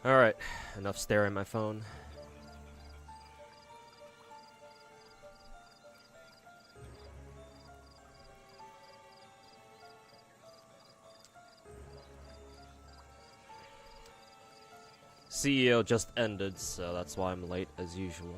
Alright, enough staring at my phone. CEO just ended, so that's why I'm late as usual.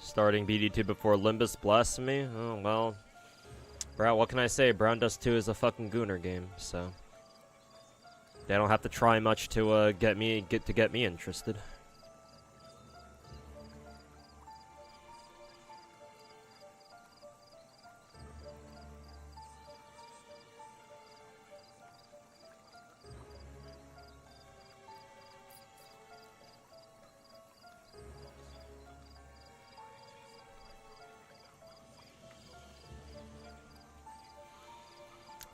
Starting BD2 before Limbus Blasphemy? Oh, well. Bro, what can I say? Brown Dust 2 is a fucking Gooner game, so. They don't have to try much to get me interested.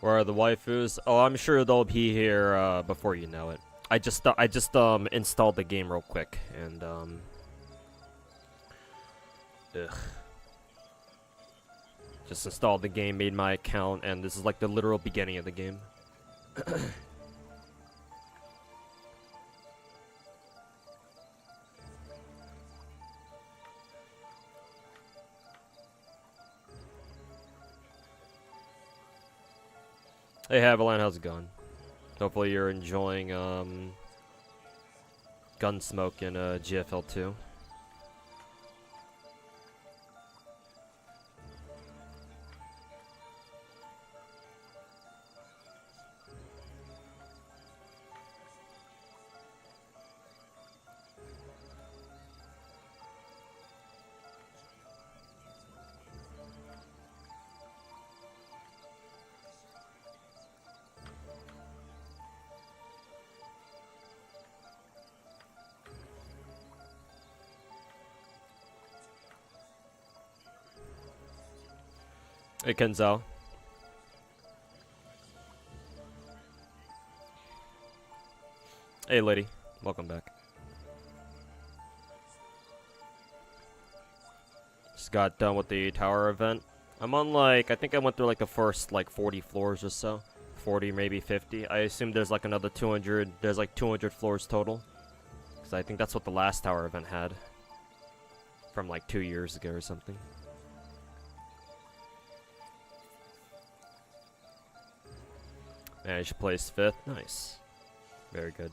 Where are the waifus? Oh, I'm sure they'll be here before you know it. I just installed the game real quick and just installed the game, made my account, and this is like the literal beginning of the game. Hey Haviland, how's it going? Hopefully you're enjoying Gunsmoke in GFL 2. Hey Kenzel. Hey lady, welcome back. Just got done with the tower event. I'm on like, I think I went through like the first like 40 floors or so. 40, maybe 50. I assume there's like another 200, there's like 200 floors total. Because I think that's what the last tower event had. From like 2 years ago or something. Managed to place 5th. Nice. Very good.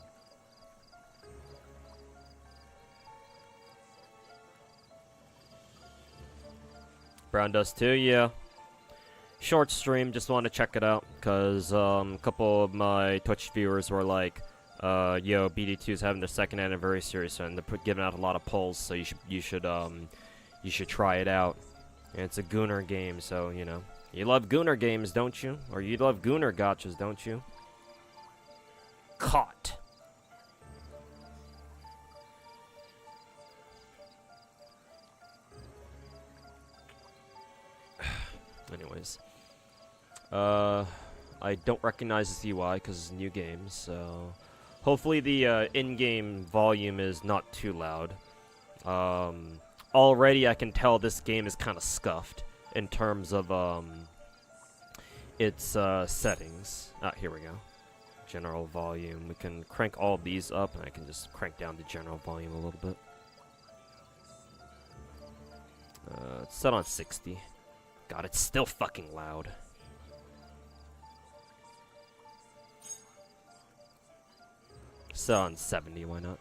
Brown Dust 2, yeah. Short stream, just want to check it out. Because a couple of my Twitch viewers were like, yo, BD2 is having their 2nd anniversary, so and they're giving out a lot of polls, so you should try it out. And it's a Gooner game, so, you know. You love Gooner games, don't you? Or you love Gooner gachas, don't you? Caught. Anyways. I don't recognize this UI because it's a new game, so... Hopefully the in-game volume is not too loud. Already I can tell this game is kind of scuffed. In terms of its settings. Here we go. General volume. We can crank all of these up, and I can just crank down the general volume a little bit. It's set on 60. God, it's still fucking loud. Set on 70, why not?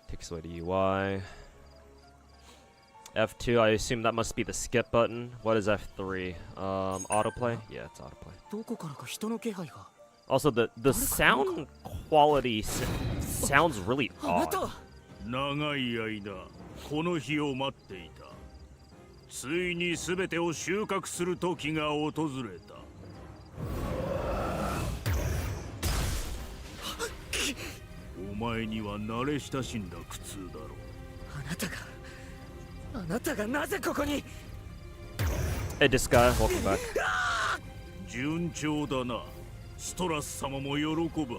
Takes away the UI. F2, I assume that must be the skip button. What is F3? Autoplay? Yeah, it's autoplay. Also, the sound quality sounds really odd. 長い間この日を待っていた。ついに全てを収穫する時が訪れた。お前には慣れ親しんだ苦痛だろう。あなたがなぜここに？ Hey, this guy, welcome back. 順調だな。ストラス様も喜ぶはずだ。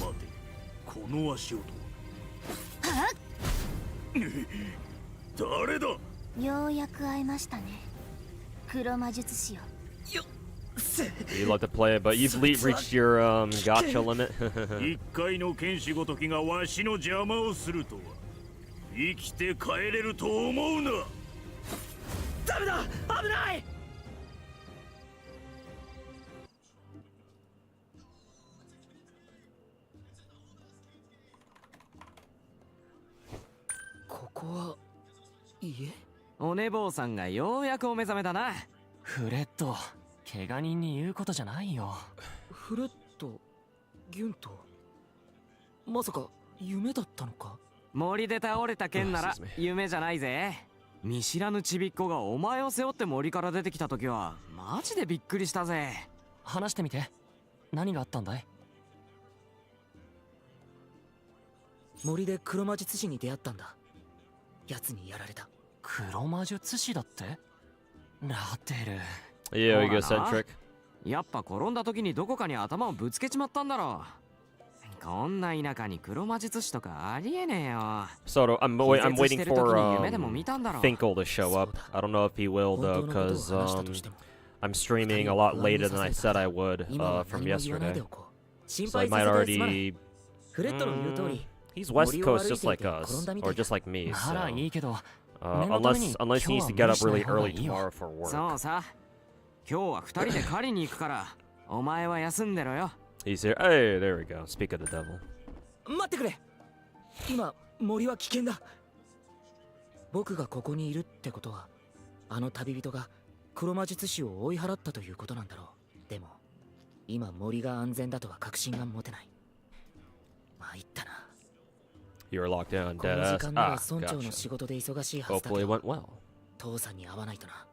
待て、この足音は。誰だ。ようやく会えましたね。黒魔術師よ。You love to play it, but you've reached your gacha limit. 一回の剣士ごときがわしの邪魔をするとは。生きて帰れると思うな。ダメだ、危ない。ここは家？お寝坊さんがようやくお目覚めだな。フレッド、怪我人に言うことじゃないよ。フレッド、ギュント、まさか夢だったのか？森で倒れた剣なら夢じゃないぜ。見知らぬちびっこがお前を背負って森から出てきた時はマジでびっくりしたぜ。話してみて。何があったんだい？森で黒魔術師に出会ったんだ。奴にやられた。黒魔術師だって？ラテル。Yeah, egocentric. やっぱ転んだ時にどこかに頭をぶつけちまったんだろう。こんな田舎に黒魔術師とかありえねえよ。So I'm waiting for Finkel to show up. I don't know if he will though, cause I'm streaming a lot later than I said I would from yesterday. So I might already. He's West Coast just like us, or just like me. So unless he needs to get up really early tomorrow for work. そうさ。今日は二人で狩りに行くから、お前は休んでろよ。He's here. Hey, there we go. Speak of the devil. 待ってくれ。今森は危険だ。僕がここにいるってことは、あの旅人が黒魔術師を追い払ったということなんだろう。でも今森が安全だとは確信が持てない。参ったな。You were locked down, この dead 時 ass. 間なら Ah, 村長の gotcha. 仕事で忙しいはずだけ Hopefully it ど、 went well. 父さんに会わないとな。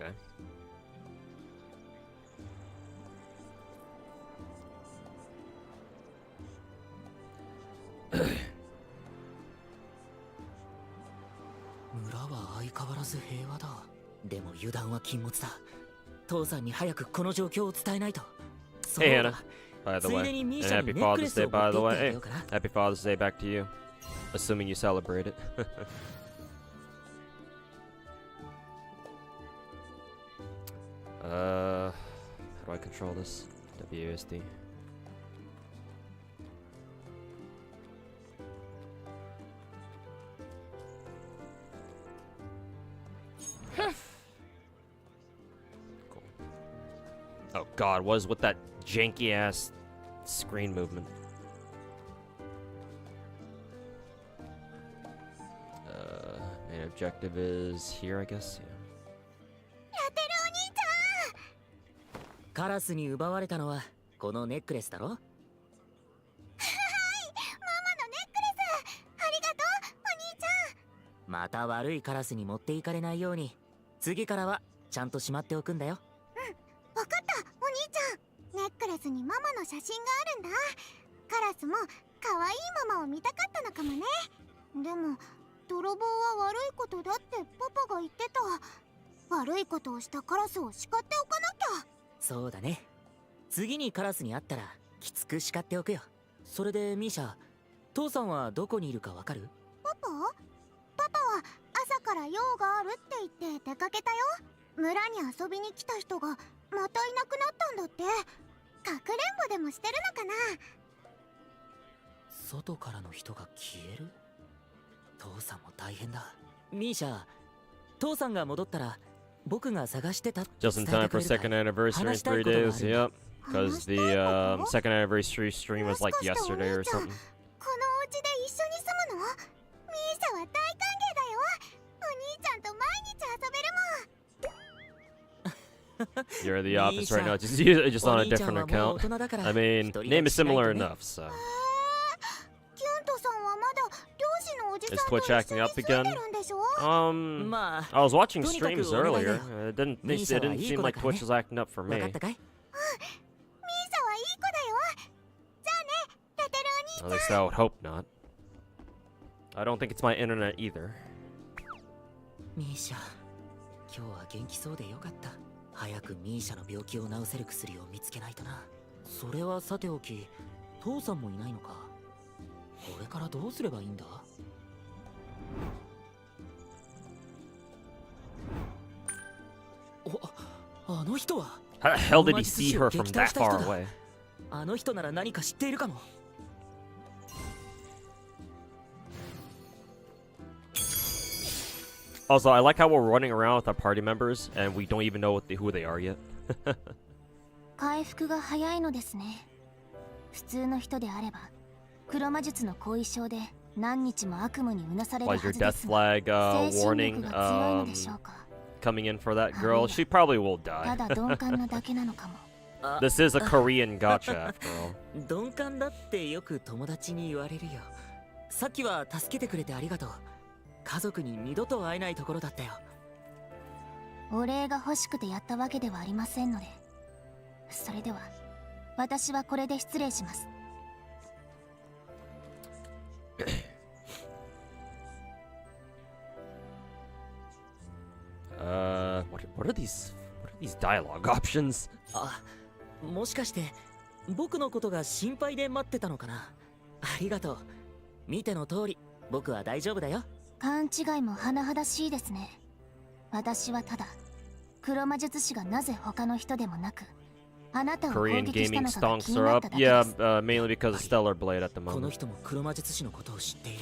Okay. 村は相変わらず平和だ。でも油断は禁物だ。父さんに早くこの状況を伝えないと。そう Hey だ。 Hannah, by the つい way, でに and ミーシャに happy ネックレ Father's ス Day, を by the 持って way. ってあげ Hey, ようかな。 happy Father's Day back to you. Assuming you celebrate it. How do I control this? WASD. Cool. Oh God, what is with that janky ass screen movement? Main objective is here, I guess. Yeah. カラスに奪われたのはこのネックレスだろ。はい、ママのネックレス。ありがとう、お兄ちゃん。また悪いカラスに持っていかれないように、次からはちゃんとしまっておくんだよ。わかった、お兄ちゃん。ネックレスにママの写真があるんだ。カラスも可愛いママを見たかったのかもね。でも泥棒は悪いことだってパパが言ってた。悪いことをしたカラスを叱っておかなきゃ。そうだね。次にカラスに会ったらきつく叱っておくよ。それでミーシャ、父さんはどこにいるかわかる？パパは朝から用があるって言って出かけたよ。村に遊びに来た人がまたいなくなったんだって。かくれんぼでもしてるのかな。外からの人が消える？父さんも大変だ。ミーシャ、父さんが戻ったら僕が探してたって伝 Just え in て time く for れるかい？ second anniversary in 話したい 3ことがあるん days. だ。 Yep. Because the second anniversary stream was like yesterday or something. このお家で一緒に住むの？ミーシャは大歓迎だよ。お兄ちゃんと毎日遊べるもん。 You're in the office right now, just on a different account. I mean, name is similar enough, so. キュントさんはまだ漁師のおじさん Is と Twitch 一緒 acting に up 住ん again? でるんでしょ？まあ I was watching とにかく streams お願いだ earlier. よ。 It ミーシャはいい didn't seem 子だ like からね。 Twitch was acting up for わか me. ったかい？ミーシャはいい子だよ。じゃあね、ラテルお兄 At least I would hope not. I don't think it's my internet either. ミーシャ、今日は元気そうでよかった。早くミーシャの病気を治せる薬を見つけないとな。それはさておき、父さんもいないのか。これからどうすればいいんだ？お、あの人は How the hell did he see her from that far away? あの人なら何か知っているかも。Also, I like how we're running around with our party members and we don't even know who they are yet. 回復が早いのですね。普通の人であれば黒魔術の後遺症で何日も悪夢にうなされる Why は is your ずで death すが、 flag 精神 warning 力が強いのでしょうか。 coming in for that girl? She probably will た die. だ鈍感なだけなのかも。This is a Korean gacha after all. 鈍感だってよく友達に言われるよ。さっきは助けてくれてありがとう。家族に二度と会えないところだったよ。お礼が欲しくてやったわけではありませんので。それでは私はこれで失礼します。What are these dialogue options? あ、もしかして僕のことが心配で待ってたのかな。ありがとう。見ての通り僕は大丈夫だよ。勘違いも甚だしいですね。私はただ黒魔術師がなぜ他の人でもなくあなたを攻 Korean 撃した gaming のかが stonks 気に are なっ up. ただけ Yeah, です。 mainly because of Stellar Blade at the この moment. 人も黒魔術師のことを知っている。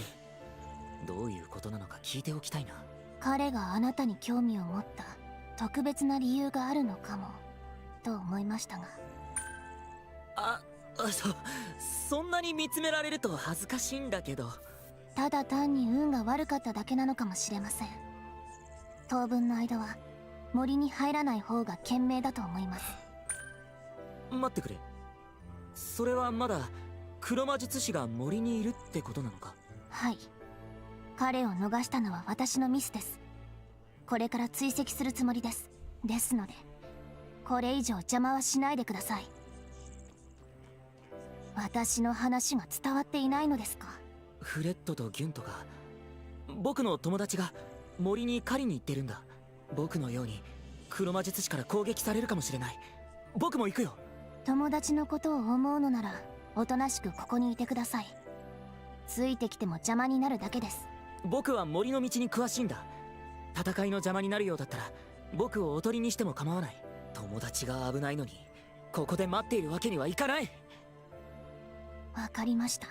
どういうことなのか聞いておきたいな。彼があなたに興味を持った特別な理由があるのかもと思いましたが。そんなに見つめられると恥ずかしいんだけど。ただ単に運が悪かっただけなのかもしれません。当分の間は森に入らない方が賢明だと思います。待ってくれ。それはまだ黒魔術師が森にいるってことなのか？はい、彼を逃したのは私のミスです。これから追跡するつもりです。ですのでこれ以上邪魔はしないでください。私の話が伝わっていないのですか？フレッドとギュンとか僕の友達が森に狩りに行ってるんだ。僕のように黒魔術師から攻撃されるかもしれない。僕も行くよ。友達のことを思うのならおとなしくここにいてください。ついてきても邪魔になるだけです。僕は森の道に詳しいんだ。戦いの邪魔になるようだったら僕をおとりにしても構わない。友達が危ないのにここで待っているわけにはいかない。わかりました。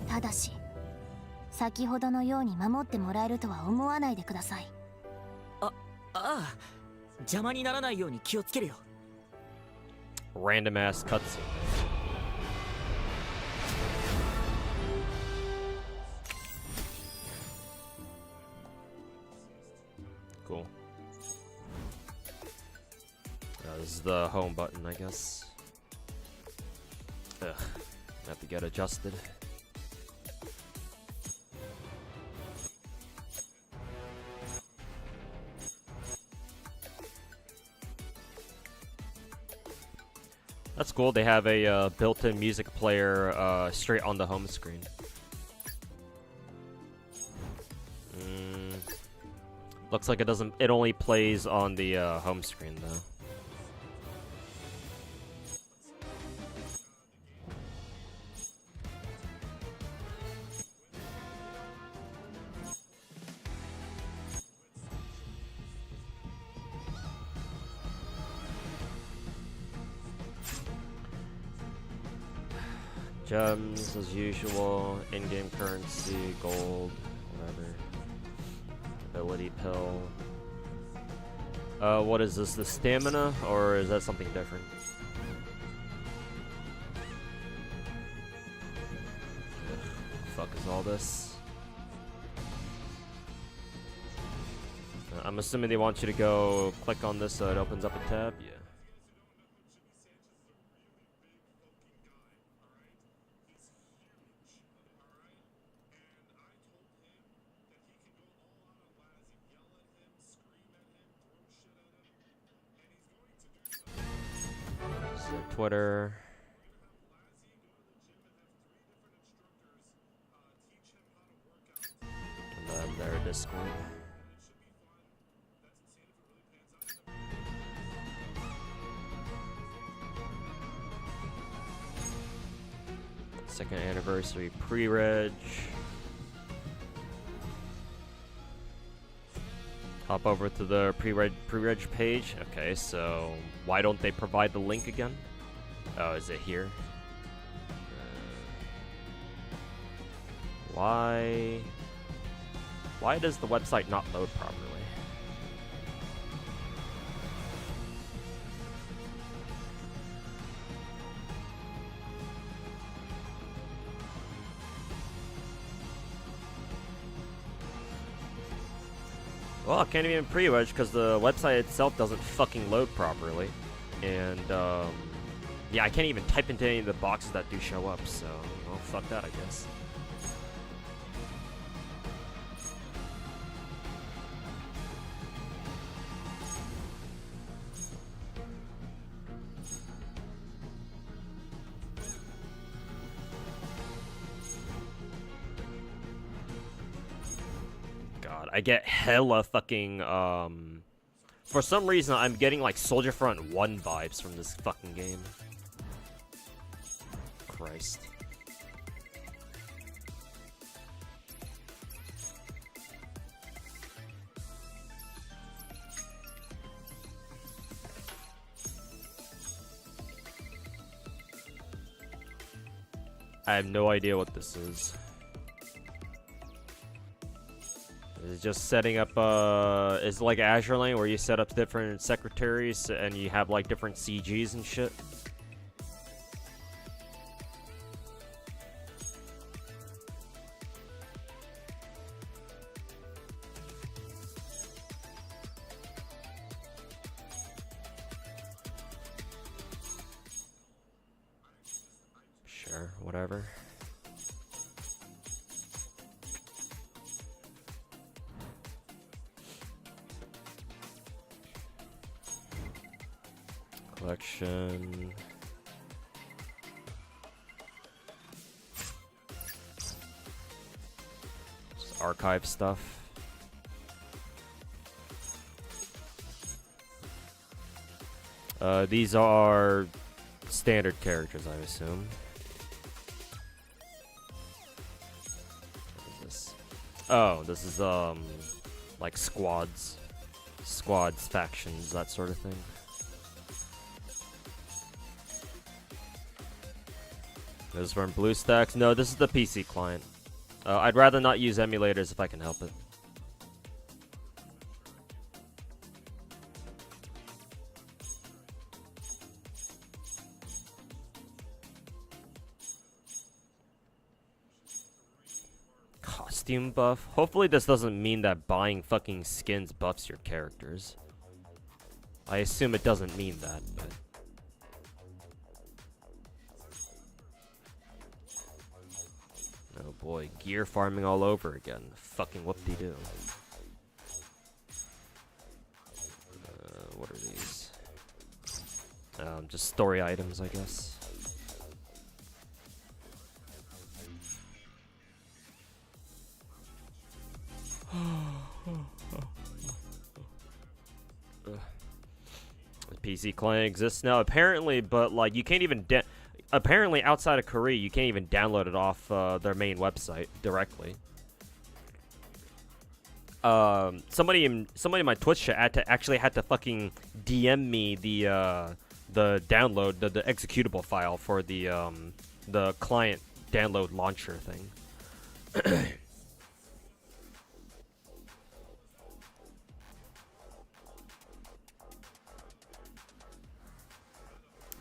ただし先ほどのように守ってもらえるとは思わないでください。ああ、邪魔にならないように気をつけるよ。 Random ass cutscene. Cool. This is the home button, I guess. Ugh, have to get adjusted. That's cool. They have a built-in music player straight on the home screen. Looks like it doesn't. It only plays on the home screen though. Gems as usual, in-game currency, gold, whatever. Ability pill. What is this? The stamina, or is that something different? Fuck is all this? I'm assuming they want you to go click on this so it opens up a tab. Yeah. their Twitter. And then their Discord. Second anniversary pre-reg. Hop over to the pre-reg page. Okay, so why don't they provide the link again? Oh, is it here? Why does the website not load properly? Well, I can't even pre-reg because the website itself doesn't fucking load properly. And, yeah, I can't even type into any of the boxes that do show up, so, well, fuck that, I guess. I get hella fucking, for some reason, I'm getting, like, Soldier Front 1 vibes from this fucking game. Christ. I have no idea what this is. It's just setting up, it's like Azure Lane where you set up different secretaries and you have like different CGs and shit. Sure, whatever. Collection. Just archive stuff. These are standard characters, I assume. What is this? Oh, this is like squads, factions, that sort of thing. This is from BlueStacks. No, this is the PC client. I'd rather not use emulators if I can help it. Costume buff? Hopefully this doesn't mean that buying fucking skins buffs your characters. I assume it doesn't mean that, but... Oh boy, gear farming all over again. Fucking whoop-de-doo. What are these? Just story items, I guess. The PC client exists now, apparently, but like you can't even apparently outside of Korea you can't even download it off their main website directly. Somebody in my Twitch chat actually had to fucking DM me the download the executable file for the client download launcher thing.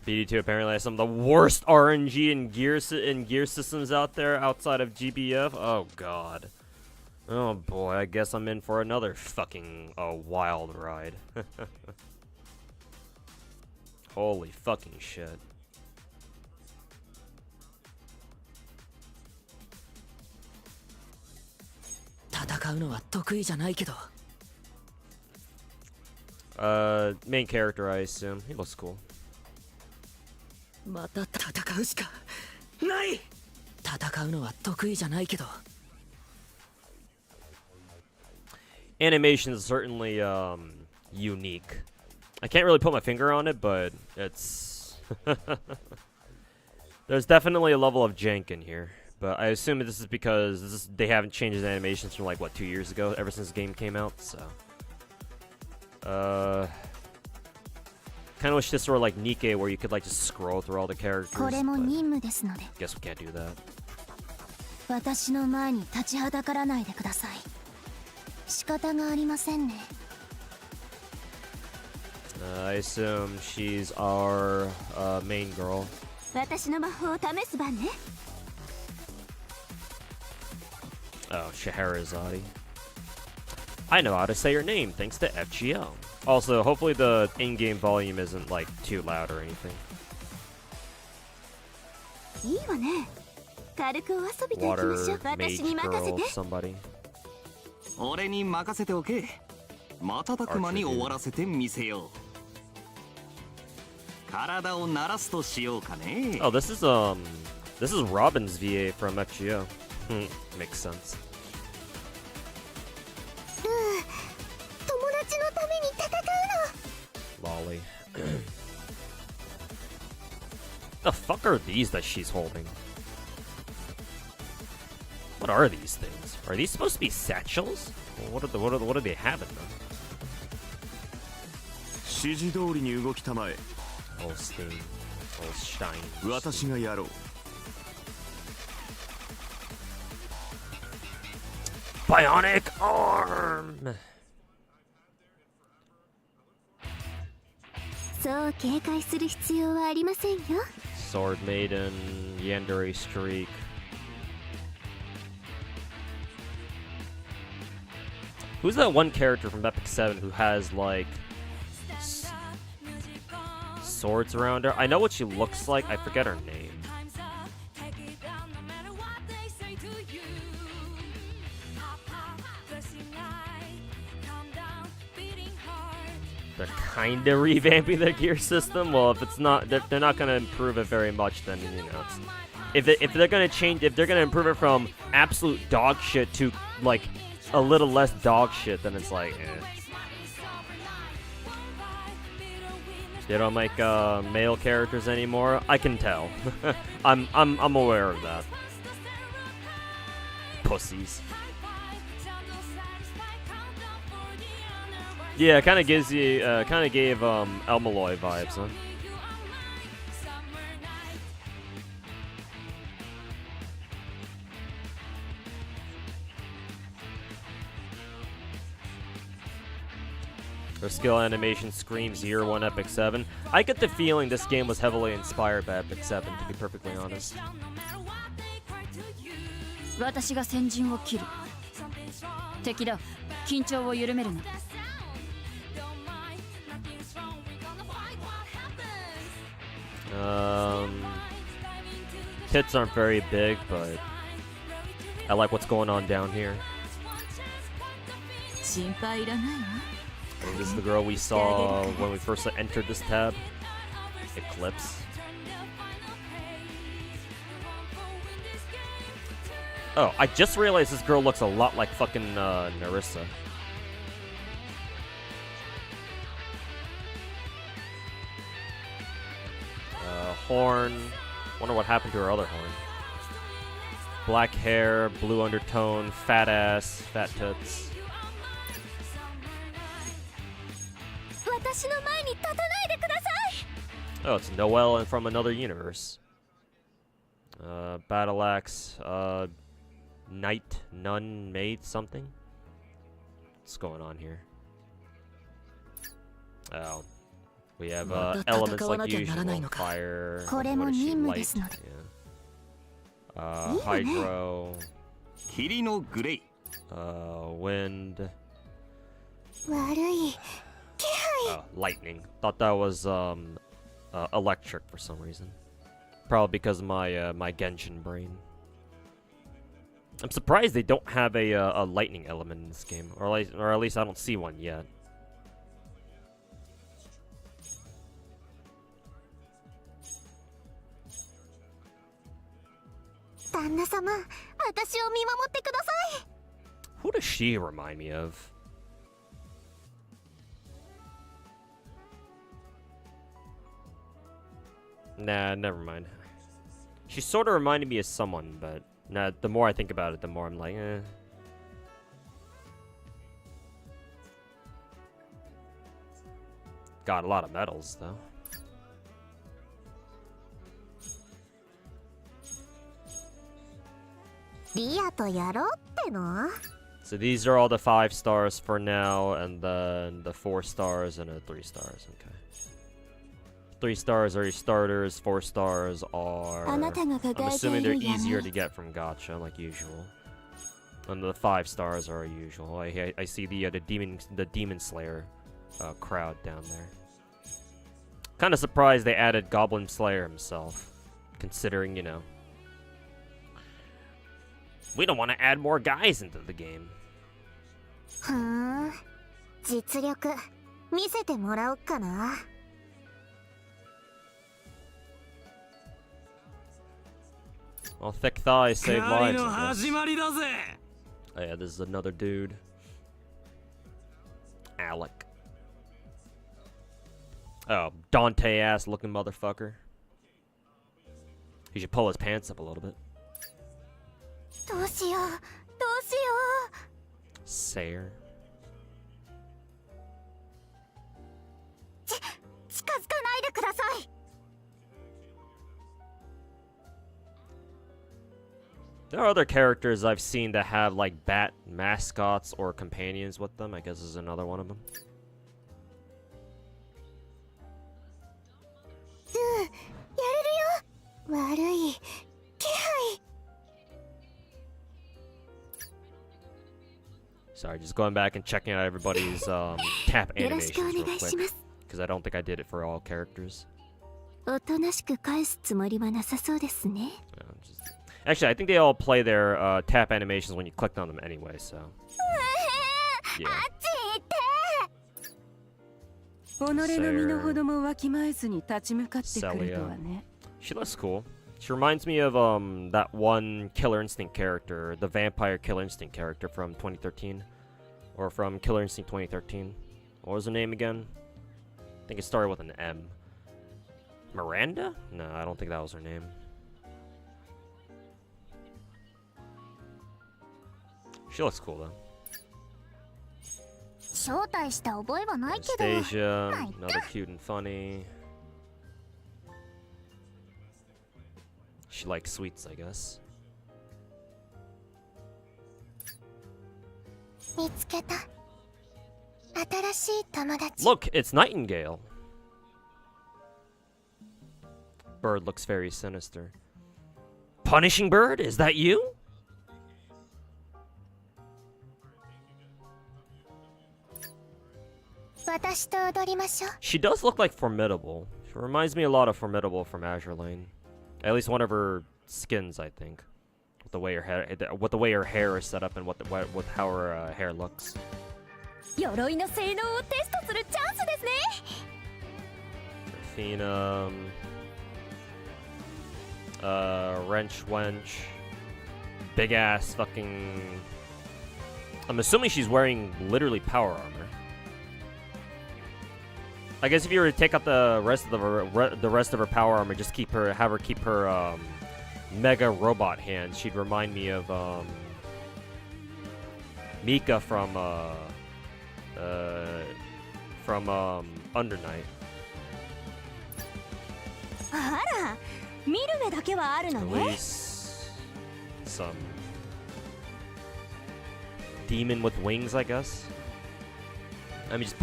BD2 apparently has some of the worst RNG and gear systems out there outside of GBF. Oh god. Oh boy, I guess I'm in for another fucking wild ride. Holy fucking shit. Main character, I assume. He looks cool. また戦うしかない。戦うのは得意じゃないけど。 Animation is certainly unique. I can't really put my finger on it, but it's there's definitely a level of jank in here. But I assume this is because they haven't changed the animations from like what 2 years ago, ever since the game came out. So, kind of wish this were like Nikke, where you could like just scroll through all the characters. But guess we can't do that. 私の前に立ちはだからないでください。仕方がありませんね。I assume she's our main girl. 私の魔法を試す番ね。Oh, Scheherazade. I know how to say her name thanks to FGO. Also, hopefully the in-game volume isn't like too loud or anything. いいわね。軽くお遊びといきましょ Water う。私に mage 任せ girl, て。 somebody. 俺に任せておけ。瞬く間に終わらせてみせよう。体を慣らすとしようかね。Oh, this is Robin's VA from FGO. Makes sense. 友達のために戦うの。 Lolly. The fuck are these that she's holding? What are these things? Are these supposed to be satchels? What do they have in them? 指示通りに動きたまえ。 Holstein. Holstein. 私がやろう。 Bionic arm! そう警戒する必要はありませんよ。 Sword Maiden, Yandere Streak. Who's that one character from Epic 7 who has like swords around her? I know what she looks like, I forget her name. They're kind of revamping their gear system. Well, if it's not, they're not gonna improve it very much. Then you know, if they're gonna change, if they're gonna improve it from absolute dog shit to like a little less dog shit, then it's like, They don't make male characters anymore. I can tell. I'm aware of that. Pussies. Yeah, it kind of gives you, kind of gave Elmaloy vibes, huh? Her skill animation screams Year 1 Epic 7. I get the feeling this game was heavily inspired by Epic 7, to be perfectly honest. 私が先陣を切る。敵だ。緊張を緩めるな。Tits aren't very big, but I like what's going on down here. 心配いらないわ。 This is the girl we saw when we first entered this tab. Eclipse. Oh, I just realized this girl looks a lot like fucking Narissa. Horn. Wonder what happened to her other horn. Black hair, blue undertone, fat ass, fat tits. Oh, it's Noelle and from another universe. Battle axe, knight, nun, maid, something. What's going on here? Oh, we have elements like usual: fire, what is she, light? Yeah. Hydro. Wind. Oh, lightning. Thought that was electric for some reason. Probably because of my my Genshin brain. I'm surprised they don't have a lightning element in this game, or at least I don't see one yet. 旦那様、私を見守ってください。 Who does she remind me of? Nah, never mind. She sort of reminded me of someone, but nah, the more I think about it, the more I'm like, eh. Got a lot of medals, though. So these are all the 5 stars for now, and then the 4 stars and the 3 stars. Okay. 3 stars are your starters, 4 stars are... I'm assuming they're easier to get from gacha, like usual. And the 5 stars are usual. I see the Demon Slayer crowd down there. Kind of surprised they added Goblin Slayer himself, considering, you know, we don't want to add more guys into the game. Well, thick thighs save lives. I guess. Oh yeah, this is another dude. Alec. Oh, Dante-ass looking motherfucker. He should pull his pants up a little bit. Sayer. There are other characters I've seen that have like bat mascots or companions with them. I guess this is another one of them. Sorry, just going back and checking out everybody's tap animations real quick, because I don't think I did it for all characters. Actually, I think they all play their tap animations when you clicked on them anyway, so... Yeah. Celia. She looks cool. She reminds me of that one Killer Instinct character, the vampire Killer Instinct character from 2013. Or from Killer Instinct 2013. What was her name again? I think it started with an M. Miranda? No, I don't think that was her name. She looks cool though. Anastasia, another cute and funny. She likes sweets, I guess. Look, it's Nightingale. Bird looks very sinister. Punishing Bird, is that you? She does look like Formidable. She reminds me a lot of Formidable from Azure Lane. At least one of her skins, I think. With the way her hair is set up and with how her hair looks. Athena, Wrench Wench, big ass fucking. I'm assuming she's wearing literally power armor. I guess if you were to take out the rest of her power armor, just have her keep her mega robot hands, she'd remind me of Mika from Under Night. Release some demon with wings, I guess. I mean, just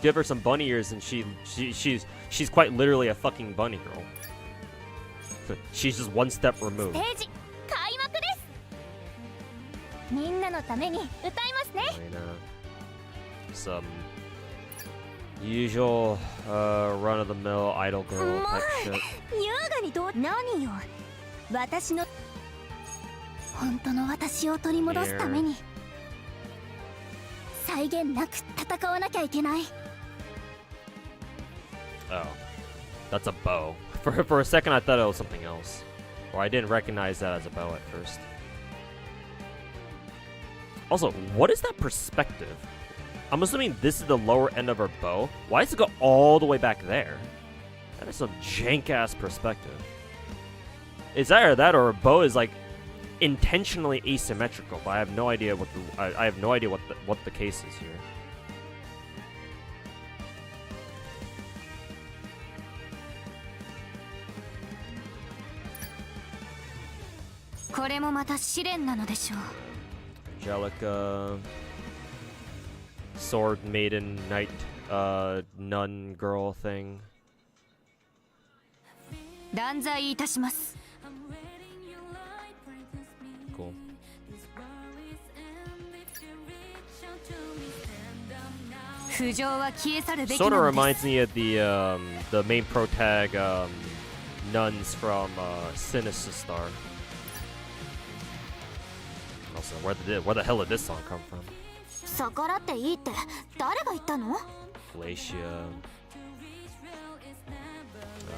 give her some bunny ears, and she's quite literally a fucking bunny girl. She's just one step removed. Some usual run-of-the-mill idol girl type shit. Oh, that's a bow. For a second, I thought it was something else. Or I didn't recognize that as a bow at first. Also, what is that perspective? I'm assuming this is the lower end of her bow. Why does it go all the way back there? That is some jank-ass perspective. It's either that or her bow is like intentionally asymmetrical, but I have no idea what the case is here. Angelica, sword maiden knight, nun girl thing. Cool. Sort of reminds me of the main protag nuns from Sinister Star. Also, where the hell did this song come from? Glacia.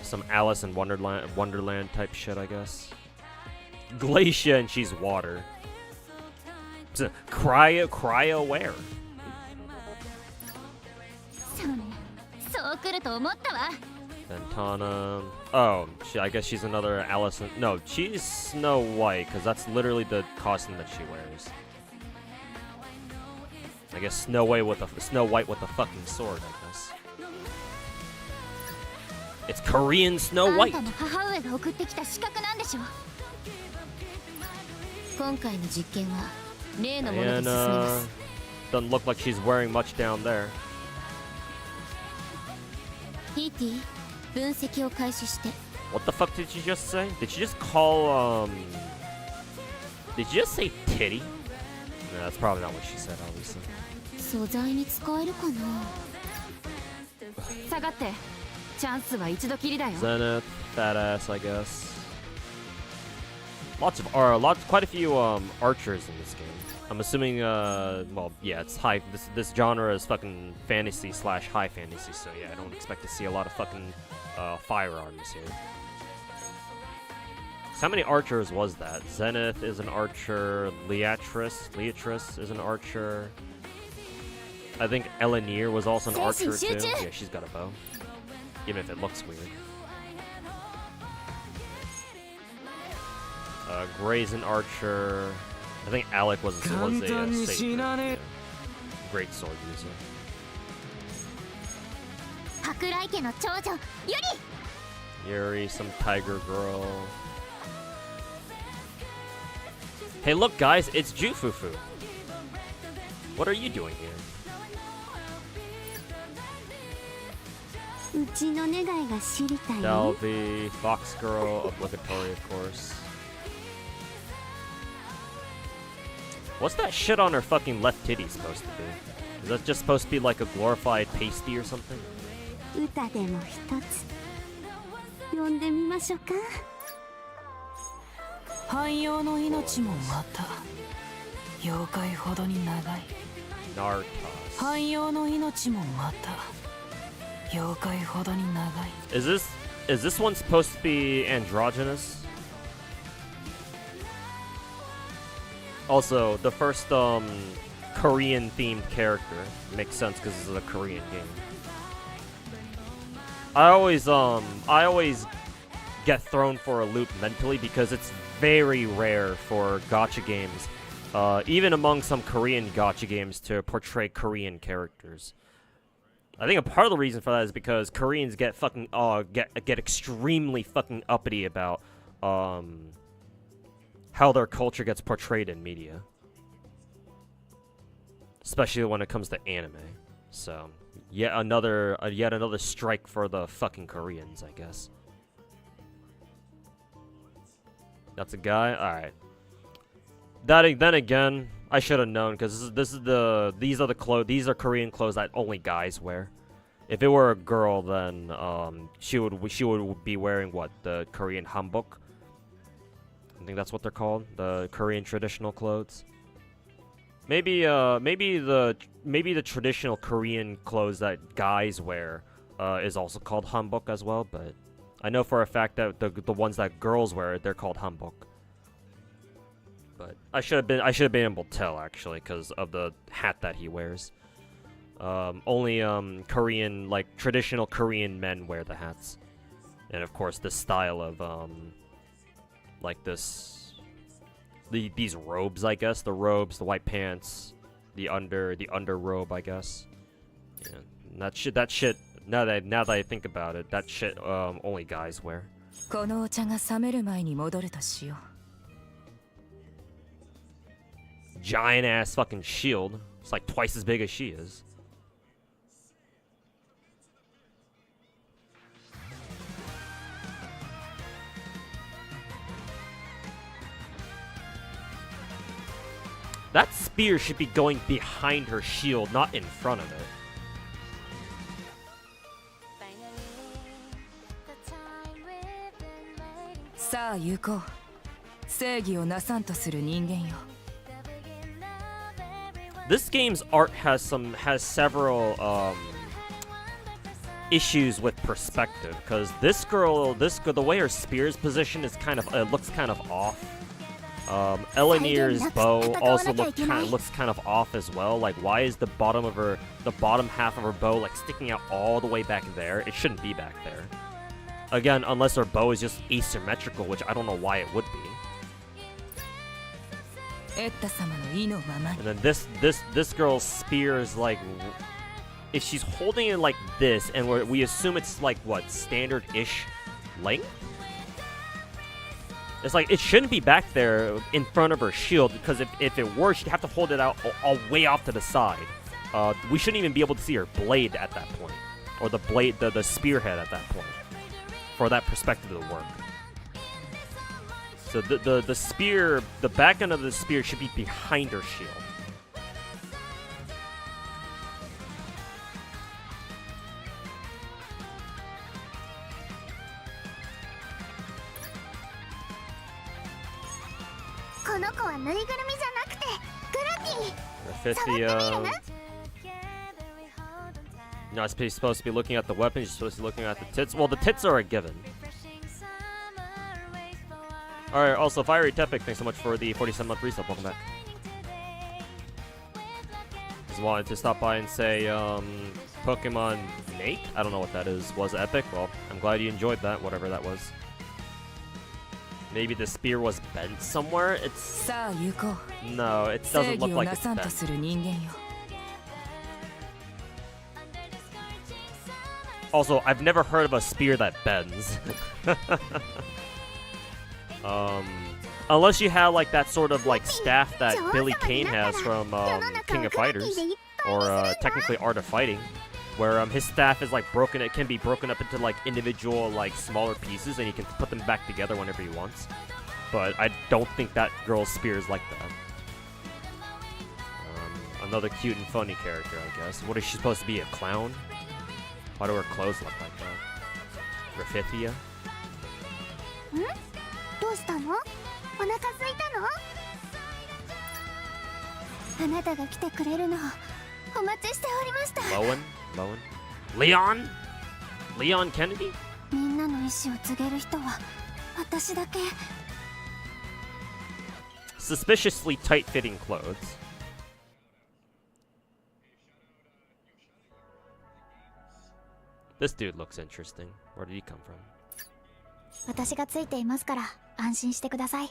Some Alice in Wonderland type shit, I guess. Glacia and she's water. Cryo where? Ventana. Oh, I guess she's another Alice. No, she's Snow White, because that's literally the costume that she wears. I guess Snow White with a fucking sword, I guess. It's Korean Snow White. Diana doesn't look like she's wearing much down there. What the fuck did you just say? Did you just call, did you just say titty? No, that's probably not what she said, obviously. Zenith, fat ass, I guess. Quite a few archers in this game. I'm assuming, well, yeah, it's high. This genre is fucking fantasy / high fantasy, so yeah, I don't expect to see a lot of fucking firearms here. So how many archers was that? Zenith is an archer. Leatrice is an archer. I think Elenir was also an archer too. Yeah, she's got a bow, even if it looks weird. Gray's an archer. I think Alec was a saber. Yeah. Great sword user. Yuri, some tiger girl. Hey, look, guys, it's Jufufu. What are you doing here? Delphi, Fox Girl, obligatory, of course. What's that shit on her fucking left titty supposed to be? Is that just supposed to be like a glorified pasty or something? Is this one supposed to be androgynous? Also, the first Korean-themed character makes sense because this is a Korean game. I always get thrown for a loop mentally because it's very rare for gacha games, even among some Korean gacha games, to portray Korean characters. I think a part of the reason for that is because Koreans get fucking get extremely fucking uppity about how their culture gets portrayed in media, especially when it comes to anime. So, yet another strike for the fucking Koreans, I guess. That's a guy. All right. Then again, I should have known because these are Korean clothes that only guys wear. If it were a girl, then she would be wearing what, the Korean hanbok. I think that's what they're called, the Korean traditional clothes. Maybe the traditional Korean clothes that guys wear is also called hanbok as well, but I know for a fact that the ones that girls wear, they're called hanbok. But I should have been able to tell actually because of the hat that he wears. Only Korean, like traditional Korean men wear the hats, and of course the style of like these robes, I guess, the robes, the white pants, the under robe, I guess. Yeah, and that shit. Now that I think about it, that shit only guys wear. このお茶が冷める前に戻るとしよう。 Giant ass fucking shield. It's like twice as big as she is. That spear should be going behind her shield, not in front of it. さあ行こう。正義をなさんとする人間よ。 This game's art has several issues with perspective, because the way her spear is positioned is looks kind of off. Elenir's bow also looks kind of off as well. Like, why is the bottom half of her bow like sticking out all the way back there? It shouldn't be back there. Again, unless her bow is just asymmetrical, which I don't know why it would be. And then this girl's spear is like, if she's holding it like this, and we assume it's like what, standard-ish length? It's like it shouldn't be back there in front of her shield, because if it were, she'd have to hold it out all way off to the side. We shouldn't even be able to see her blade at that point, or the blade, the spearhead at that point, for that perspective to work. So the spear, the back end of the spear should be behind her shield. Rafithia. You're not supposed to be looking at the weapons, you're supposed to be looking at the tits. Well, the tits are a given. Alright, also, Fiery Tepic, thanks so much for the 47-month resub. Welcome back. Just wanted to stop by and say, Pokemon Nate? I don't know what that is. Was epic? Well, I'm glad you enjoyed that, whatever that was. Maybe the spear was bent somewhere? It's... No, it doesn't look like it's bent. Also, I've never heard of a spear that bends. Unless you have like that sort of like staff that Billy Kane has from King of Fighters, or technically Art of Fighting, where his staff is like broken. It can be broken up into like individual like smaller pieces, and he can put them back together whenever he wants. But I don't think that girl's spear is like that. Another cute and funny character, I guess. What is she supposed to be, a clown? Why do her clothes look like that? Rafithia? どうしたの？お腹空いたの？あなたが来てくれるのをお待ちしておりました。 Leon? Leon Kennedy? みんなの意思を告げる人は私だけ。 Suspiciously tight-fitting clothes. This dude looks interesting. Where did he come from? 私がついていますから安心してください。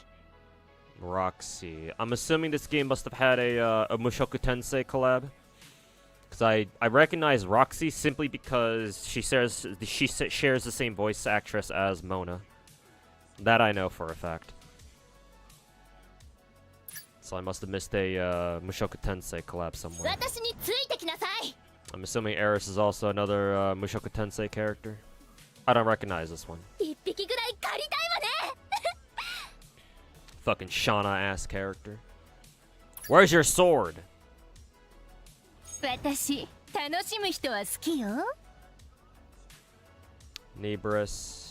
Roxy. I'm assuming this game must have had a Mushoku Tensei collab. Because I recognize Roxy simply because she shares the same voice actress as Mona. That I know for a fact. So I must have missed a Mushoku Tensei collab somewhere. 私についてきなさい。 I'm assuming Eris is also another Mushoku Tensei character. I don't recognize this one. 一匹ぐらい借りたいわね。 Fucking Shauna-ass character. Where's your sword? 私楽しむ人は好きよ。 Nebris.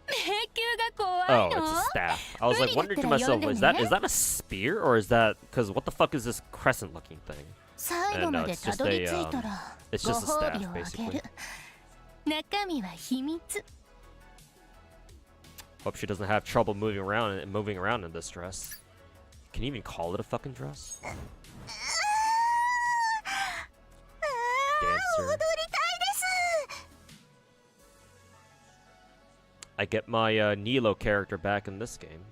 迷宮が怖 Oh, いの？ it's a staff. I was like wondering to myself, is that a spear or is that, because what the fuck is this crescent-looking thing? 最後までたどり着いたら it's ご just a 褒 staff 美をあげ basically. る。中身は秘密。 Hope she doesn't have trouble moving around in this dress. Can you even call it a fucking dress? Dancer. I get my Nilo character back in this game.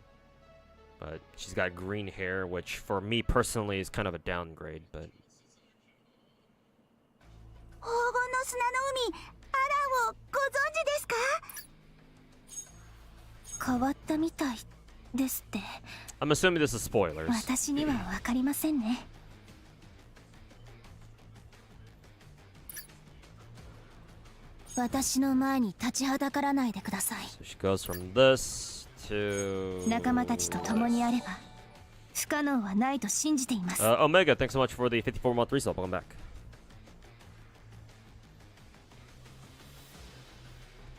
But she's got green hair, which for me personally is kind of a downgrade, but... 黄金の砂の海、アラをご存知ですか？変わったみたいですって。 I'm assuming this is spoilers. 私にはわかりませんね。私の前に立ちはだからないでください。 So she goes from this to... 仲間たちと共にあれば不可能はないと信じています。 Omega, thanks so much for the 54-month resub. Welcome back.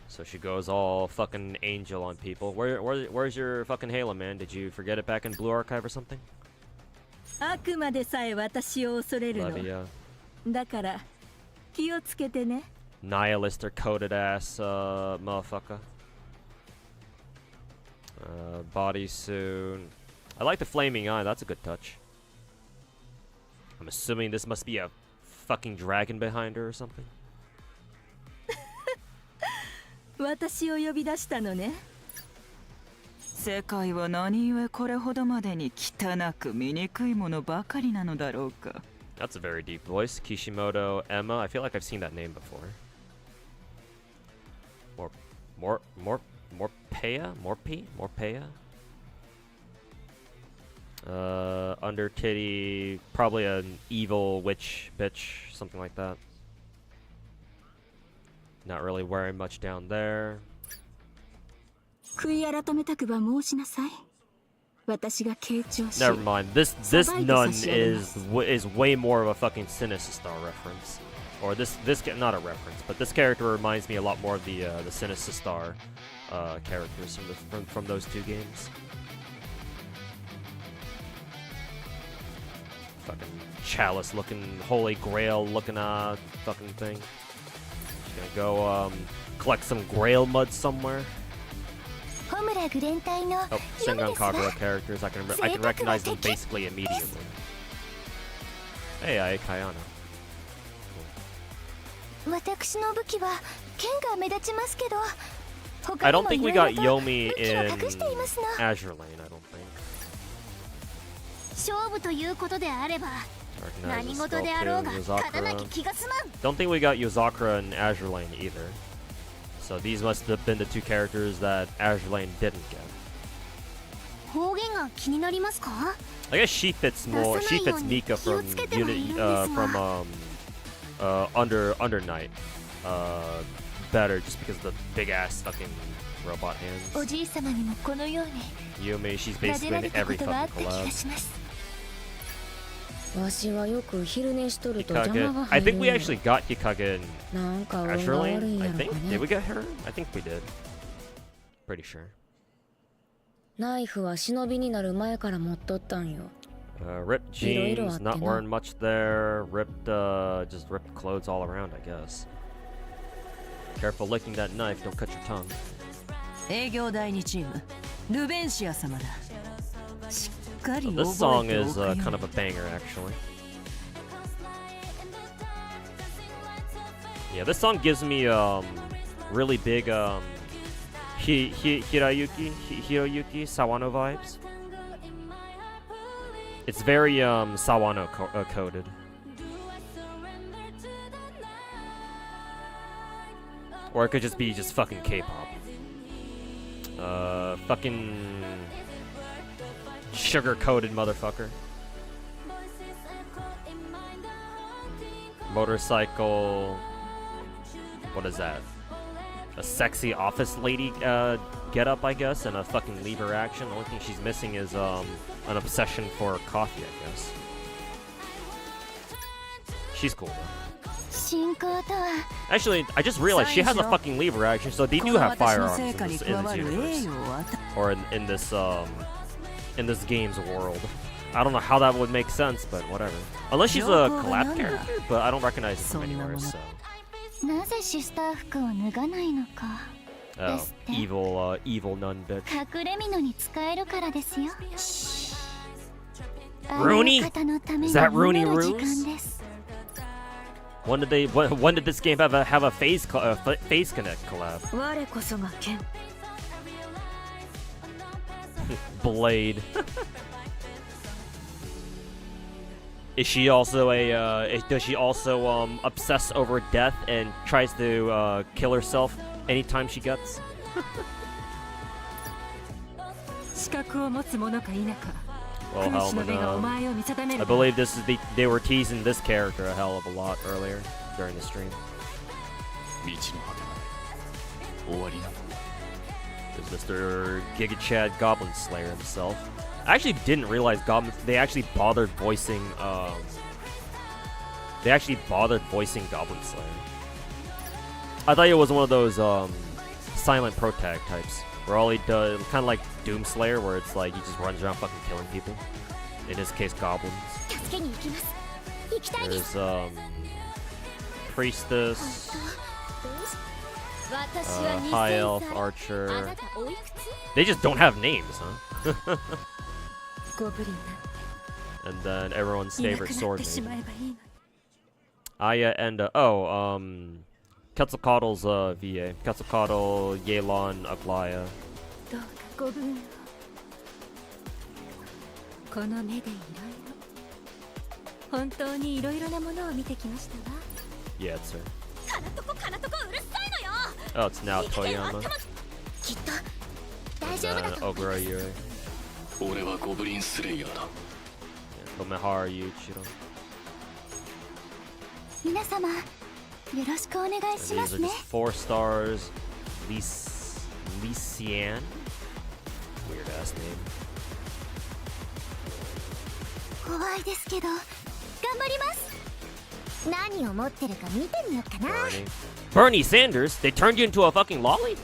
So she goes all fucking angel on people. Where's your fucking Halo, man? Did you forget it back in Blue Archive or something? あくまでさえ私を恐れるの。 Lavia. だから気をつけてね。 Nihilist or coded ass motherfucker. Bodysuit. I like the flaming eye. That's a good touch. I'm assuming this must be a fucking dragon behind her or something. 私を呼び出したのね。世界は何故これほどまでに汚く醜いものばかりなのだろうか。 That's a very deep voice. Kishimoto Emma. I feel like I've seen that name before. Morpea? Under titty, probably an evil witch bitch, something like that. Not really wearing much down there. 悔い改めたくば申しなさい。私が傾聴し。 Never mind. This nun is way more of a fucking Sinister Star reference, or this not a reference, but this character reminds me a lot more of the Sinister Star characters from those two games. Fucking chalice looking, holy grail looking fucking thing. She's gonna go collect some grail mud somewhere. Oh, Sengun Kagura characters. I can recognize them basically immediately. Hey, Ai Kayana. I don't think we got Yomi in Azure Lane, I don't think. 勝負ということであれば Recognize 何 the 事であろうが Skull 勝たな Too, き Yuzakura. 気が済まん。 Don't think we got Yuzakura in Azure Lane either. So these must have been the two characters that Azure Lane didn't get. 方言が気になりますか？ I guess she fits more. She fits Mika from Under Night better just because of the big ass fucking robot hands. おじい様にもこのように Yumi, she's 撫で basically ら in れたこ every とがあ fucking った気が collab. します。わしはよく昼寝しとると邪魔が Hikage. I 入 think る we んや actually got Hikage in なんか運 Azure が悪い Lane. ん I やろ think. か Did ね we get her? I think we did. Pretty sure. ナイフは忍びになる前から持っとったんよ Ripped jeans, not wearing much there. Just ripped clothes all around, I guess. Careful licking that knife, don't cut your tongue. 営業第2チームルベンシア様だ。しっかり So 覚 this song えてお is くように kind of a banger, actually. Yeah, this song gives me really big Hiroyuki Sawano vibes. It's very Sawano coded. Or it could just be just fucking K-pop. Fucking sugar-coated motherfucker. Motorcycle. What is that? A sexy office lady get up, I guess, and a fucking lever action. The only thing she's missing is an obsession for coffee, I guess. She's cool though. 進行とは Actually, I just realized she has a fucking lever action, so they do have firearms in this universe. Or in this game's world. I don't know how that would make sense, but whatever. Unless she's a collab character, but I don't recognize her from anywhere, so. なぜシスター服を脱がないのか Oh, ですって evil nun bitch. 隠れ蓑に使えるからですよ。 Rooney? あの方のために Is that Rooney 祈る時 Roos? 間です。 When did this game have a face connect collab? 我こそが剣。 Blade. Is she also does she also obsess over death and tries to kill herself anytime she gets? 資格を持つ者か否か。 Well, 君の Helman, 目がお前を見定め I る。 believe they were teasing this character a hell of a lot earlier during the stream. 道の果てまで終わりな。 There's Mr. GigaChad Goblin Slayer himself. I actually didn't realize they actually bothered voicing Goblin Slayer. I thought it was one of those silent protag types where all he does, kind of like Doom Slayer, where it's like he just runs around fucking killing people. In this case, goblins. 助けに行きます。行きたいです。 There's Priestess, 私は High Elf, 2000歳。あ Archer. なたおいくつ？ They just don't have names, huh? ゴブリン And then everyone's だ。いなく favorite なっ sword てし maiden. まえばいいのに。 Aya and Quetzalcoatl's VA. Quetzalcoatl, Yelan, Aglaya. どうかご分を。この目でいろいろ。本当にいろいろなものを見てきましたわ。 Yeah, it's her. かなとこかなとこうるさいのよ。 Oh, it's now Toyama. きっと大 And 丈夫だ then と思いま Ogura す。 Yuri. 俺はゴブリンスレイヤーだ。 Tomehara Yuichiro. 皆様よろしくお願い And しま these す are ね。 just 4 stars. Lysian. Weird ass name. 怖いですけど頑張ります。何を持ってるか見てみようかな。 Bernie Sanders? They turned you into a fucking lolly?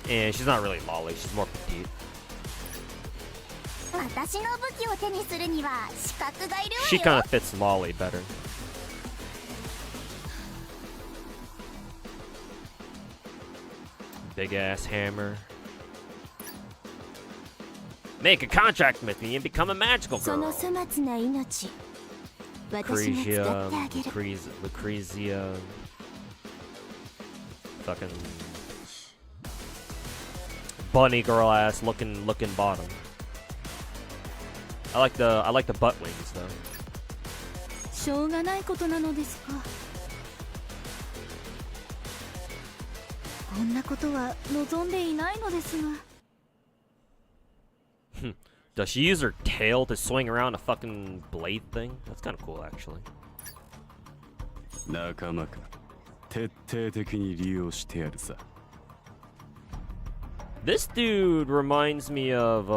And she's not really lolly, she's more petite. 私の武器を手にするには資格がいる She わ kind よ。 of fits lolly better. Big ass hammer. Make a contract with me and become a magical そ girl. の粗末な命、私が使ってあげる。 Lucrezia. Fucking bunny girl ass looking bottom. I like the butt wings though. しょうがないことなのですか。こんなことは望んでいないのですが。 Does she use her tail to swing around a fucking blade thing? That's kind of cool actually. 仲間か。徹底的に利用してやるさ。 This dude reminds me of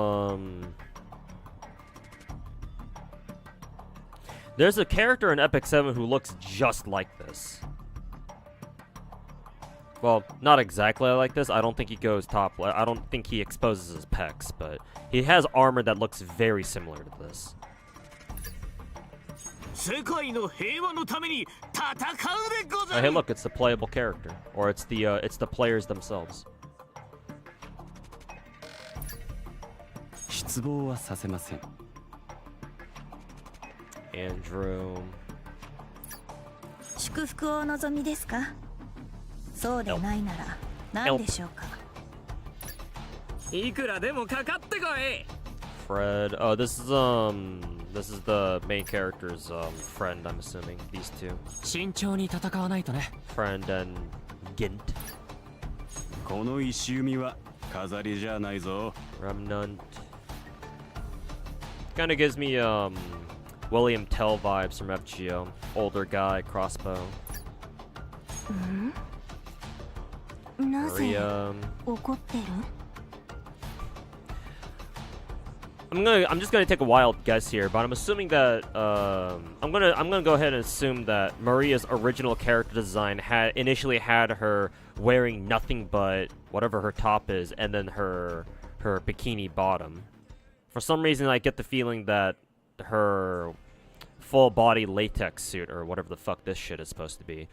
there's a character in Epic 7 who looks just like this. Well, not exactly like this. I don't think he goes top. I don't think he exposes his pecs, but he has armor that looks very similar to this. 世界の平和のために戦うでござ Hey, る。 look, it's the playable character, or it's the players themselves. 失望はさせません。 Andrew. 祝福をお望みですか。そうでないなら何でしょうか。いくらでもかかってこい。 Fred. Oh, this is the main character's friend. I'm assuming these two. 慎重に戦わないとね。 Friend and Gint. この石弓は飾りじゃないぞ。 Remnant. Kind of gives me William Tell vibes from FGO. Older guy, crossbow. なぜ Maria. 怒ってる？ I'm just gonna take a wild guess here, but I'm assuming that I'm gonna go ahead and assume that Maria's original character design initially had her wearing nothing but whatever her top is, and then her bikini bottom. For some reason, I get the feeling that her full body latex suit or whatever the fuck this shit is supposed to be.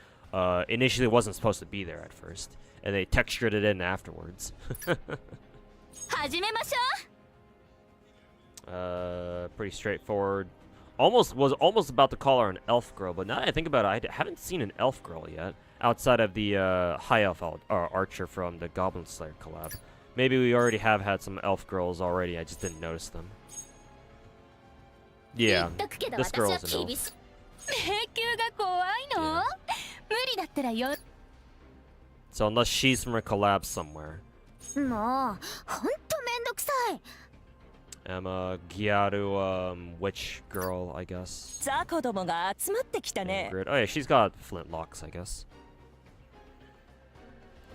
Initially wasn't supposed to be there at first, and they textured it in afterwards. Pretty straightforward. Was almost about to call her an elf girl, but now that I think about it, I haven't seen an elf girl yet outside of the high elf archer from the Goblin Slayer collab. Maybe we already have had some elf girls already. I just didn't notice them. Yeah, this girl is an elf. Yeah. So unless she's from a collab somewhere. I'm a Gyaru witch girl, I guess. Ingrid. Oh yeah, she's got flintlocks, I guess.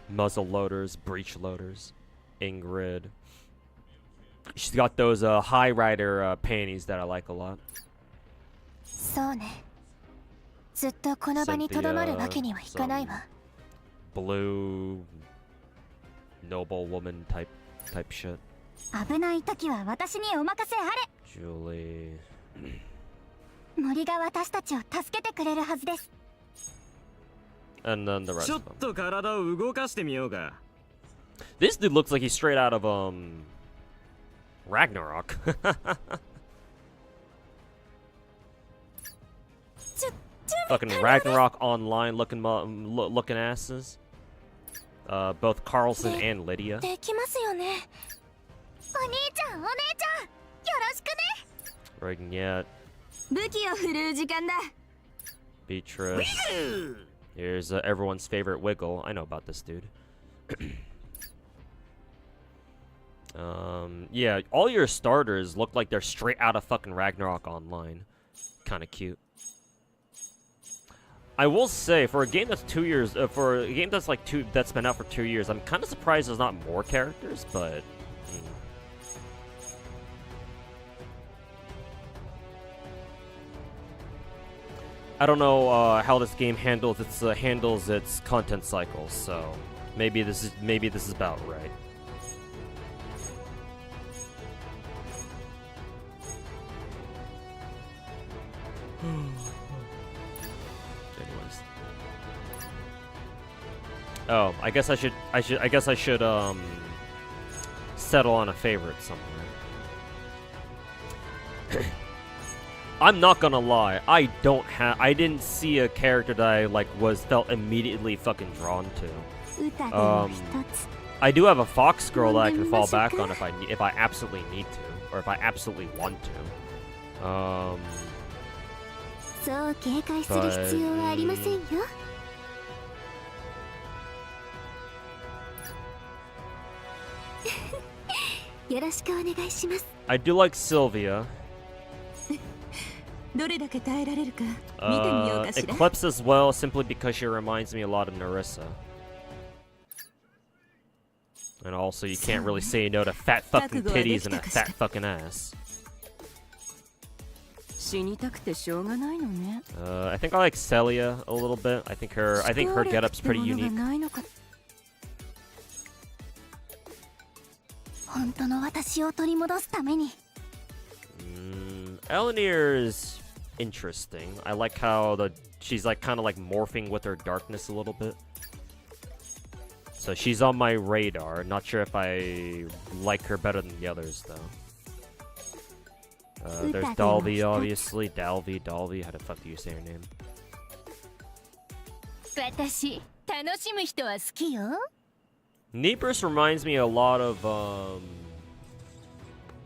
Muzzle loaders, breech loaders. Ingrid. She's got those high rider panties that I like a lot. Cynthia, blue noble woman type shit. Julie. And then the rest of them. This dude looks like he's straight out of Ragnarok. Fucking Ragnarok Online looking asses. Both Carlson and Lydia. Ragnette. Beatrice. Here's everyone's favorite Wiggle. I know about this dude. Yeah, all your starters look like they're straight out of fucking Ragnarok Online. Kind of cute. I will say, for a game that's 2 years, for a game that's like that's been out for 2 years, I'm kind of surprised there's not more characters, but. I don't know how this game handles its content cycles, so maybe this is about right. Anyways. Oh, I guess I should settle on a favorite somewhere. I'm not gonna lie, I didn't see a character that I felt immediately fucking drawn to. I do have a fox girl that I can fall back on if I absolutely need to, or if I absolutely want to. I do like Sylvia. Eclipse as well, simply because she reminds me a lot of Narissa. And also, you can't really say no to fat fucking titties and a fat fucking ass. I think I like Celia a little bit. I think her getup's pretty unique. Elenir is interesting. I like how she's kind of morphing with her darkness a little bit. So she's on my radar. Not sure if I like her better than the others though. There's Dalvi, obviously. Dalvi. How the fuck do you say her name? Nebris reminds me a lot of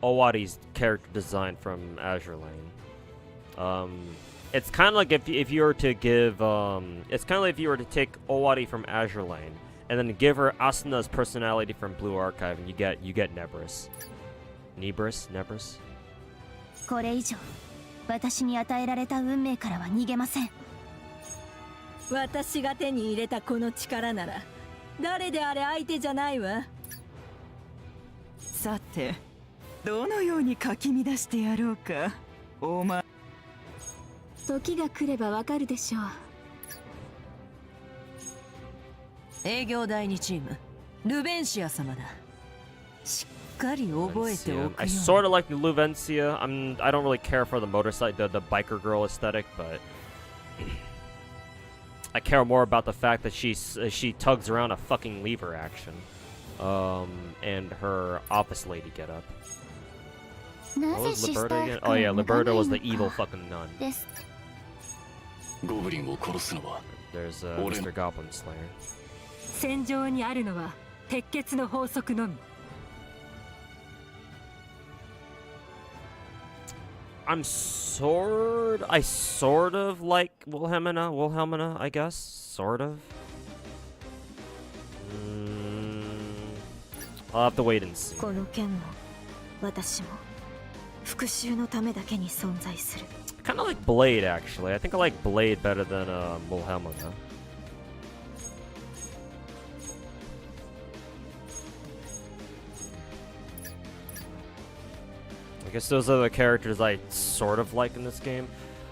Owari's character design from Azure Lane. It's kind of like if you were to give it's kind of like if you were to take Owari from Azure Lane and then give her Asuna's personality from Blue Archive, and you get Nebris. Nebris. これ以上私に与えられた運命からは逃げません。私が手に入れたこの力なら誰であれ相手じゃないわ。さてどのようにかき乱してやろうか。お前時が来ればわかるでしょう。営業第2チームルベンシア様だ。しっかり覚えてお I くよ sort of like Luvencia. I don't really care for the motorcycle, the biker girl aesthetic, but I care more about the fact that she tugs around a fucking lever action, and her office lady get up. な What ぜ was シスタ Liberta ー again? 服 Oh を yeah, 脱がな Liberta い was の the evil か fucking nun. です ゴブリンを殺すのは There's Ore. Mr. Goblin Slayer. 戦場にあるのは鉄血の法則のみ I sort of like Wilhelmina, I guess, sort of. I'll have to wait and see. この剣も私も復讐のためだけに存在する Kind of like Blade, actually. I think I like Blade better than Wilhelmina. I guess those are the characters I sort of like in this game.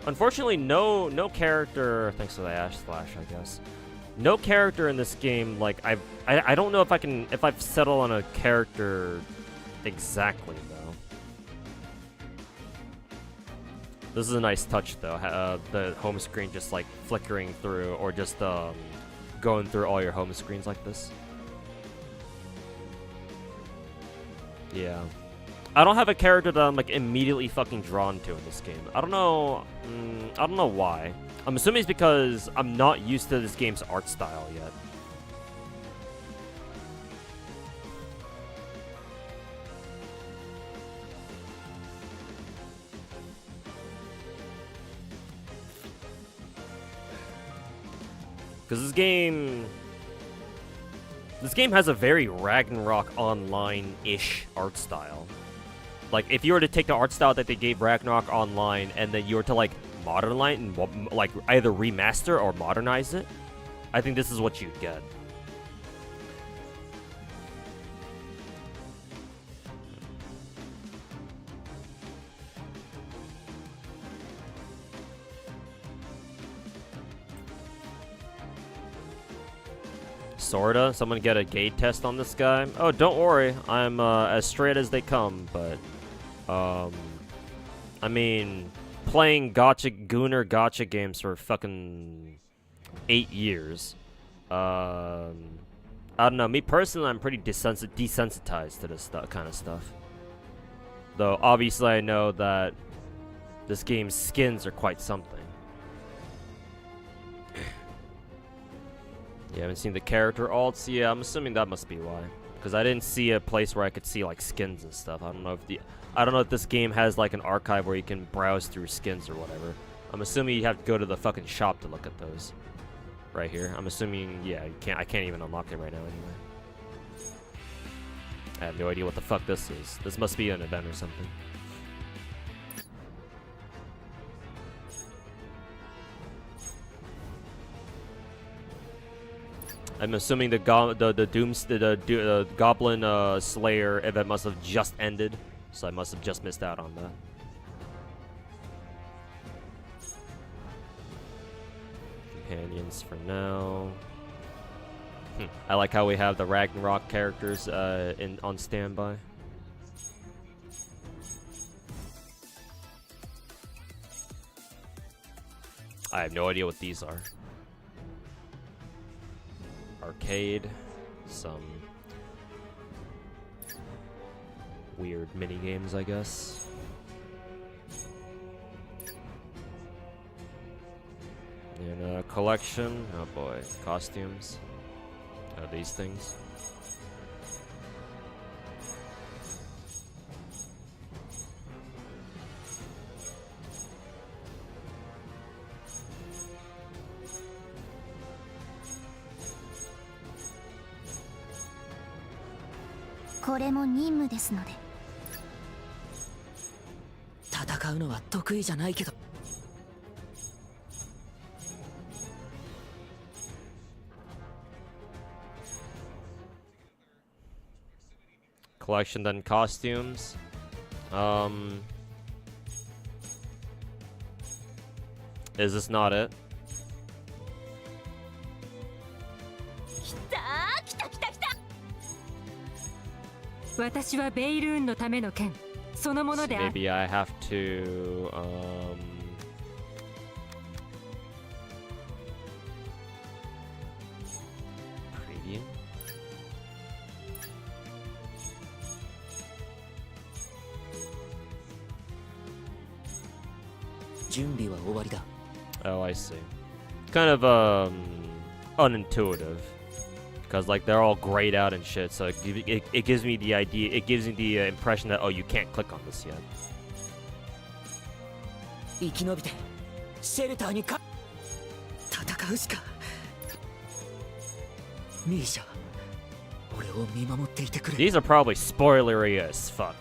Unfortunately, no character. Thanks for the Ash Slash, I guess. No character in this game. Like I don't know if I've settled on a character exactly though. This is a nice touch though. The home screen just like flickering through, or just going through all your home screens like this. Yeah. I don't have a character that I'm like immediately fucking drawn to in this game. I don't know why. I'm assuming it's because I'm not used to this game's art style yet. Because this game has a very Ragnarok Online-ish art style. Like, if you were to take the art style that they gave Ragnarok Online and then you were to, like, modernize and, like, either remaster or modernize it, I think this is what you'd get. Sorta. Someone get a gate test on this guy. Oh, don't worry. I'm as straight as they come, but I mean, playing gacha games for fucking 8 years. I don't know. Me personally, I'm pretty desensitized to this kind of stuff. Though obviously, I know that this game's skins are quite something. You haven't seen the character alts? Yeah, I'm assuming that must be why. Because I didn't see a place where I could see like skins and stuff. I don't know if this game has like an archive where you can browse through skins or whatever. I'm assuming you have to go to the fucking shop to look at those. Right here. I'm assuming, yeah, I can't even unlock it right now anyway. I have no idea what the fuck this is. This must be an event or something. I'm assuming the Goblin Slayer event must have just ended, so I must have just missed out on that. Companions for now. I like how we have the Ragnarok characters on standby. I have no idea what these are. Arcade, some weird mini games, I guess. And a collection. Oh boy, costumes. Oh, these things. Collection 戦うのは得意じゃないけど then costumes. Is this not it? 私はベイルーンのための剣そのもの So である。 maybe I have to preview. 準備は終わりだ。 Oh, I see. Kind of unintuitive, because like they're all grayed out and shit. So it gives me the idea. It gives me the impression that, oh, you can't click on this yet. 生き延びてシェルターに戦うしか。ミーシャ、俺を見守っていてくれ。 These are probably spoilery as fuck.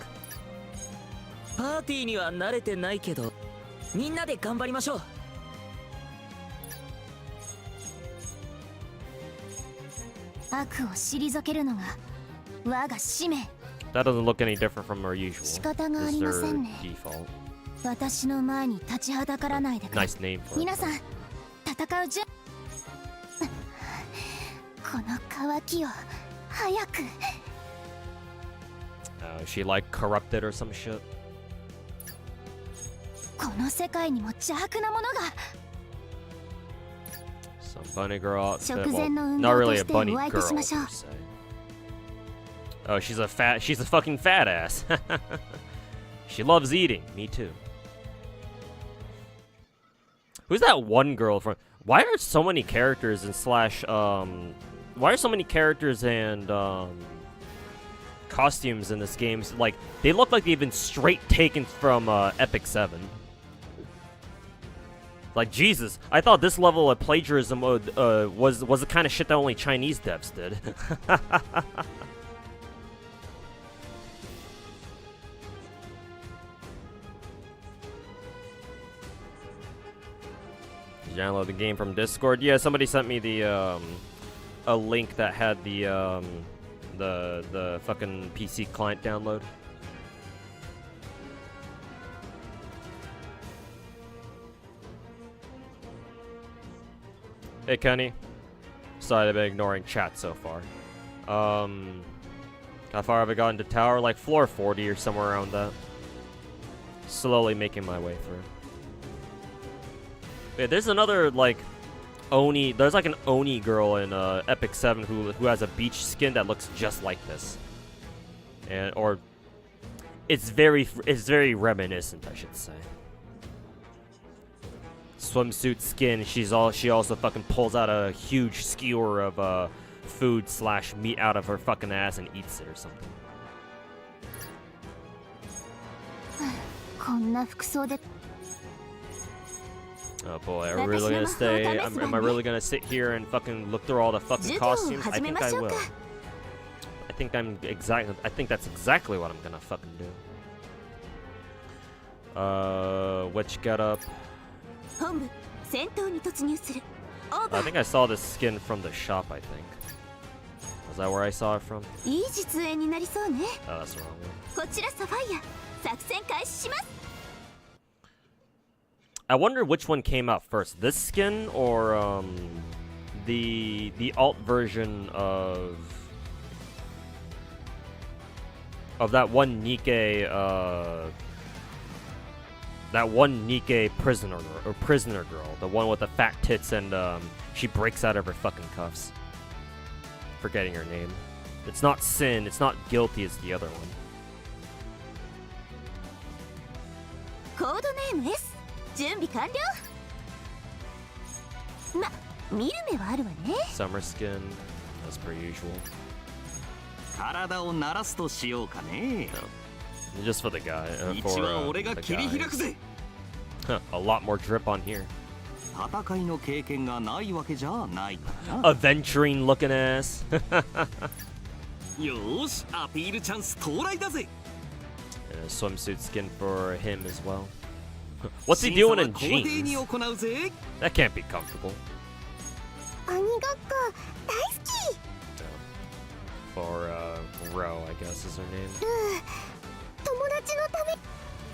パーティーには慣れてないけど、みんなで頑張りましょう。悪を退けるのが我が使命。 That doesn't look any different from our usual. 仕方があ This り is ませ their んね。 default. 私の前に立ちはだからないでくれ。 Nice name for it. 皆さん、戦う順。この渇きを早く。Is she like corrupted or some shit? この世界にも邪悪なものが。 Some bunny girl outfit. 食前の Well, 運 not 動と really し a て bunny お相手 girl しましょう。 per se. Oh, she's a fucking fat ass. She loves eating. Me too. Who's that one girl from? Why are so many characters in Slash? Why are so many characters and costumes in this game? Like they look like they've been straight taken from Epic 7. Like Jesus, I thought this level of plagiarism was the kind of shit that only Chinese devs did. Did you download the game from Discord? Yeah, somebody sent me the a link that had the fucking PC client download. Hey Kenny. Sorry, I've been ignoring chat so far. How far have I gotten to tower? Like floor 40 or somewhere around that. Slowly making my way through. Yeah, there's another like Oni. There's like an Oni girl in Epic 7 who has a beach skin that looks just like this, and or it's very reminiscent, I should say. Swimsuit skin. She also fucking pulls out a huge skewer of food / meat out of her fucking ass and eats it or something. こんな服装で。 Oh boy, are we really gonna stay? Am I really gonna sit here and fucking look through all the fucking costumes? I think I will. I think that's exactly what I'm gonna fucking do. Which getup? 本部、戦闘に突入する。 I think I saw this skin from the shop, I think. Was that where I saw it from? いい実演になりそうね。 Oh, that's the wrong one. こちらサファイア、作戦開始します。 I wonder which one came out first, this skin or the alt version of that one Nikkei prisoner girl, the one with the fat tits and she breaks out of her fucking cuffs. Forgetting her name. It's not Sin, it's not Guilty, it's the other one. コードネーム S。 準備完了。ま、見る目はあるわね。 Summer skin, as per usual. 体を鳴らすとしようかね。 No. Just for the guy. 道は俺が the 切り開く guys. ぜ。 A lot more drip on here. 戦いの経験がないわけじゃないからな。 Aventurine looking ass. よーし、アピールチャンス到来だぜ。 And a swimsuit skin for him as well. What's he doing in 審査は公平に jeans? 行うぜ。 That can't be comfortable. 鬼ごっこ大好き。 For Ro, I guess is her name. 友達のため。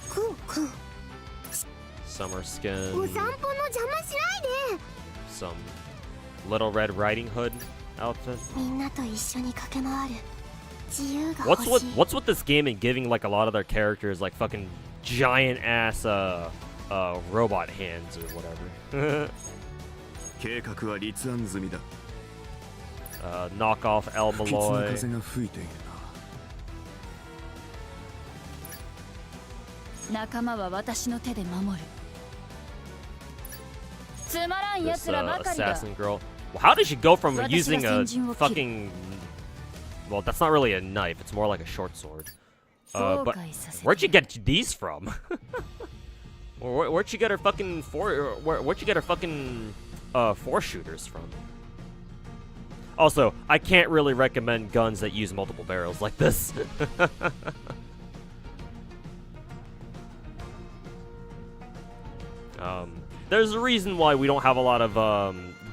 くんくん。 Summer お skin. 散歩の邪魔しないで。 Some Little Red Riding Hood outfit. みんなと一緒に駆け回る What's with this game and giving like a lot of their characters like fucking giant ass robot hands or whatever. 計画は立案済みだ。 Knockoff El 不吉な Malloy. 風が吹いているな。仲間は私の手で守る。つまらん This 奴らばかりだ。 assassin girl. Well, how did she go from 私が using a 先陣を切る。 fucking... Well, that's not really a knife. It's more like a short sword. But 後悔させて。 where'd you get these from? Where'd you get her fucking where'd you get her fucking four shooters from? Also, I can't really recommend guns that use multiple barrels like this. There's a reason why we don't have a lot of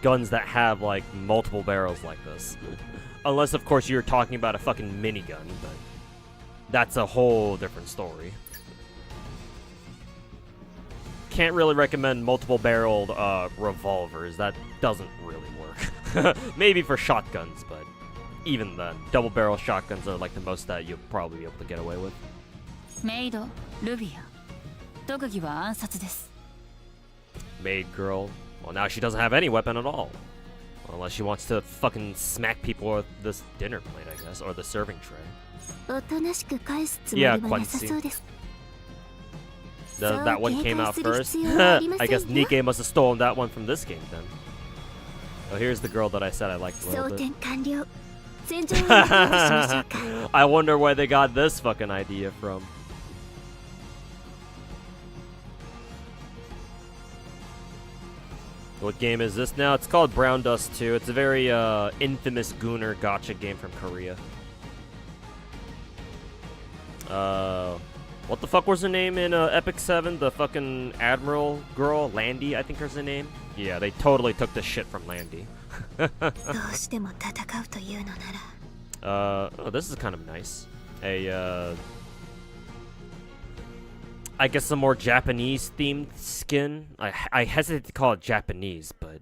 guns that have like multiple barrels like this. Unless, of course, you're talking about a fucking minigun, but that's a whole different story. Can't really recommend multiple-barreled revolvers. That doesn't really work. Maybe for shotguns, but even then, double-barrel shotguns are like the most that you'll probably be able to get away with. メイド、ルビア。特技は暗殺です。 Maid girl. Well, now she doesn't have any weapon at all. Unless she wants to fucking smack people with this dinner plate, I guess, or the serving tray. おとなしく返すつもりはなさそうです。 That one came out first. I guess Nikkei must have stolen that one from this game then. Oh, here's the girl that I said I liked a little bit. 完了。戦場へ向かおうとしましょうか。 I wonder where they got this fucking idea from. What game is this now? It's called Brown Dust 2. It's a very infamous Gooner gacha game from Korea. What the fuck was her name in Epic 7? The fucking Admiral girl? Landy, I think is her name. Yeah, they totally took the shit from Landy. どうしても戦うというのなら。 Oh, this is kind of nice. I guess a more Japanese themed skin. I hesitate to call it Japanese, but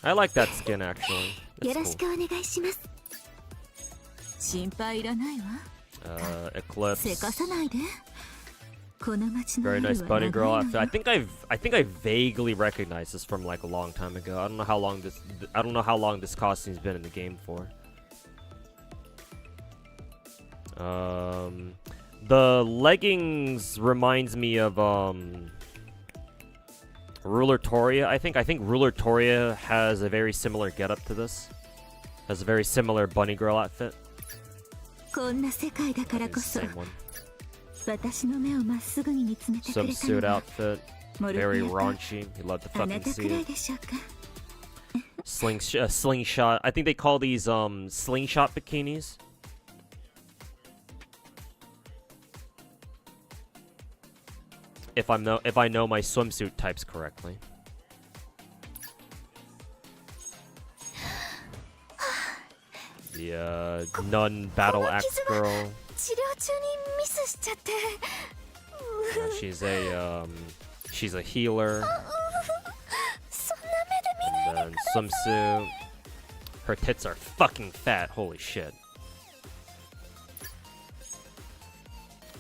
I like that skin actually. よ It's ろしく cool. お願いします。心配いらないわ。せ Eclipse. かさないで。この街の Very 夜 nice は bunny 長 girl いの outfit. よ I think I vaguely recognized this from like a long time ago. I don't know how long this costume's been in the game for. The leggings reminds me of Ruler Toria. I think Ruler Toria has a very similar getup to this. Has a very similar bunny girl outfit. こんな世界だからこそ Same one. 私の目をまっすぐに見つめてくれた Swimsuit のは outfit. モルビ Very アと raunchy. You love to あな fucking た see くらい it. でしょうか。 Slingshot. I think they call these slingshot bikinis. If I know my swimsuit types correctly. The nun battle axe girl. 治療中にミスしちゃって。 She's a healer. そんな目で見ない And then swimsuit. Her tits are fucking fat. Holy shit.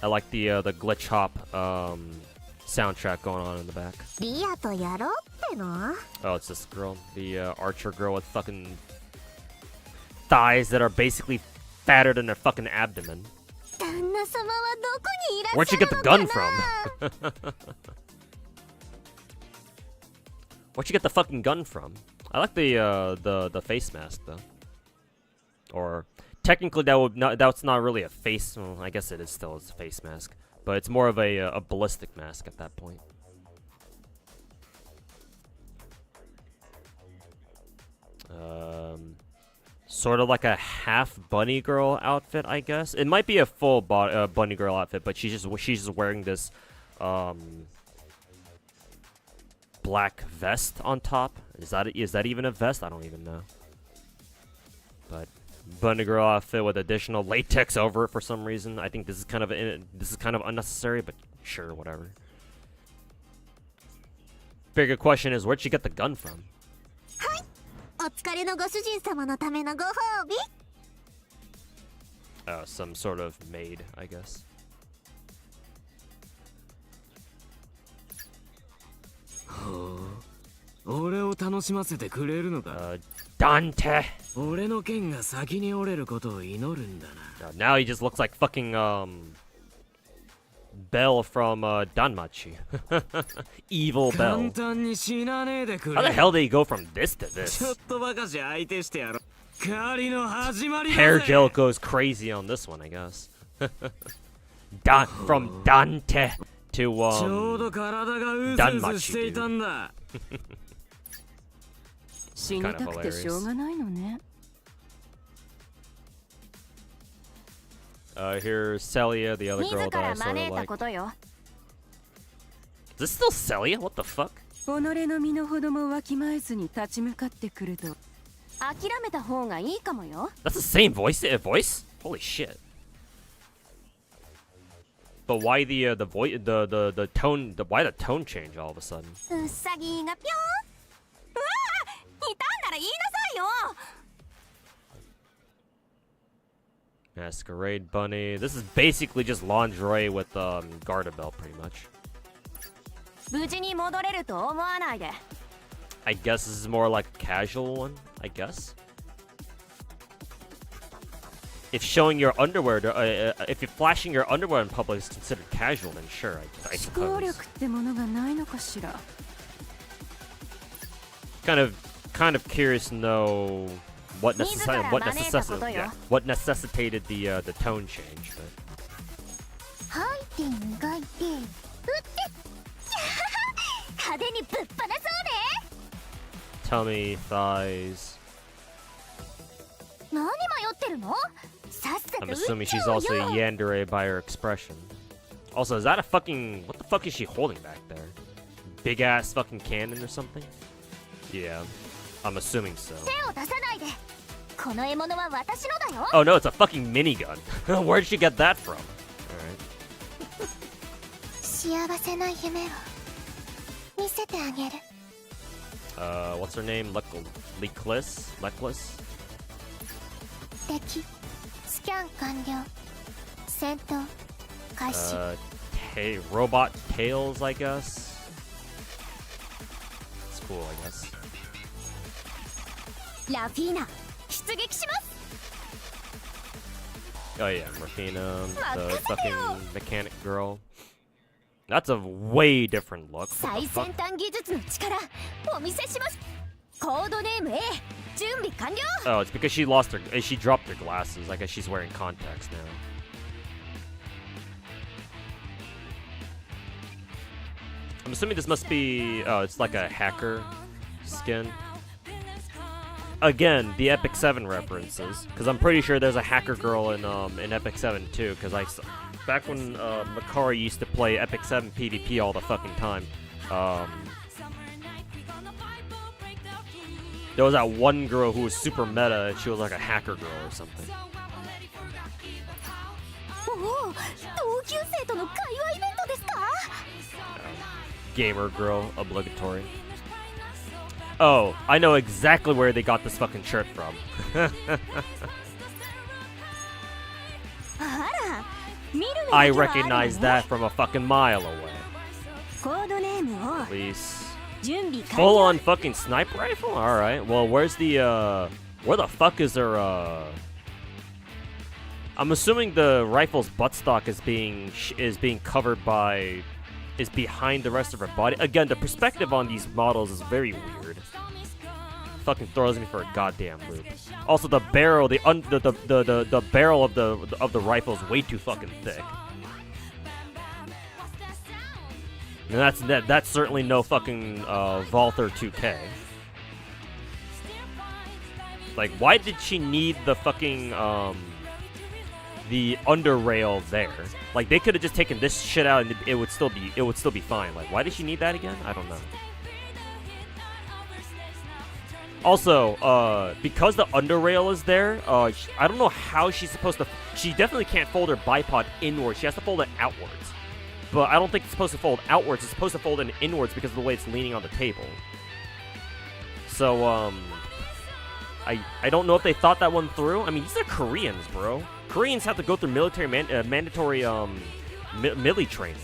I like the glitch hop soundtrack going on in the back. リアとやろうっての Oh, it's this girl, the archer girl with fucking thighs that are basically fatter than their fucking abdomen. 旦那様はどこにいらっ Where'd しゃ you る get の the か gun な from? Where'd you get the fucking gun from? I like the face mask though. Or technically that's not really a face. Well, I guess it is still a face mask, but it's more of a ballistic mask at that point. Sort of like a half bunny girl outfit, I guess. It might be a full bunny girl outfit, but she's just wearing this black vest on top. Is that even a vest? I don't even know. But bunny girl outfit with additional latex over it for some reason. I think this is kind of unnecessary, but sure, whatever. Bigger question is, where'd she get the gun from? お疲れのご主人様のためのご褒美。 Some sort of maid, I guess. 俺を楽しませてくれるのか。Dante! 俺の剣が先に折れることを祈るんだな。Now he just looks like fucking, Bell from, Danmachi. Evil 簡 Bell. 単に死なねえでく How the れ。 hell did he go from this to ちょっ this? とばかし相手してやろう。狩りの始まりだ Hair ぜ。 gel goes crazy on this one, I guess. From Dante to, ちょうど体がうずうずしていたんだ。死にたくてしょうがないのね。 Here's Celia, the other girl that I sort of like. ことよ。 Is this still Celia? What the fuck? 己の身の程もわきまえずに立ち向かってくると諦めた方がいいかもよ。 That's the same voice? Holy shit. But why the voice, the tone, why the tone change all of a sudden? うさぎがぴょん。うわあ、いたんなら言いなさいよ。 Masquerade Bunny. This is basically just lingerie with garter belt, pretty much. 無事に戻れると思わないで。 I guess this is more like a casual one, I guess. If showing your underwear, if you're flashing your underwear in public is considered casual, then sure, I 思考 suppose. 力ってものがないのかしら。 Kind of curious to know what necessitated the tone change. But はいって磨いて、打って。派手にぶっ放そうね。 tummy, thighs. 何迷ってるの？さっさと I'm 打っ assuming ち she's ゃおう also よ。 yandere by her expression. Also, is that a fucking... What the fuck is she holding back there? Big ass fucking cannon or something? Yeah, I'm assuming so. 手を出さないで。この獲物は私のだよ。 Oh no, it's a fucking minigun. Where'd she get that from? Alright. 幸せな夢を見せてあげる。 What's her name? Leclis? 敵スキャン完了。戦闘開始。Robot Tails, I guess? It's cool, I guess. ラフィーナ出撃します。 Oh yeah, Rafina, the fucking mechanic girl. That's a way different look. What 最 the 先 fuck? 端技術の力お見せします。コードネーム A 準備完了。 Oh, it's because she dropped her glasses. I guess she's wearing contacts now. I'm assuming this must be, oh, it's like a hacker skin. Again, the Epic 7 references, because I'm pretty sure there's a hacker girl in Epic 7 too, because back when Makari used to play Epic 7 PvP all the fucking time, there was that one girl who was super meta, and she was like a hacker girl or something. おお、同級生との会話イベントですか？ Gamer girl, obligatory. Oh, I know exactly where they got this fucking shirt from. あら、見る目 I だけはあるわね。 recognize that from a fucking mile away. コードネームを Please. 準備完 Full 了。 on fucking sniper rifle? Alright. Well, where's the, where the fuck is her, I'm assuming the rifle's buttstock is being covered by, is behind the rest of her body. Again, the perspective on these models is very weird. Fucking throws me for a goddamn loop. Also, the barrel, the barrel of the rifle is way too fucking thick. And that's certainly no fucking Valther 2K. Like, why did she need the fucking the under rail there? Like, they could have just taken this shit out and it would still be fine. Like, why did she need that again? I don't know. Also, because the under rail is there, I don't know how she's supposed to. She definitely can't fold her bipod inwards. She has to fold it outwards. But I don't think it's supposed to fold outwards. It's supposed to fold in inwards because of the way it's leaning on the table. So, I don't know if they thought that one through. I mean, these are Koreans, bro. Koreans have to go through military mandatory military training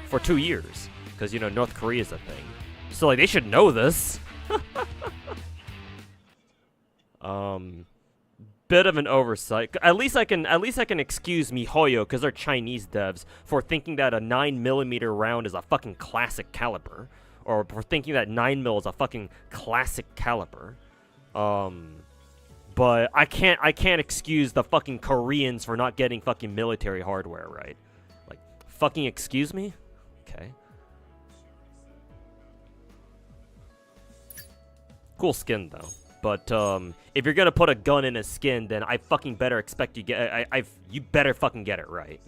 for 2 years because you know North Korea is a thing. So like they should know this. Bit of an oversight. At least I can excuse MiHoYo because they're Chinese devs for thinking that a 9mm round is a fucking classic caliber, or for thinking that 9mm is a fucking classic caliber. But I can't excuse the fucking Koreans for not getting fucking military hardware right. Like, fucking excuse me? Okay. Cool skin though. But if you're gonna put a gun in a skin, then I fucking better expect you you better fucking get it right.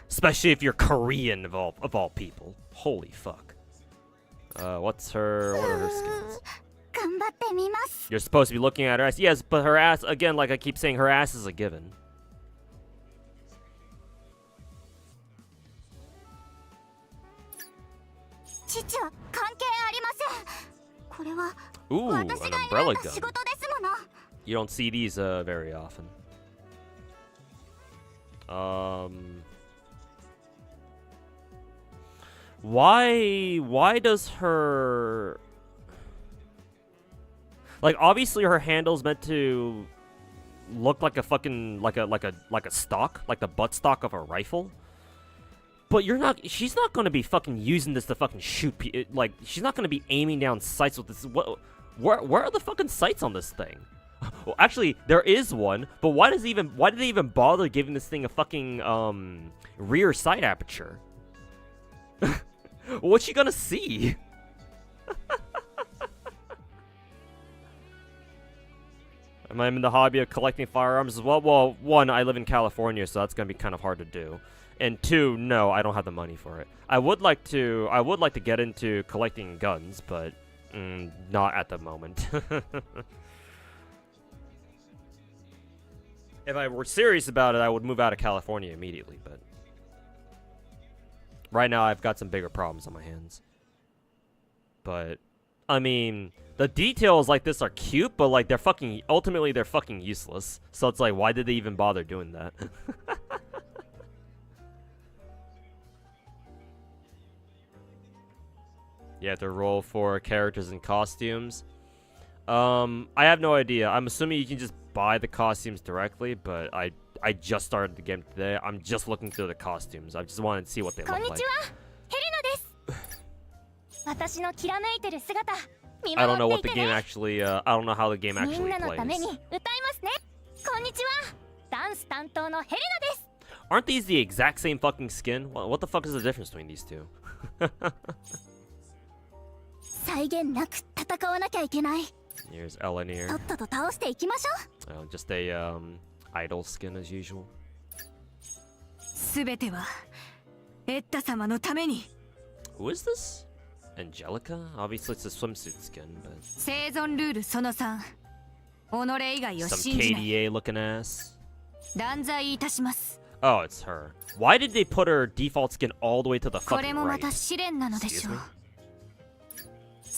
Especially if you're Korean of all people. Holy fuck. What are her skins? You're supposed to be looking at her ass. Yes, but her ass, again, like I keep saying, her ass is a given. Ooh, an umbrella gun. You don't see these very often. Why does her, like, obviously her handle's meant to look like a fucking like a stock, like the butt stock of a rifle. But she's not gonna be fucking using this to fucking shoot like, she's not gonna be aiming down sights with this. Where are the fucking sights on this thing? Well, actually, there is one, but why did they even bother giving this thing a fucking rear sight aperture? What's she gonna see? Am I in the hobby of collecting firearms as well? Well, one, I live in California, so that's gonna be kind of hard to do. And two, no, I don't have the money for it. I would like to get into collecting guns, but not at the moment. If I were serious about it, I would move out of California immediately, but right now I've got some bigger problems on my hands. But I mean, the details like this are cute, but like ultimately they're fucking useless. So it's like, why did they even bother doing that? You have to roll for characters and costumes. I have no idea. I'm assuming you can just buy the costumes directly, but I just started the game today. I'm just looking through the costumes. I just wanted to see what they look like. I don't know what the game actually, I don't know how the game actually plays. Aren't these the exact same fucking skin? What the fuck is the difference between these two? Here's Ellen here. Oh, just a idol skin as usual. Who is this? Angelica? Obviously it's a swimsuit skin, but some KDA looking ass. Oh, it's her. Why did they put her default skin all the way to the fucking right? Excuse me?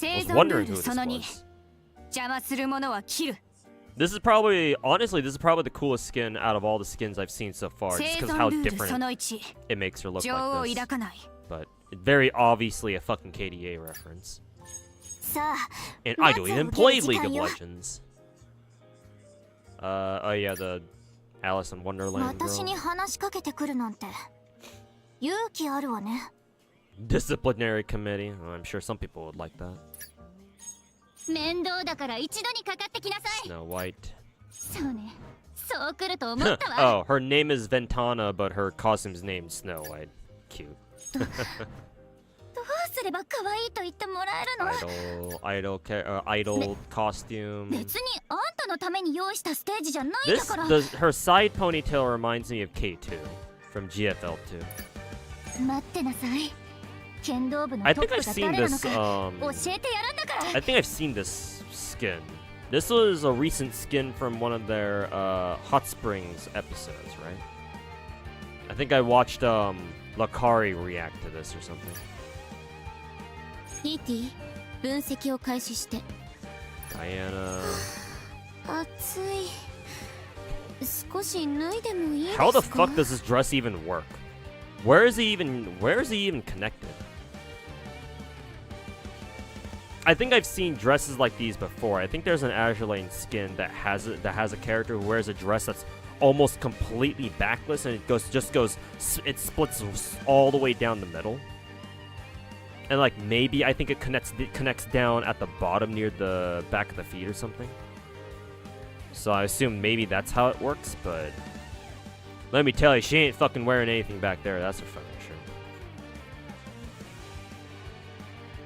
I was wondering who this was. This is probably, honestly, the coolest skin out of all the skins I've seen so far, just because of how different it makes her look like this. But very obviously a fucking KDA reference. And I don't even play League of Legends. Oh yeah, the Alice in Wonderland girl. Disciplinary committee. Oh, I'm sure some people would like that. Snow White. Oh, her name is Ventana, but her costume's named Snow White. Cute. Idol costume. Her side ponytail reminds me of K2 from GFL2. I think I've seen this, I think I've seen this skin. This was a recent skin from one of their, Hot Springs episodes, right? I think I watched, Lakari react to this or something. Diana. 暑い。少し脱いでもいいです How か the fuck does this dress even work? Where is he even connected? I think I've seen dresses like these before. I think there's an Azure Lane skin that has a character who wears a dress that's almost completely backless, and it splits all the way down the middle. And like maybe I think it connects down at the bottom near the back of the feet or something. So I assume maybe that's how it works, but let me tell you, she ain't fucking wearing anything back there. That's for fucking sure.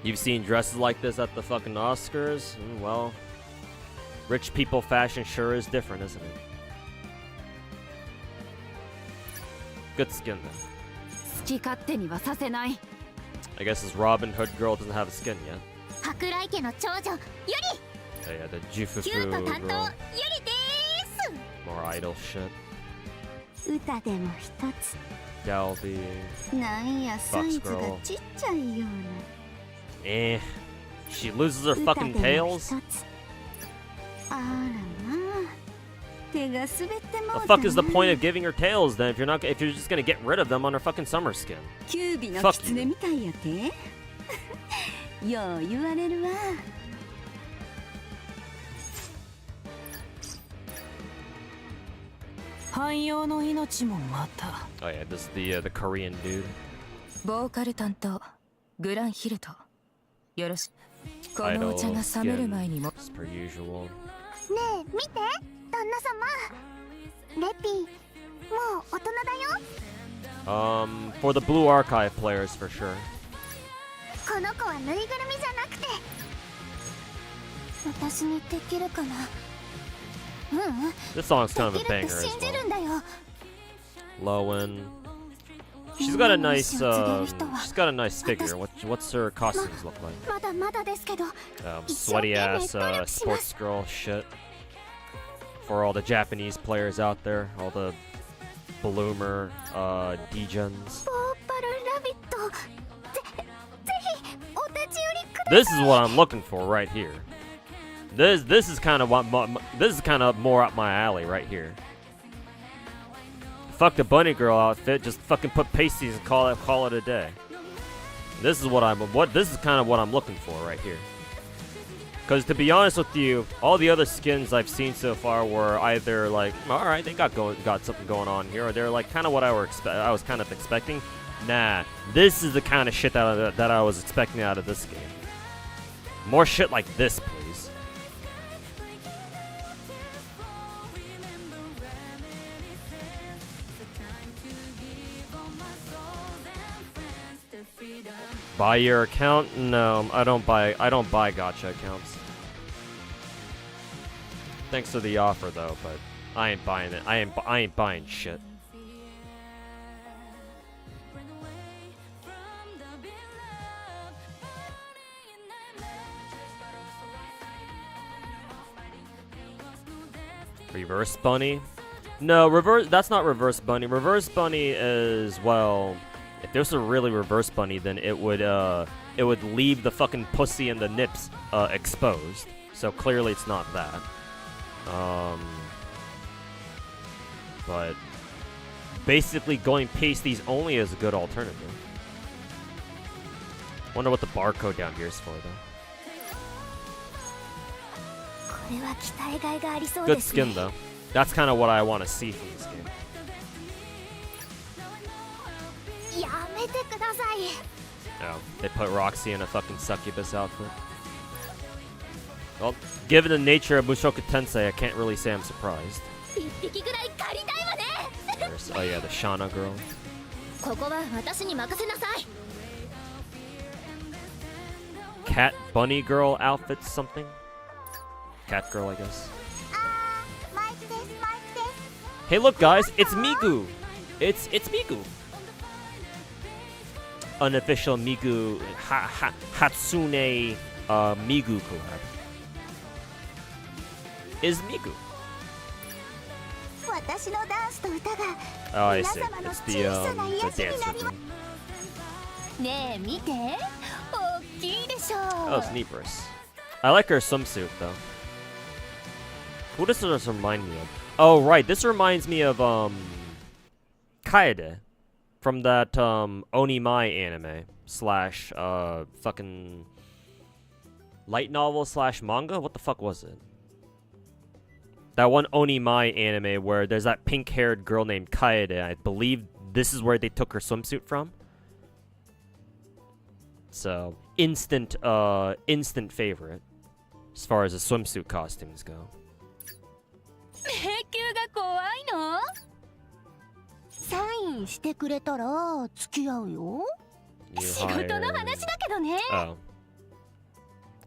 You've seen dresses like this at the fucking Oscars? Well, rich people fashion sure is different, isn't it? Good skin though. 好き勝手にはさせない。 I guess this Robin Hood girl doesn't have a skin yet. 舶来家の長女ユ Oh yeah, the リ Jufufu キュート担当ユ girl. リで More idol shit. ーす歌でも一つ Dalby. なんやサイズがちっちゃいよう Eh. She loses her な fucking 歌でも tails? 一つあらまあ手が滑っても The うた fuck is the な point of giving her tails then if you're just gonna get rid of them on her fucking summer skin? キュービの Fuck 狐 you. みたいやてよう言われるわ。汎用の命もまた。 Oh yeah, this is the Korean dude. ボーカル担当グランヒルトよろしく。このお Idol 茶が冷める前にも as per usual. ねえ見て旦那様レピもう大人だよ For the Blue Archive players for sure. この子はぬいぐるみじゃなくて私にできるかなうん This song's kind of で a きるっ banger て as 信じる well. んだよ Lowen. She's got a nice figure. What's her costumes look like? まだまだですけど Sweaty ass sports girl shit. For all the Japanese players out there, all the bloomer degens. ボーパルラビットぜひお立ち寄りくだ This is what I'm looking for right here. This is kind of more up my alley right here. Fuck the bunny girl outfit, just fucking put pasties and call it a day. This is kind of what I'm looking for right here. Because to be honest with you, all the other skins I've seen so far were either like, all right, they got something going on here, or they're like kind of what I was kind of expecting. Nah, this is the kind of shit that I was expecting out of this game. More shit like this, please. Buy your account? No, I don't buy gacha accounts. Thanks for the offer though, but I ain't buying it. I ain't buying shit. Reverse bunny? No, that's not reverse bunny. Reverse bunny is, well, if there's a really reverse bunny, then it would leave the fucking pussy and the nips exposed. So clearly it's not that. But basically going pasties only is a good alternative. Wonder what the barcode down here is for though. これは期待外がありそう Good ですね skin though. That's kind of what I want to see from this game. やめてください Oh, they put Roxy in a fucking succubus outfit. Well, given the nature of Mushoku Tensei, I can't really say I'm surprised. 一匹ぐらい借りたいわね Oh yeah, the Shauna girl. ここは私に任せなさい Cat bunny girl outfit something? Cat girl, I guess. マイクですマイクです Hey, look, guys, it's Migu. It's Migu. Unofficial Migu Hatsune Migu collab. Is Migu? 私のダンスと歌が Oh, I 皆 see. 様の It's 小 the さな癒し the に dance なりま routine. ねえ見て大きいでしょ Oh, it's Nebris. I like her swimsuit though. Who does this remind me of? Oh, right. This reminds me of, Kaede. From that, Onimai anime. Slash, fucking... light novel slash manga? What the fuck was it? That one Onimai anime where there's that pink-haired girl named Kaede. I believe this is where they took her swimsuit from. So, instant favorite. As far as the swimsuit costumes go. 迷宮が怖いの？サインしてくれたら付き合うよ。仕事の話だけどね。Oh.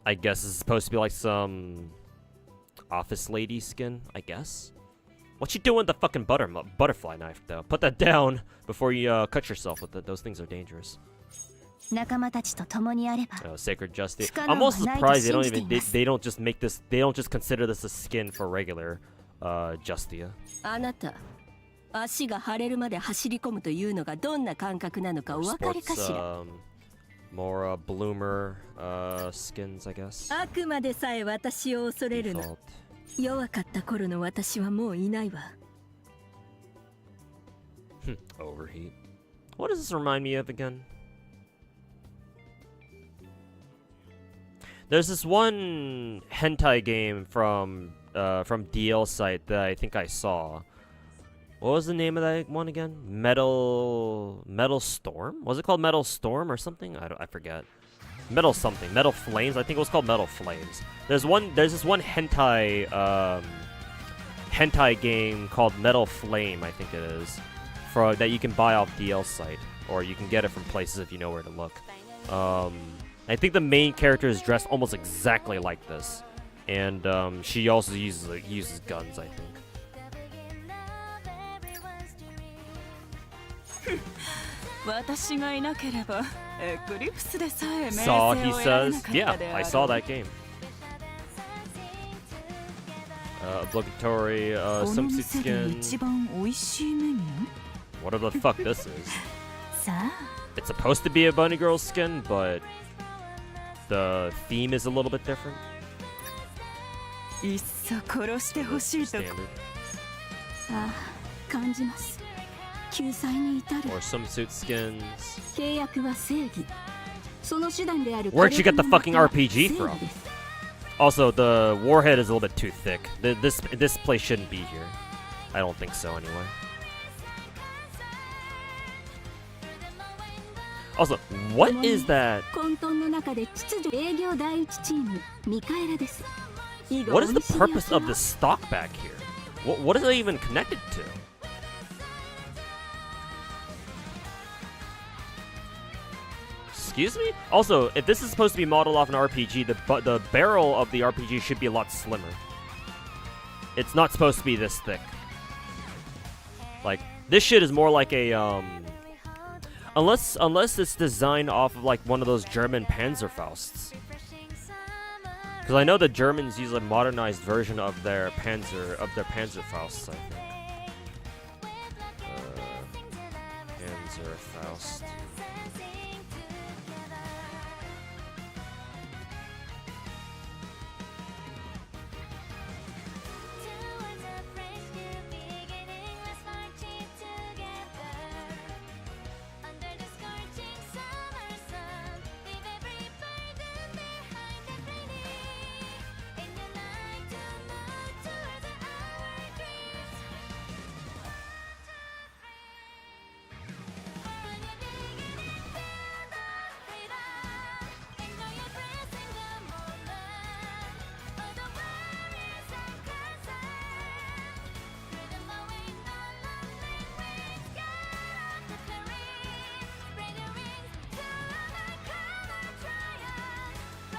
I guess it's supposed to be like some office lady skin, I guess. What you doing with the fucking butterfly knife though? Put that down before you cut yourself with it. Those things are dangerous. 仲間たちと共にあれば。 Oh, sacred justice. I'm also surprised they don't just make this. They don't just consider this a skin for regular Justia. あなた、足が腫れるまで走り込むというのがどんな感覚なのかお分かりかしら。 More bloomer skins, I guess. あくまでさえ私を恐れるの。弱かった頃の私はもういないわ。Overheat. What does this remind me of again? There's this one hentai game from DL site that I think I saw. What was the name of that one again? Metal Storm? Was it called Metal Storm or something? I forget. Metal something. Metal Flames? I think it was called Metal Flames. There's this one hentai game called Metal Flame, I think it is. That you can buy off DL site. Or you can get it from places if you know where to look. I think the main character is dressed almost exactly like this. And she also uses guns, I think. Saw, he says. Yeah, I saw that game. Obligatory swimsuit skin. Whatever the fuck this is. It's supposed to be a bunny girl skin, but the theme is a little bit different. Standard. ああ、感じます。救済に至る。 Or swimsuit skins. 契約は正義。その手段である。 Where'd you get the fucking RPG from? Also, the warhead is a little bit too thick. This place shouldn't be here. I don't think so, anyway. Also, what is that? What is the purpose of this stock back here? What is it even connected to? Excuse me? Also, if this is supposed to be modeled off an RPG, the barrel of the RPG should be a lot slimmer. It's not supposed to be this thick. Like, this shit is more like a, Unless it's designed off of like one of those German Panzerfausts. Because I know the Germans use a modernized version of their Panzerfausts, I think. Panzerfaust.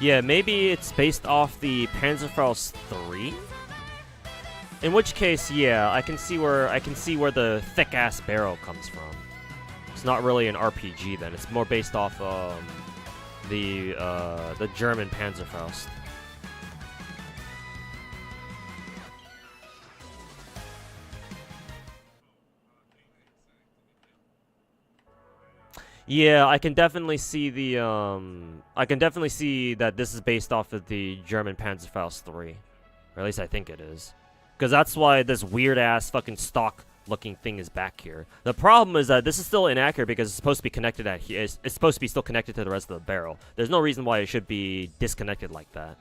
Yeah, maybe it's based off the Panzerfaust 3. In which case, yeah, I can see where the thick ass barrel comes from. It's not really an RPG then. It's more based off the German Panzerfaust. Yeah, I can definitely see the that this is based off of the German Panzerfaust 3. Or at least I think it is. Because that's why this weird-ass fucking stock-looking thing is back here. The problem is that this is still inaccurate because it's supposed to be connected at here. It's supposed to be still connected to the rest of the barrel. There's no reason why it should be disconnected like that.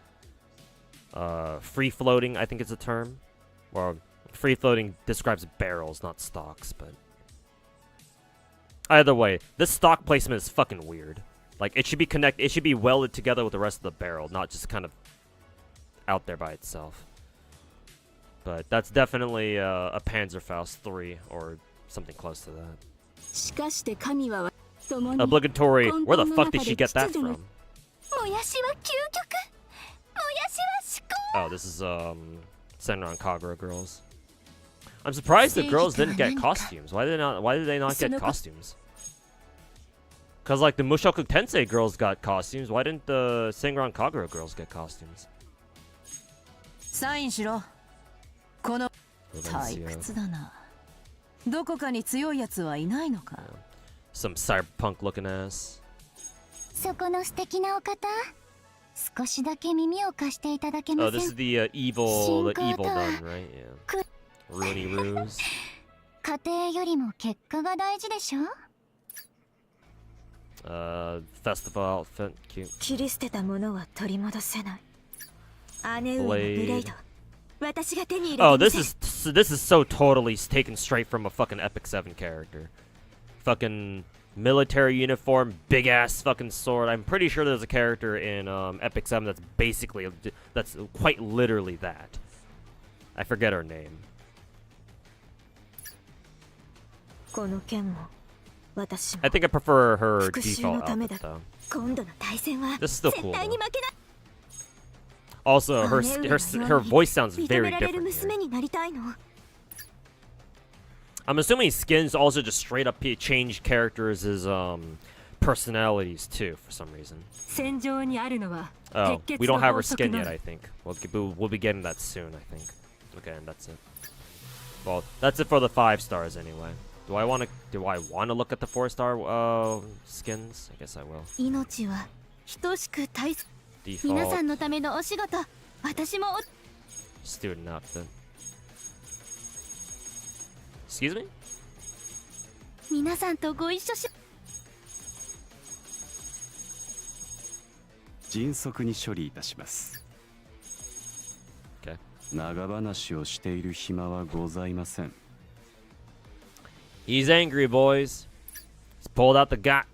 Free-floating, I think is a term. Or free-floating describes barrels, not stocks, but... Either way, this stock placement is fucking weird. Like, it should be it should be welded together with the rest of the barrel, not just kind of out there by itself. But that's definitely a Panzerfaust 3 or something close to that. Obligatory. Where the fuck did she get that from? Oh, this is Senran Kagura girls. I'm surprised the girls didn't get costumes. Why did they not get costumes? Cause like the Mushoku Tensei girls got costumes. Why didn't the Senran Kagura girls get costumes? サインしろ。この退屈だな。どこかに強いやつはいないのか。Some cyberpunk looking ass. そこの素敵なお方、少しだけ耳を貸していただけません？ Oh, this is the evil nun, right? Yeah. Rooney Roos. 家庭よりも結果が大事でしょ。Festival outfit, cute. 切り捨てたものは取り戻せない。姉上のブレイド。私が手に入れて Oh, this is so totally taken straight from a fucking Epic 7 character. Fucking military uniform, big ass fucking sword. I'm pretty sure there's a character in Epic 7 that's quite literally that. I forget her name. この剣も私も I think I prefer her default outfit though. 今度の対戦は This is still 絶 cool. 対に負けない。 Also, her voice sounds very different here. 娘になりたいの。 I'm assuming skins also just straight up change characters' personalities too for some reason. 戦場にあるのは Oh, we don't have her skin yet, I think. We'll be getting that soon, I think. Okay, and that's it. Well, that's it for the 5 stars anyway. Do I want to look at the 4-star skins? I guess I will. 命は等しく大切。 Default 皆さんのためのお仕事、私も student outfit. Excuse me? 皆さんとご一緒し。迅速に処理いたします。Okay. 長話をしている暇はございません。He's angry, boys. He's pulled out the gat.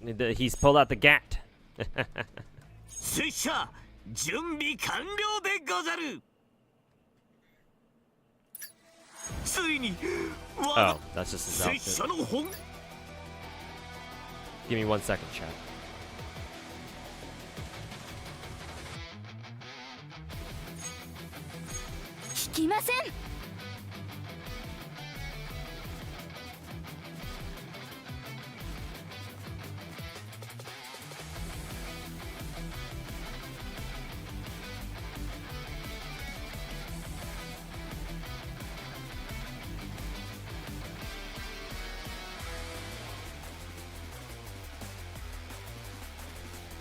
拙者準備完了でござる。ついに Oh, that's just his 拙 outfit. 者の本 Give me 1 second, chat. 聞きません。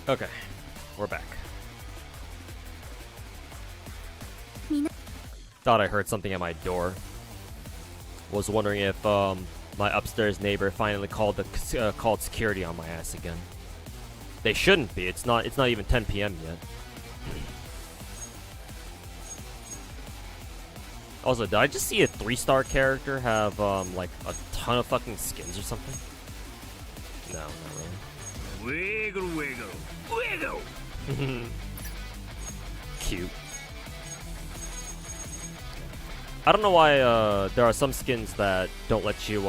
Okay, we're back. Thought I heard something at my door. Was wondering if my upstairs neighbor finally called security on my ass again. They shouldn't be. It's not even 10 p.m. yet. Also, did I just see a 3-star character have like a ton of fucking skins or something? No, not really. Wiggle, wiggle, wiggle. Cute. I don't know why there are some skins that don't let you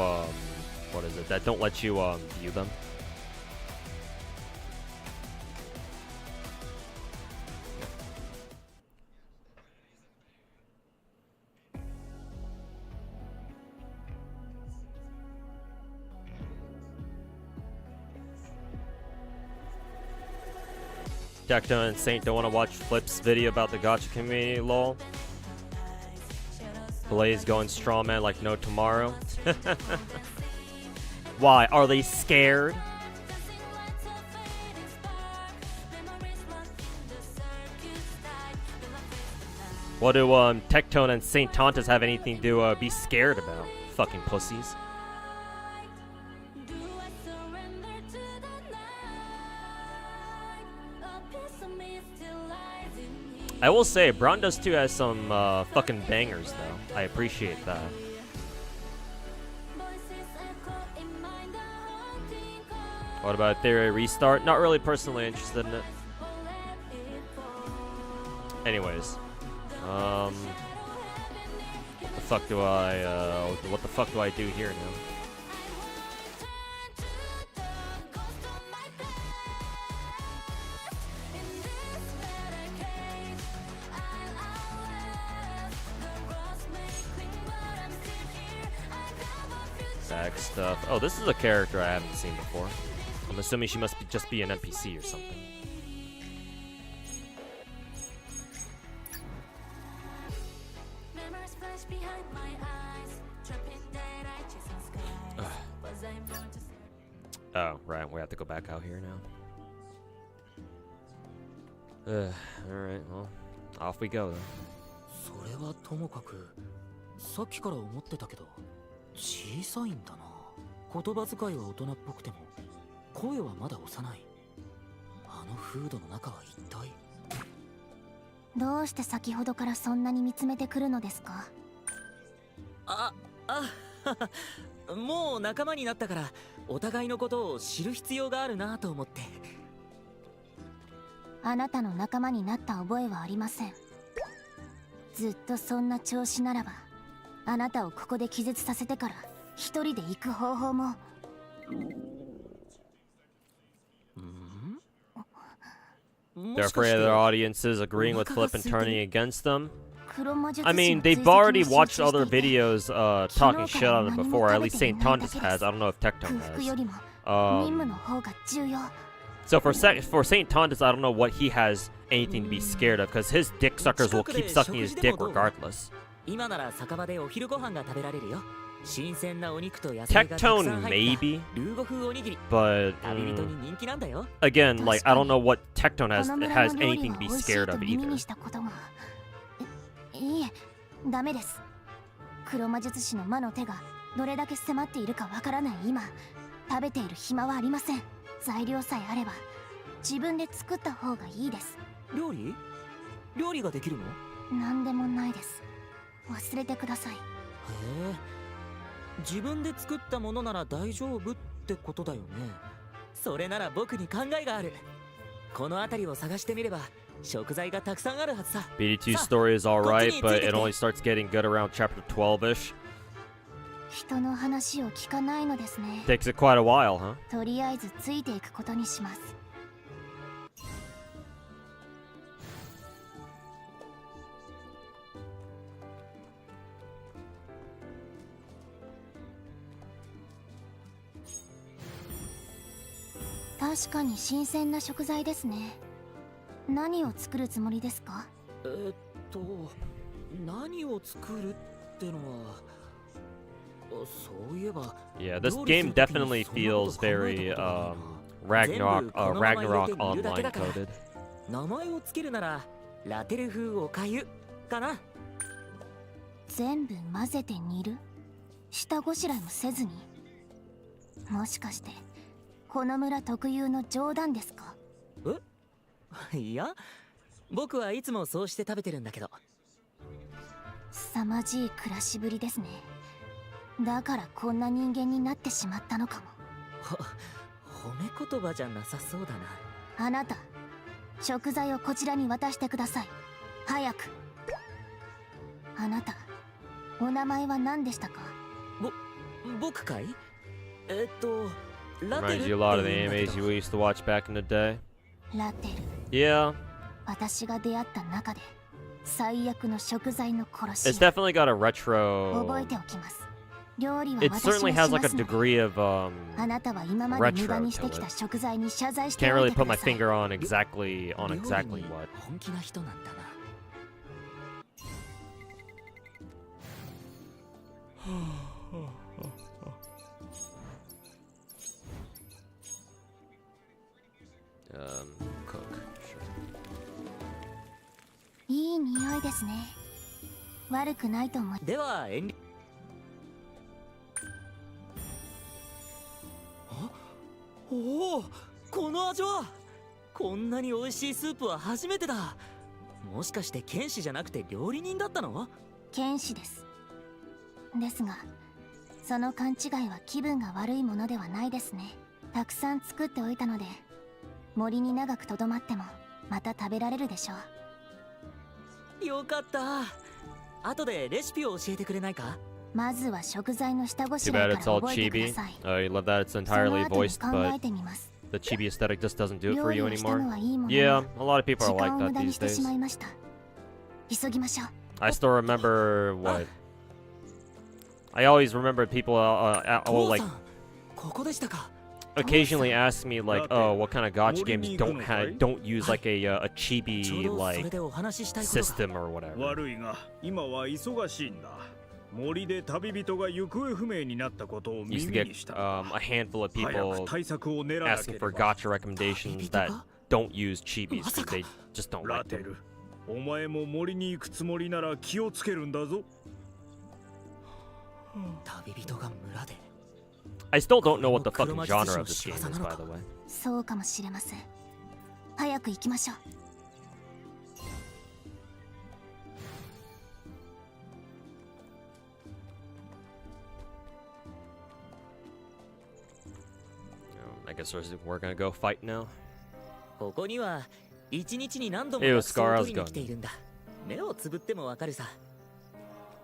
that don't let you view them. Jackton and Saint don't want to watch Flip's video about the gacha community, lol. Blaze going strawman like no tomorrow. Why? Are they scared? What do Tectone and Saint Tontas have anything to be scared about? Fucking pussies. I will say, Brown Dust 2 has some fucking bangers, though. I appreciate that. What about Theory Restart? Not really personally interested in it. Anyways. What the fuck do I do here now? Back stuff. Oh, this is a character I haven't seen before. I'm assuming she must just be an NPC or something. Oh, right. We have to go back out here now. Alright, well, off we go then. それはともかく、さっきから思ってたけど、小さいんだな。言葉遣いは大人っぽくても、声はまだ幼い。あのフードの中は一体。どうして先ほどからそんなに見つめてくるのですか？もう仲間になったから、お互いのことを知る必要があるなと思って。あなたの仲間になった覚えはありません。ずっとそんな調子ならば、あなたをここで気絶させてから一人で行く方法も。They're afraid of their audiences agreeing with Flip and turning against them. I mean, they've already watched other videos talking shit on it before, or at least Saint Tontas has. I don't know if Tectone has. So for Saint Tontas, I don't know what he has anything to be scared of, because his dick suckers will keep sucking his dick regardless. Tectone maybe, but again, like I don't know what Tectone has anything to be scared of either. いいえ、ダメです。黒魔術師の魔の手がどれだけ迫っているかわからない今、食べている暇はありません。材料さえあれば自分で作った方がいいです。料理ができるの？なんでもないです。忘れてください。へえ、自分で作ったものなら大丈夫ってことだよね。それなら僕に考えがある。この辺りを探してみれば。BD2 story is alright, but it only starts getting good around chapter 12-ish. Takes it quite a while, huh? とりあえずついていくことにします。確かに新鮮な食材ですね。何を作るつもりですか？何を作るってのは、そういえば。Yeah, this game definitely feels very Ragnarok online coded. 名前をつけるならラテル風おかゆかな。全部混ぜて煮る？下ごしらえもせずに？もしかしてこの村特有の冗談ですか？いや、僕はいつもそうして食べてるんだけど。凄まじい暮らしぶりですね。だからこんな人間になってしまったのかも。褒め言葉じゃなさそうだな。あなた、食材をこちらに渡してください。早く。あなた、お名前は何でしたか？僕かい？Reminds you a lot of the animes you used to watch back in the day. ラテル。Yeah. 私が出会った中で最悪の食材の殺し。It's definitely got a retro. 覚えておきます。料理は It 私もしま certainly す has の like a で。degree of あなたは今まで無駄 retro にして to きた it. 食材に謝罪して Can't おい really てく put my ださい。 finger on exactly what. 本気な人なんだな。Cook. Sure. いい匂いですね。悪くないと思い。では遠慮。おお、この味は。こんなに美味しいスープは初めてだ。もしかして剣士じゃなくて料理人だったの？剣士です。ですがその勘違いは気分が悪いものではないですね。たくさん作っておいたので森に長くとどまってもまた食べられるでしょう。よかった。後でレシピを教えてくれないか？まずは食材の下ごし Too らえ bad か it's ら all 覚えてくだ chibi. さい。 You love that it's その entirely 後に voiced, 考え but てみます。 the chibi aesthetic just doesn't do it for 料理 you をしたの anymore. はいいもの Yeah, の a lot of people 時 are like 間を無 that 駄に these してし days. まいました。急ぎましょう。 I still remember what. I always remember people like ここでしたか。 occasionally ask me like, oh, what kind of gacha games don't use like a chibi like system or whatever. 悪いが今は忙しいんだ。森で旅人が行方不明になったことを Used to 耳 get にした。 a handful of 早 people く対策を練らなけ asking れ for ば。 gacha recommendations that don't use chibis because they just don't ラ like テ them. ル、お前も森に行くつもりなら気をつけるんだぞ。旅人が村で。 I still don't know what the fucking genre of this game is, by the way. そうかもしれません。早く行きましょう。I guess we're gonna go fight now. ここには一日に何度も Ew, 薬草を Scar's 取りに来ているんだ。目をつぶってもわかるさ。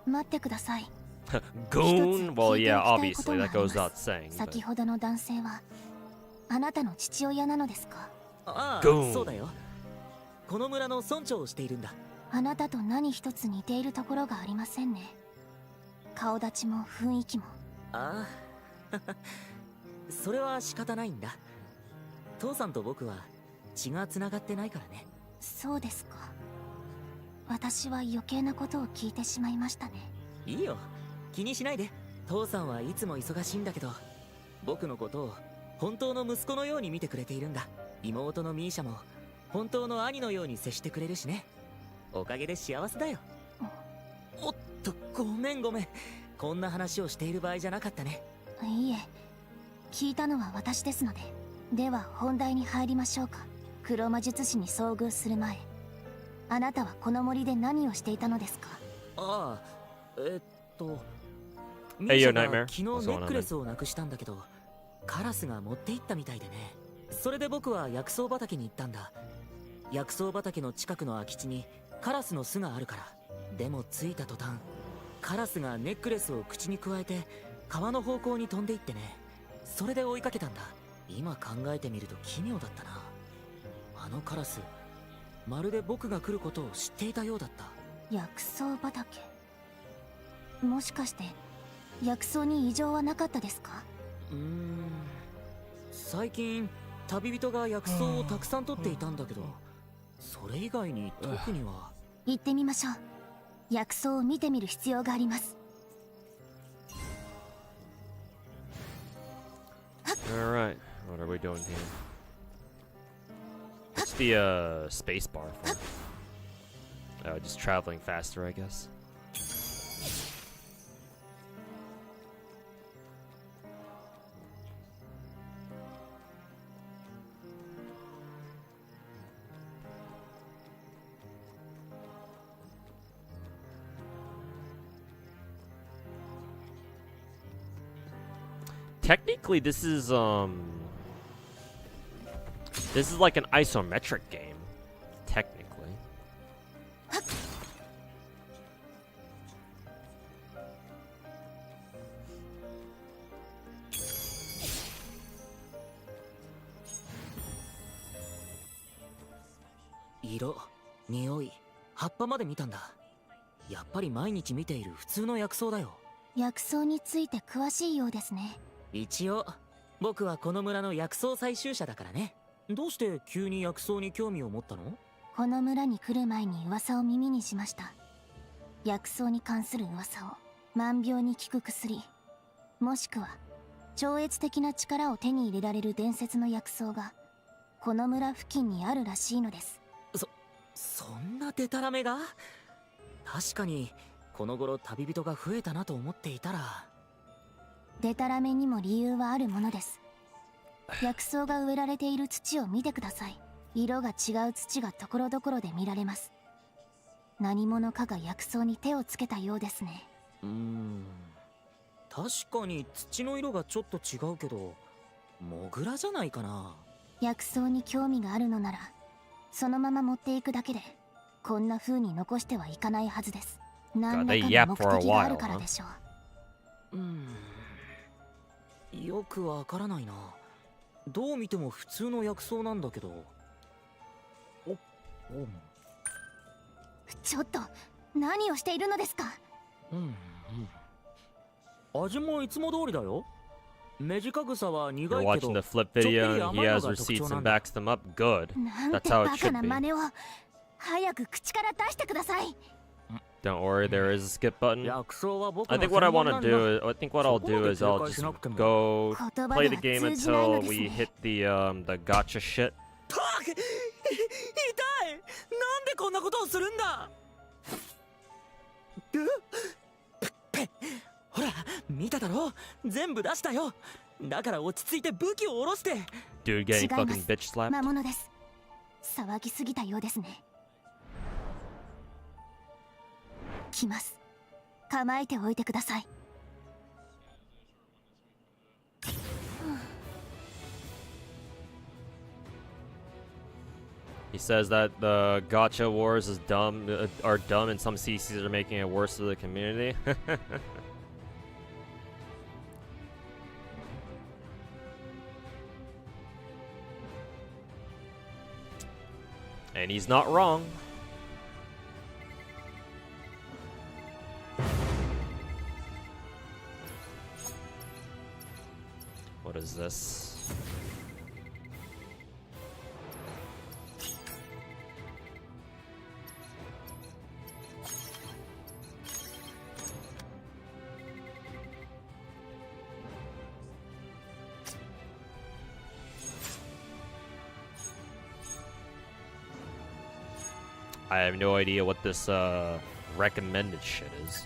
待ってください。 Goon? Well, yeah, 一つ聞いておきたいこと obviously, が that あり goes ま without す。 saying. 先 But ほどの男性はあなたの父親なのですか？ああ、 Goon そうだよ。この村の村長をしているんだ。あなたと何一つ似ているところがありませんね。顔立ちも雰囲気も。ああそれは仕方ないんだ。父さんと僕は血がつながってないからね。そうですか。私は余計なことを聞いてしまいましたね。いいよ、気にしないで。父さんはいつも忙しいんだけど、僕のことを本当の息子のように見てくれているんだ。妹のミーシャも本当の兄のように接してくれるしね。おかげで幸せだよ。おっと、ごめん。こんな話をしている場合じゃなかったね。いいえ、聞いたのは私ですので。では本題に入りましょうか。黒魔術師に遭遇する前、あなたはこの森で何をしていたのですか？ああ、ミ Hey, ーシ yo, ャが Nightmare. 昨日ネックレスをなくしたんだけど、カラスが持って行ったみたいでね。それで僕は薬草畑に行ったんだ。薬草畑の近くの空き地にカラスの巣があるから。でも着いた途端、カラスがネックレスを口にくわえて川の方向に飛んでいってね。それで追いかけたんだ。今考えてみると奇妙だったな。あのカラス、まるで僕が来ることを知っていたようだった。薬草畑。もしかして薬草に異常はなかったですか？最近旅人が薬草をたくさん取っていたんだけど、それ以外に特には。行ってみましょう。薬草を見てみる必要があります。 alright, what are we doing here? What's the space bar for? Just traveling faster, I guess. Technically, this is like an isometric game. Technically. Iro, 匂い、葉っぱまで見たんだ。やっぱり毎日見ている普通の薬草だよ。薬草について詳しいようですね。一応僕はこの村の薬草採集者だからね。どうして急に薬草に興味を持ったの？この村に来る前に噂を耳にしました。薬草に関する噂を。万病に効く薬、もしくは超越的な力を手に入れられる伝説の薬草がこの村付近にあるらしいのです。そんなデタラメが？確かにこの頃旅人が増えたなと思っていたら。デタラメにも理由はあるものです。薬草が植えられている土を見てください。色が違う土がところどころで見られます。何者かが薬草に手をつけたようですね。確かに土の色がちょっと違うけど、モグラじゃないかな。薬草に興味があるのならそのまま持っていくだけでこんな風に残してはいかないはずです。何らかの目的があるからでしょう。よくわからないな。どう見ても普通の薬草なんだけど。ちょっと何をしているのですか。味もいつも通りだよ。メジカグサは苦 You're いけ watching ど the flip video and he has receipts and backs them up. Good. なんて That's how バ it カ should な be. 真似を。早く口から出してください。 Don't worry, there is a skip button. 薬草は僕 I の think what I 専門 want な to んだ。 do, I think what I'll do is I'll just go 言葉 play で the は game 通じないの until です we ね。 hit the gacha shit. 痛い。なんでこんなことをするんだ。ほら見ただろ、全部出したよ。だから落ち着いて武器を下ろして。 Dude getting 違いま fucking す。 bitch slapped. 魔物です。騒ぎすぎたようですね。来ます。構えておいてください。He says that the gacha wars is dumb, are dumb, and some CCs are making it worse for the community. And he's not wrong. What is this? I have no idea what this recommended shit is.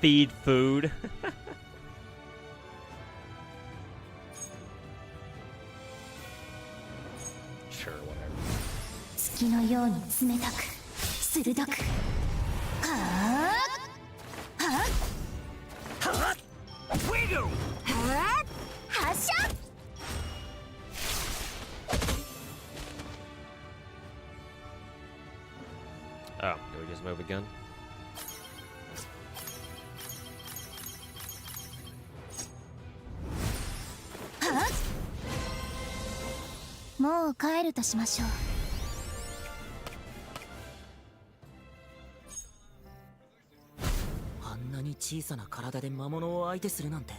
Feed food. Sure, whatever. 月のように冷たく鋭く。はあはあはあ発射。 Oh, do we just move again? もう帰るとしましょう。あんなに小さな体で魔物を相手するなんて、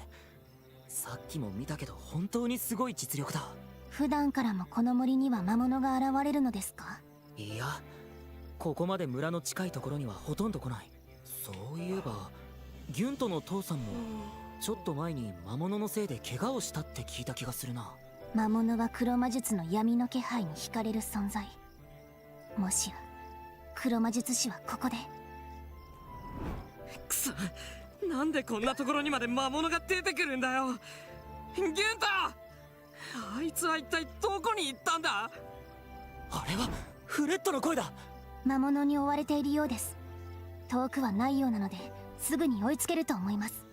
さっきも見たけど本当にすごい実力だ。普段からもこの森には魔物が現れるのですか。いや、ここまで村の近いところにはほとんど来ない。そういえばギュントの父さんもちょっと前に魔物のせいで怪我をしたって聞いた気がするな。魔物は黒魔術の闇の気配に惹かれる存在。もしや黒魔術師はここで。くそ、なんでこんなところにまで魔物が出てくるんだよ。ギュンタ、あいつは一体どこに行ったんだ。あれはフレッドの声だ。魔物に追われているようです。遠くはないようなのですぐに追いつけると思います。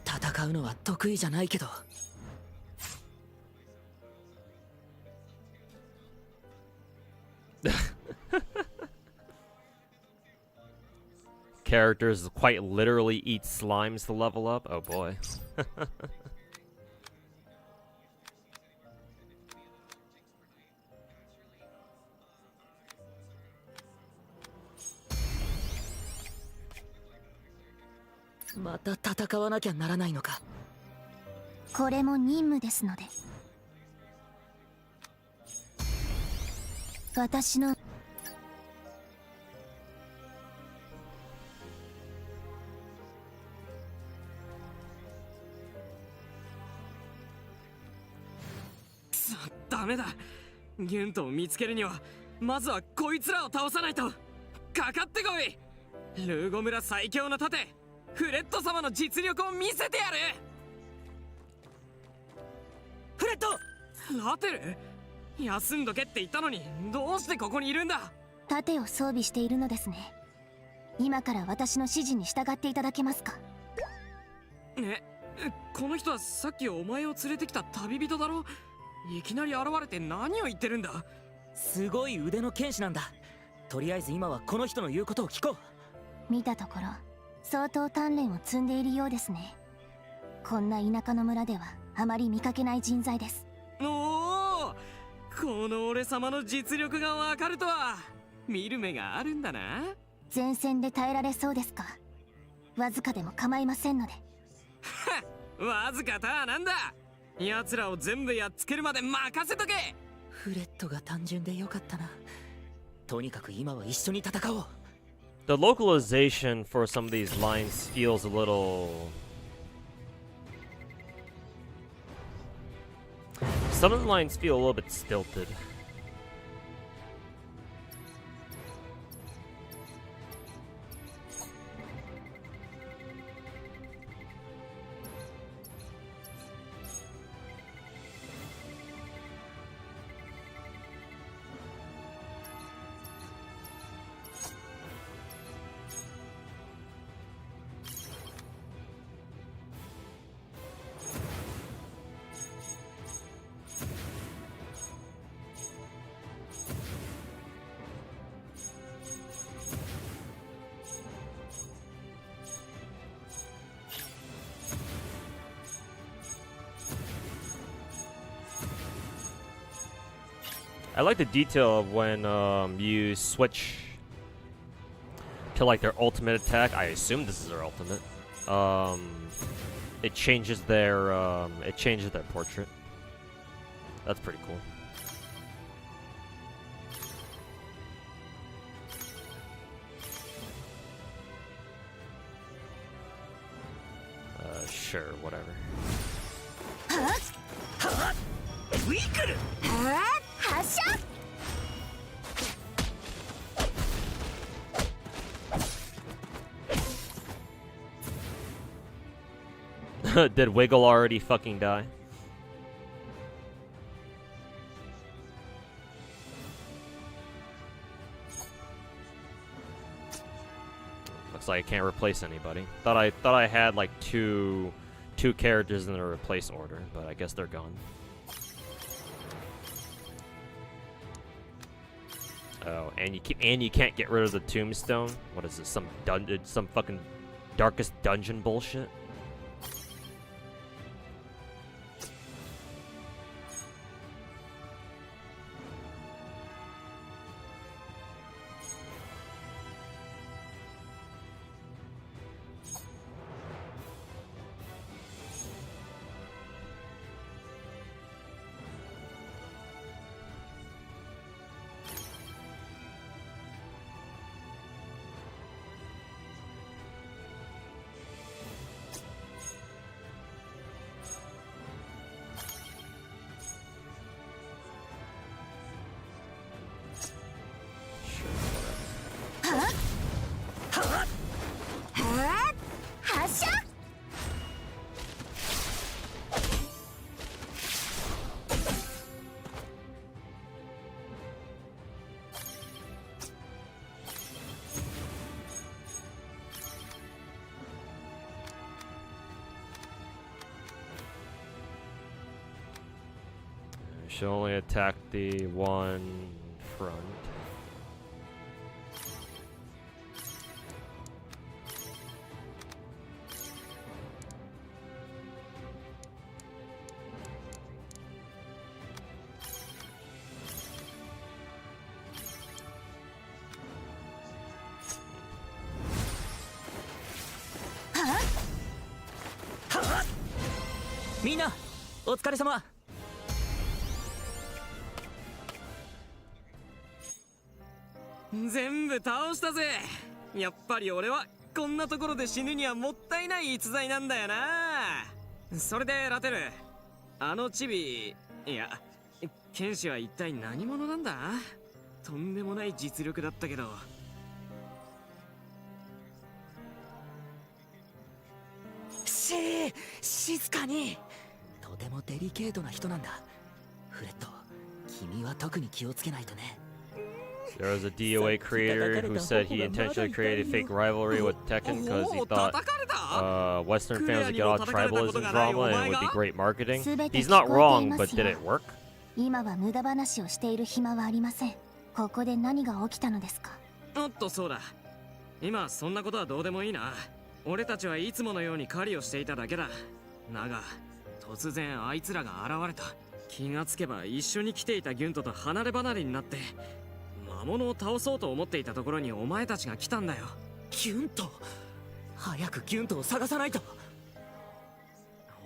戦うのは得意じゃないけど。Characters quite literally eat slimes to level up. Oh boy. また戦わなきゃならないのか。これも任務ですので。私のダメだ。ギュントを見つけるにはまずはこいつらを倒さないと。かかってこい。ルーゴ村最強の盾フレッド様の実力を見せてやる。フレッド。ラテル、休んどけって言ったのにどうしてここにいるんだ。盾を装備しているのですね。今から私の指示に従っていただけますか。ね、この人はさっきお前を連れてきた旅人だろ。いきなり現れて何を言ってるんだ。すごい腕の剣士なんだ。とりあえず今はこの人の言うことを聞こう。見たところ相当鍛錬を積んでいるようですね。こんな田舎の村ではあまり見かけない人材です。おお、この俺様の実力がわかるとは。見る目があるんだな。前線で耐えられそうですか。わずかでも構いませんので。わずかたなんだ。奴らを全部やっつけるまで任せとけ。フレッドが単純でよかったな。とにかく今は一緒に戦おう。 The localization for some of these lines feels a little... Some of the lines feel a little bit stilted. I like the detail of when you switch to like their ultimate attack. I assume this is their ultimate. It changes their portrait. That's pretty cool. Sure, whatever. Did Wiggle already fucking die? Looks like I can't replace anybody. Thought I had like two characters in the replace order, but I guess they're gone. Oh, and you can't get rid of the tombstone. What is this? Some fucking darkest dungeon bullshit. Should only attack the one front. みんなお疲れ様。全部倒したぜ。やっぱり俺はこんなところで死ぬにはもったいない逸材なんだよな。それでラテル、あのチビ、いや剣士は一体何者なんだ？とんでもない実力だったけど。静かに。とてもデリケートな人なんだ。フレッド、君は特に気をつけないとね。There was a DOA creator who said he intentionally created a fake rivalry with Tekken because he thought Western fans would get all tribalism drama and it would be great marketing. He's not wrong, but did it work? 今は無駄話をしている暇はありません。ここで何が起きたのですか？おっと、そうだ。今そんなことはどうでもいいな。俺たちはいつものように狩りをしていただけだ。だが突然あいつらが現れた。気がつけば一緒に来ていたギュントと離れ離れになって、魔物を倒そうと思っていたところにお前たちが来たんだよ。ギュント、早くギュントを探さないと。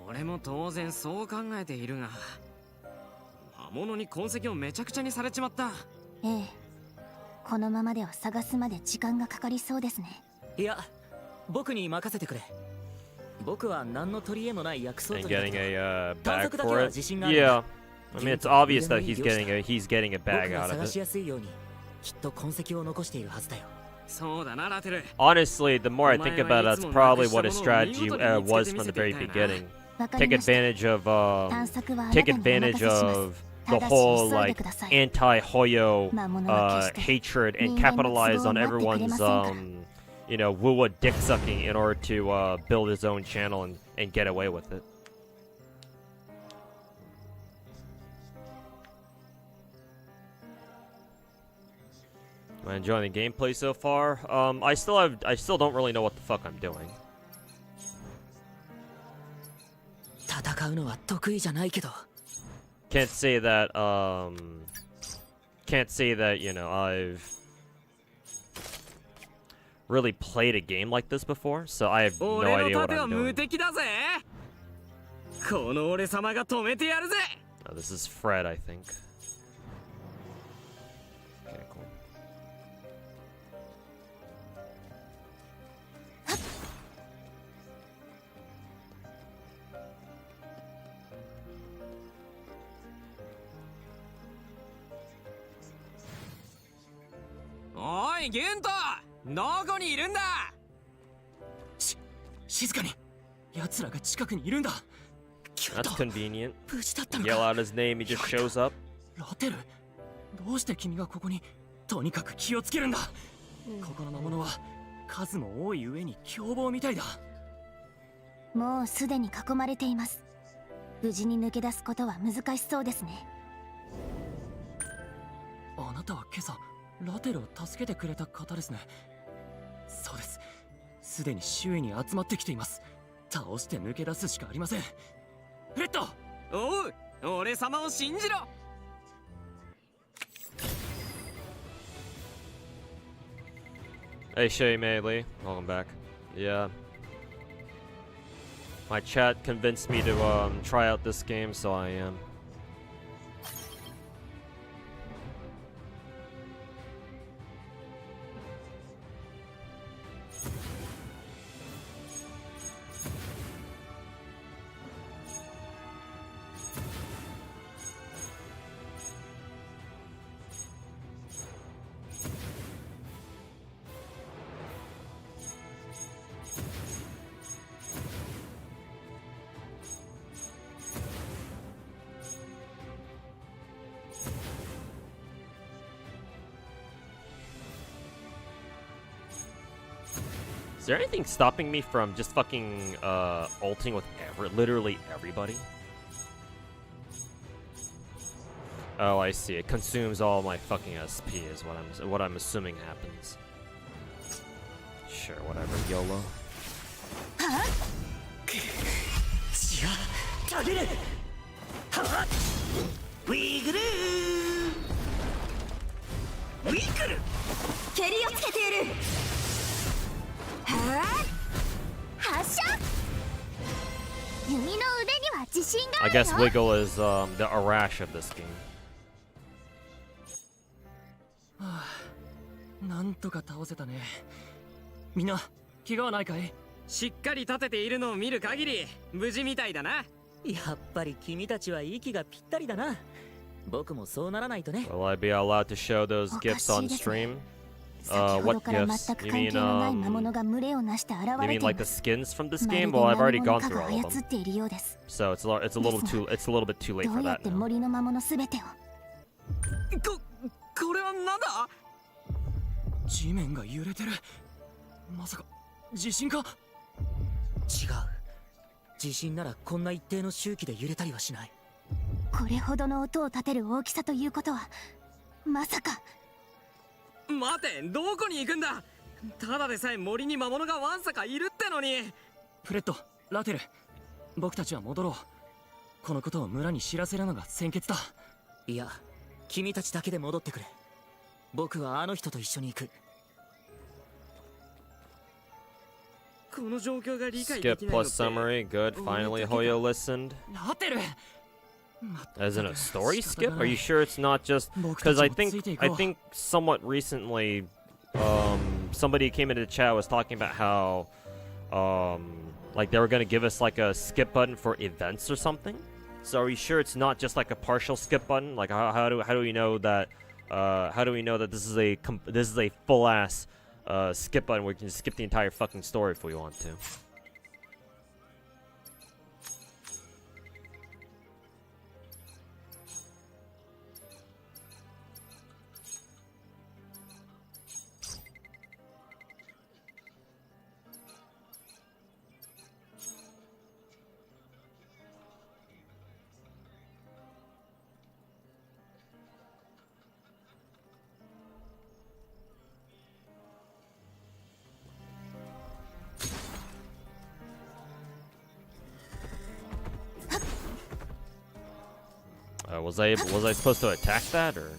俺も当然そう考えているが、魔物に痕跡をめちゃくちゃにされちまった。ええ、このままでは探すまで時間がかかりそうですね。いや、僕に任せてくれ。僕は何の取り柄もない薬草 And 取りだ getting けど、 a 探 bag 索だけ for は it? 自信がある。 Yeah. I mean, it's obvious that ギ he's ュントを getting a 僕 bag が out of 探し it. やすいようにきっと痕跡を残しているはずだよ。そうだな、ラテル。 Honestly, the more I think about it, that's probably what his strategy was from the very beginning. Take advantage of the whole like anti-Hoyo hatred and capitalize on everyone's you know, Wuwa dick sucking in order to build his own channel and get away with it. Am I enjoying the gameplay so far? I still don't really know what the fuck I'm doing. 戦うのは得意じゃないけど。Can't say that, you know, I've really played a game like this before, so I have no 俺 idea の what 盾は I'm 無 doing. 敵だぜ。この俺様が止めてやるぜ。Oh, this is Fred, I think. Okay, cool. Oi, ギュント、どこにいるんだ？静かに。奴らが近くにいるんだ。ギュン That's ト、 convenient. 無事だったの Yell か。 out his name, he just shows up. ラテル、どうして君がここに？とにかく気をつけるんだ。ここの魔物は数も多い上に凶暴みたいだ。もうすでに囲まれています。無事に抜け出すことは難しそうですね。あなたは今朝ラテルを助けてくれた方ですね。そうです。すでに周囲に集まってきています。倒して抜け出すしかありません。フレッド、おう、俺様を信じろ。Hey, Shay Lee, welcome back. Yeah. My chat convinced me to try out this game, so I am. Is there anything stopping me from just fucking ulting with literally everybody? Oh, I see. It consumes all my fucking SP is what I'm assuming happens. Sure, whatever. YOLO. ウィグルー、ウィグル、蹴りをつけている。はあ、発射。弓の腕には自信があ I るよ。 guess Wiggle is the Arash of this game. なんとか倒せたね。みんな怪我はないかい？しっかり立てているのを見る限り無事みたいだな。やっぱり君たちは息がぴったりだな。僕もそうならないとね。 Will I be allowed to show those gifts on stream? 先ほど What から全 gifts? く You 関 mean 係のない魔物が群れをなして現 you れて mean い like ま the す。 skins from this まるで game? Well, I've 何 already 者 gone か through が all of 操 them. っているようです。 So it's a little bit too late ど for うやっ that て now. 森の魔物すべてを。これはなんだ？地面が揺れてる。まさか地震か？違う。地震ならこんな一定の周期で揺れたりはしない。これほどの音を立てる大きさということは、まさか。待て、どこに行くんだ？ただでさえ森に魔物がわんさかいるってのに。フレッド、ラテル、僕たちは戻ろう。このことを村に知らせるのが先決だ。いや、君たちだけで戻ってくれ。僕はあの人と一緒に行く。この状況が理解 Skip できないのっ plus て。 summary. Good. Finally, Hoyo listened. ラテル As in a story skip? Are you sure it's not just because I think somewhat recently somebody came into the chat was talking about how like they were gonna give us like a skip button for events or something. So are you sure it's not just like a partial skip button? Like how do we know that this is a full ass skip button where we can skip the entire fucking story if we want to? Was I supposed to attack that or? ?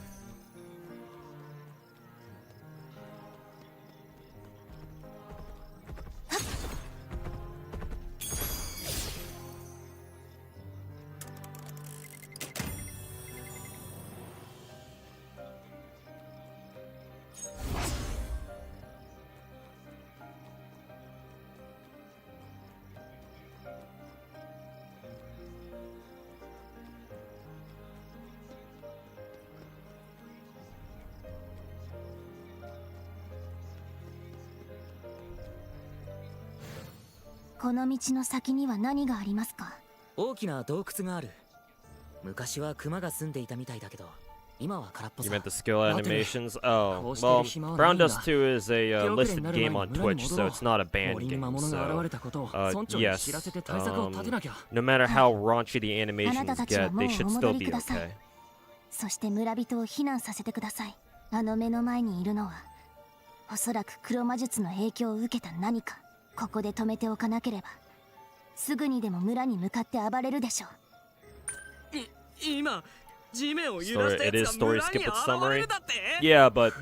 この道の先には何がありますか？大きな洞窟がある。昔はクマが住んでいたみたいだけど、今は空っぽさ。 You meant the skill animations? Oh, well, Brown Dust 2 is a listed game on Twitch, so it's not a banned game. So, yes, no matter how raunchy the animations get, they should still be okay. そして村人を避難させてください。あの目の前にいるのは、おそらく黒魔術の影響を受けた何か。ここで止めておかなければ、すぐにでも村に向かって暴れるでしょう。今、地面を揺らしたやつが story 村 skip に with 現 summary. れるだって。Yeah, but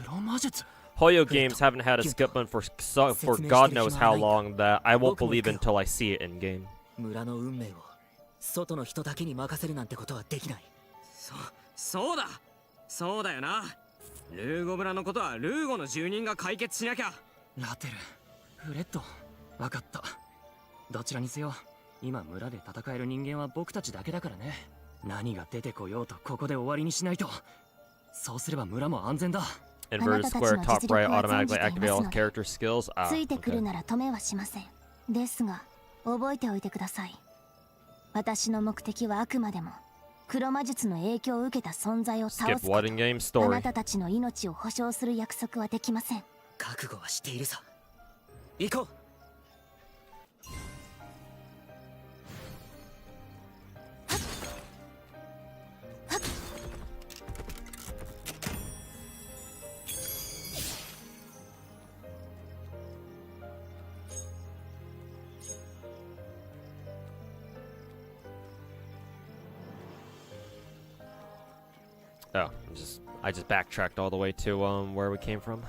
Hoyo games haven't had a skip button for God knows how long that I won't believe until I see it in game. 村の運命を外の人だけに任せるなんてことはできない。そうだよな。ルーゴ村のことはルーゴの住人が解決しなきゃ。ラテル、フレッド、分かった。どちらにせよ、今村で戦える人間は僕たちだけだからね。何が出てこようとここで終わりにしないと。そうすれば村も安全だ。Inverted square top right automatically activate all character skills. ついてくるなら止めはしません。ですが、覚えておいてください。私の目的はあくまでも黒魔術の影響を受けた存在を倒すこと。あなたたちの命を保証する約束はできません。覚悟はしているさ。行こう。Oh, I just backtracked all the way to where we came from.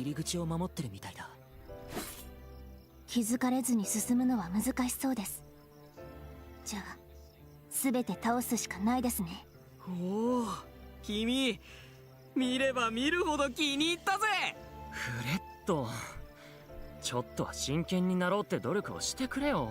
入り口を守ってるみたいだ。気づかれずに進むのは難しそうです。じゃあ全て倒すしかないですね。おお、君見れば見るほど気に入ったぜ。フレット、ちょっとは真剣になろうって努力をしてくれよ。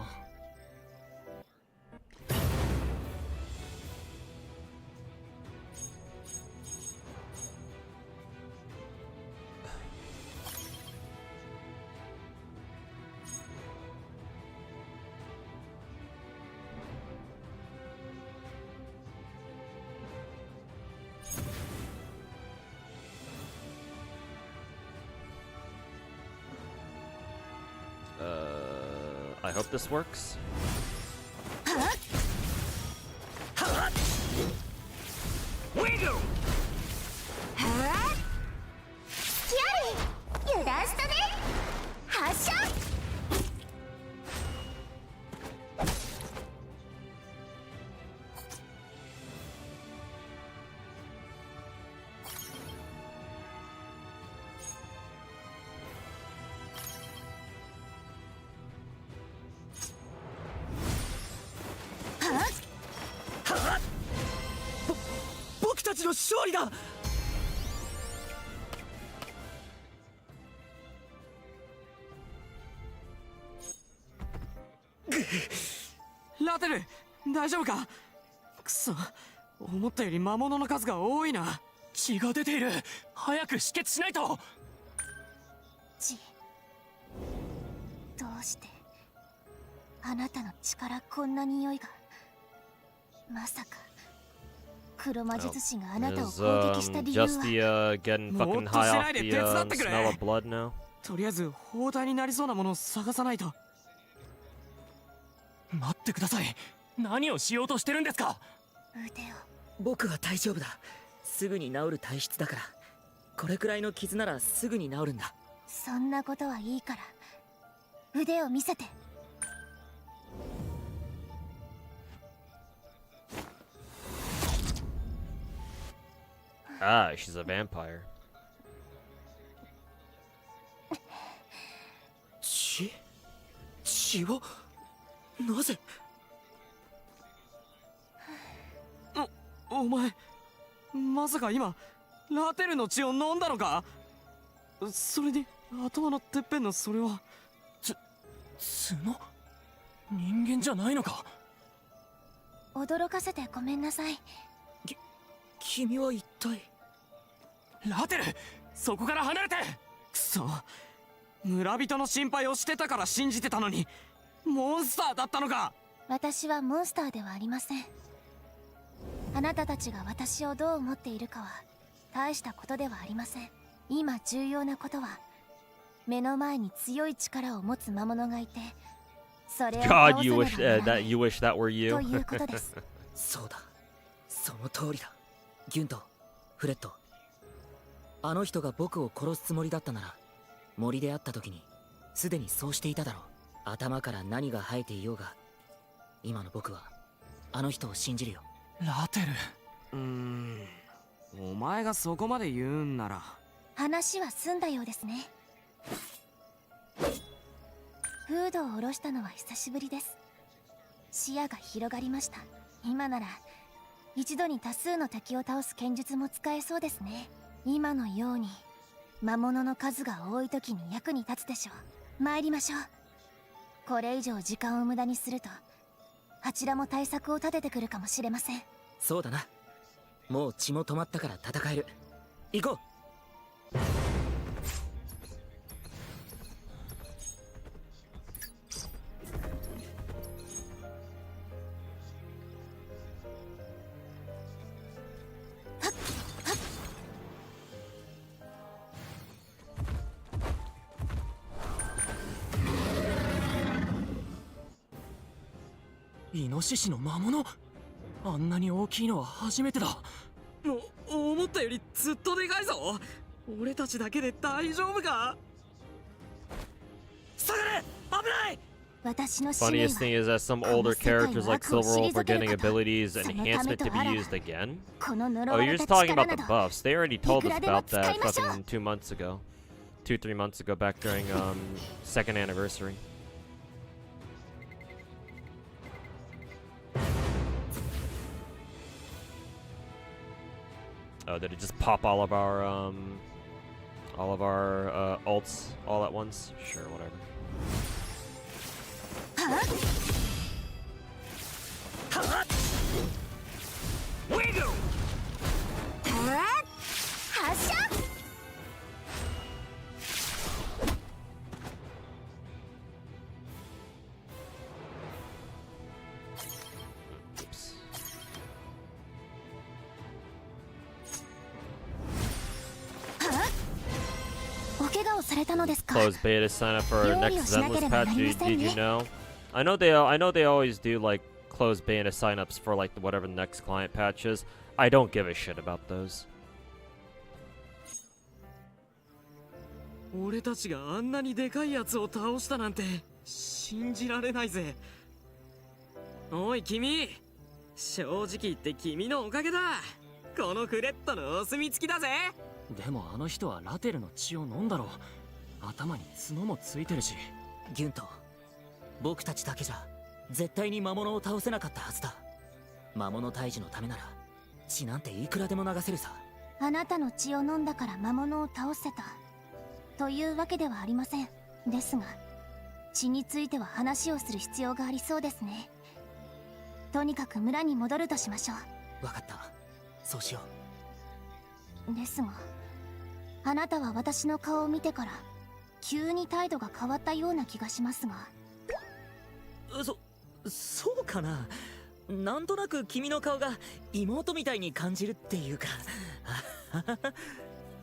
I hope this works. Wiggle! キャリー、油断したね。発射。僕たちの勝利だ。ラテル、大丈夫か。くそ、思ったより魔物の数が多いな。血が出ている。早く止血しないと。血、どうしてあなたの血からこんな匂いが。まさか黒魔術師があなたを攻撃した理由は。Just the getting fucking high off the smell of blood now. とりあえず包帯になりそうなものを探さないと。待ってください。何をしようとしてるんですか。腕を。僕は大丈夫だ。すぐに治る体質だから。これくらいの傷ならすぐに治るんだ。そんなことはいいから腕を見せて。Ah, she's a vampire. 血をなぜ。お前まさか今ラテルの血を飲んだのか。それに頭のてっぺんのそれは角。人間じゃないのか。驚かせてごめんなさい。君は一体。ラテル、そこから離れて。くそ、村人の心配をしてたから信じてたのにモンスターだったのか。私はモンスターではありません。あなたたちが私をどう思っているかは大したことではありません。今重要なことは目の前に強い力を持つ魔物がいて、それを倒さねば God, you wish ならない that you wish that were you. ということです。そうだ、その通りだ。ギュント、フレット、あの人が僕を殺すつもりだったなら森で会った時にすでにそうしていただろう。頭から何が生えていようが今の僕はあの人を信じるよ。ラテル、お前がそこまで言うんなら。話は済んだようですね。フードを下ろしたのは久しぶりです。視野が広がりました。今なら一度に多数の敵を倒す剣術も使えそうですね。今のように魔物の数が多い時に役に立つでしょう。参りましょう。これ以上時間を無駄にするとあちらも対策を立ててくるかもしれません。そうだな。もう血も止まったから戦える。行こう。イノシシの魔物。あんなに大きいのは初めてだ。思ったよりずっとでかいぞ。俺たちだけで大丈夫か。下がれ、危ない。私の使命は Funniest thing is that some older characters like Silverwolf are getting abilities and enhancement to be used again. この呪 Oh, わ you're れ just た talking 力 about な the ど buffs. They already told us いくらでも about that 使いましょう。 fucking 2 months ago. 2-3 months ago, back during second anniversary. Oh, did it just pop all of our ults all at once? Sure, whatever. Wiggle! Oops. Close beta sign up for next Zenless patch. Did you know? I know they always do like close beta signups for like whatever the next client patch is. I don't give a shit about those. 俺たちがあんなにでかいやつを倒したなんて信じられないぜ。おい君、正直言って君のおかげだ。このフレットのお墨付きだぜ。でもあの人はラテルの血を飲んだろう。頭に角もついてるし。ギュント、僕たちだけじゃ絶対に魔物を倒せなかったはずだ。魔物退治のためなら血なんていくらでも流せるさ。あなたの血を飲んだから魔物を倒せたというわけではありません。ですが血については話をする必要がありそうですね。とにかく村に戻るとしましょう。わかった、そうしよう。ですがあなたは私の顔を見てから急に態度が変わったような気がしますが。そうかな。なんとなく君の顔が妹みたいに感じるっていうか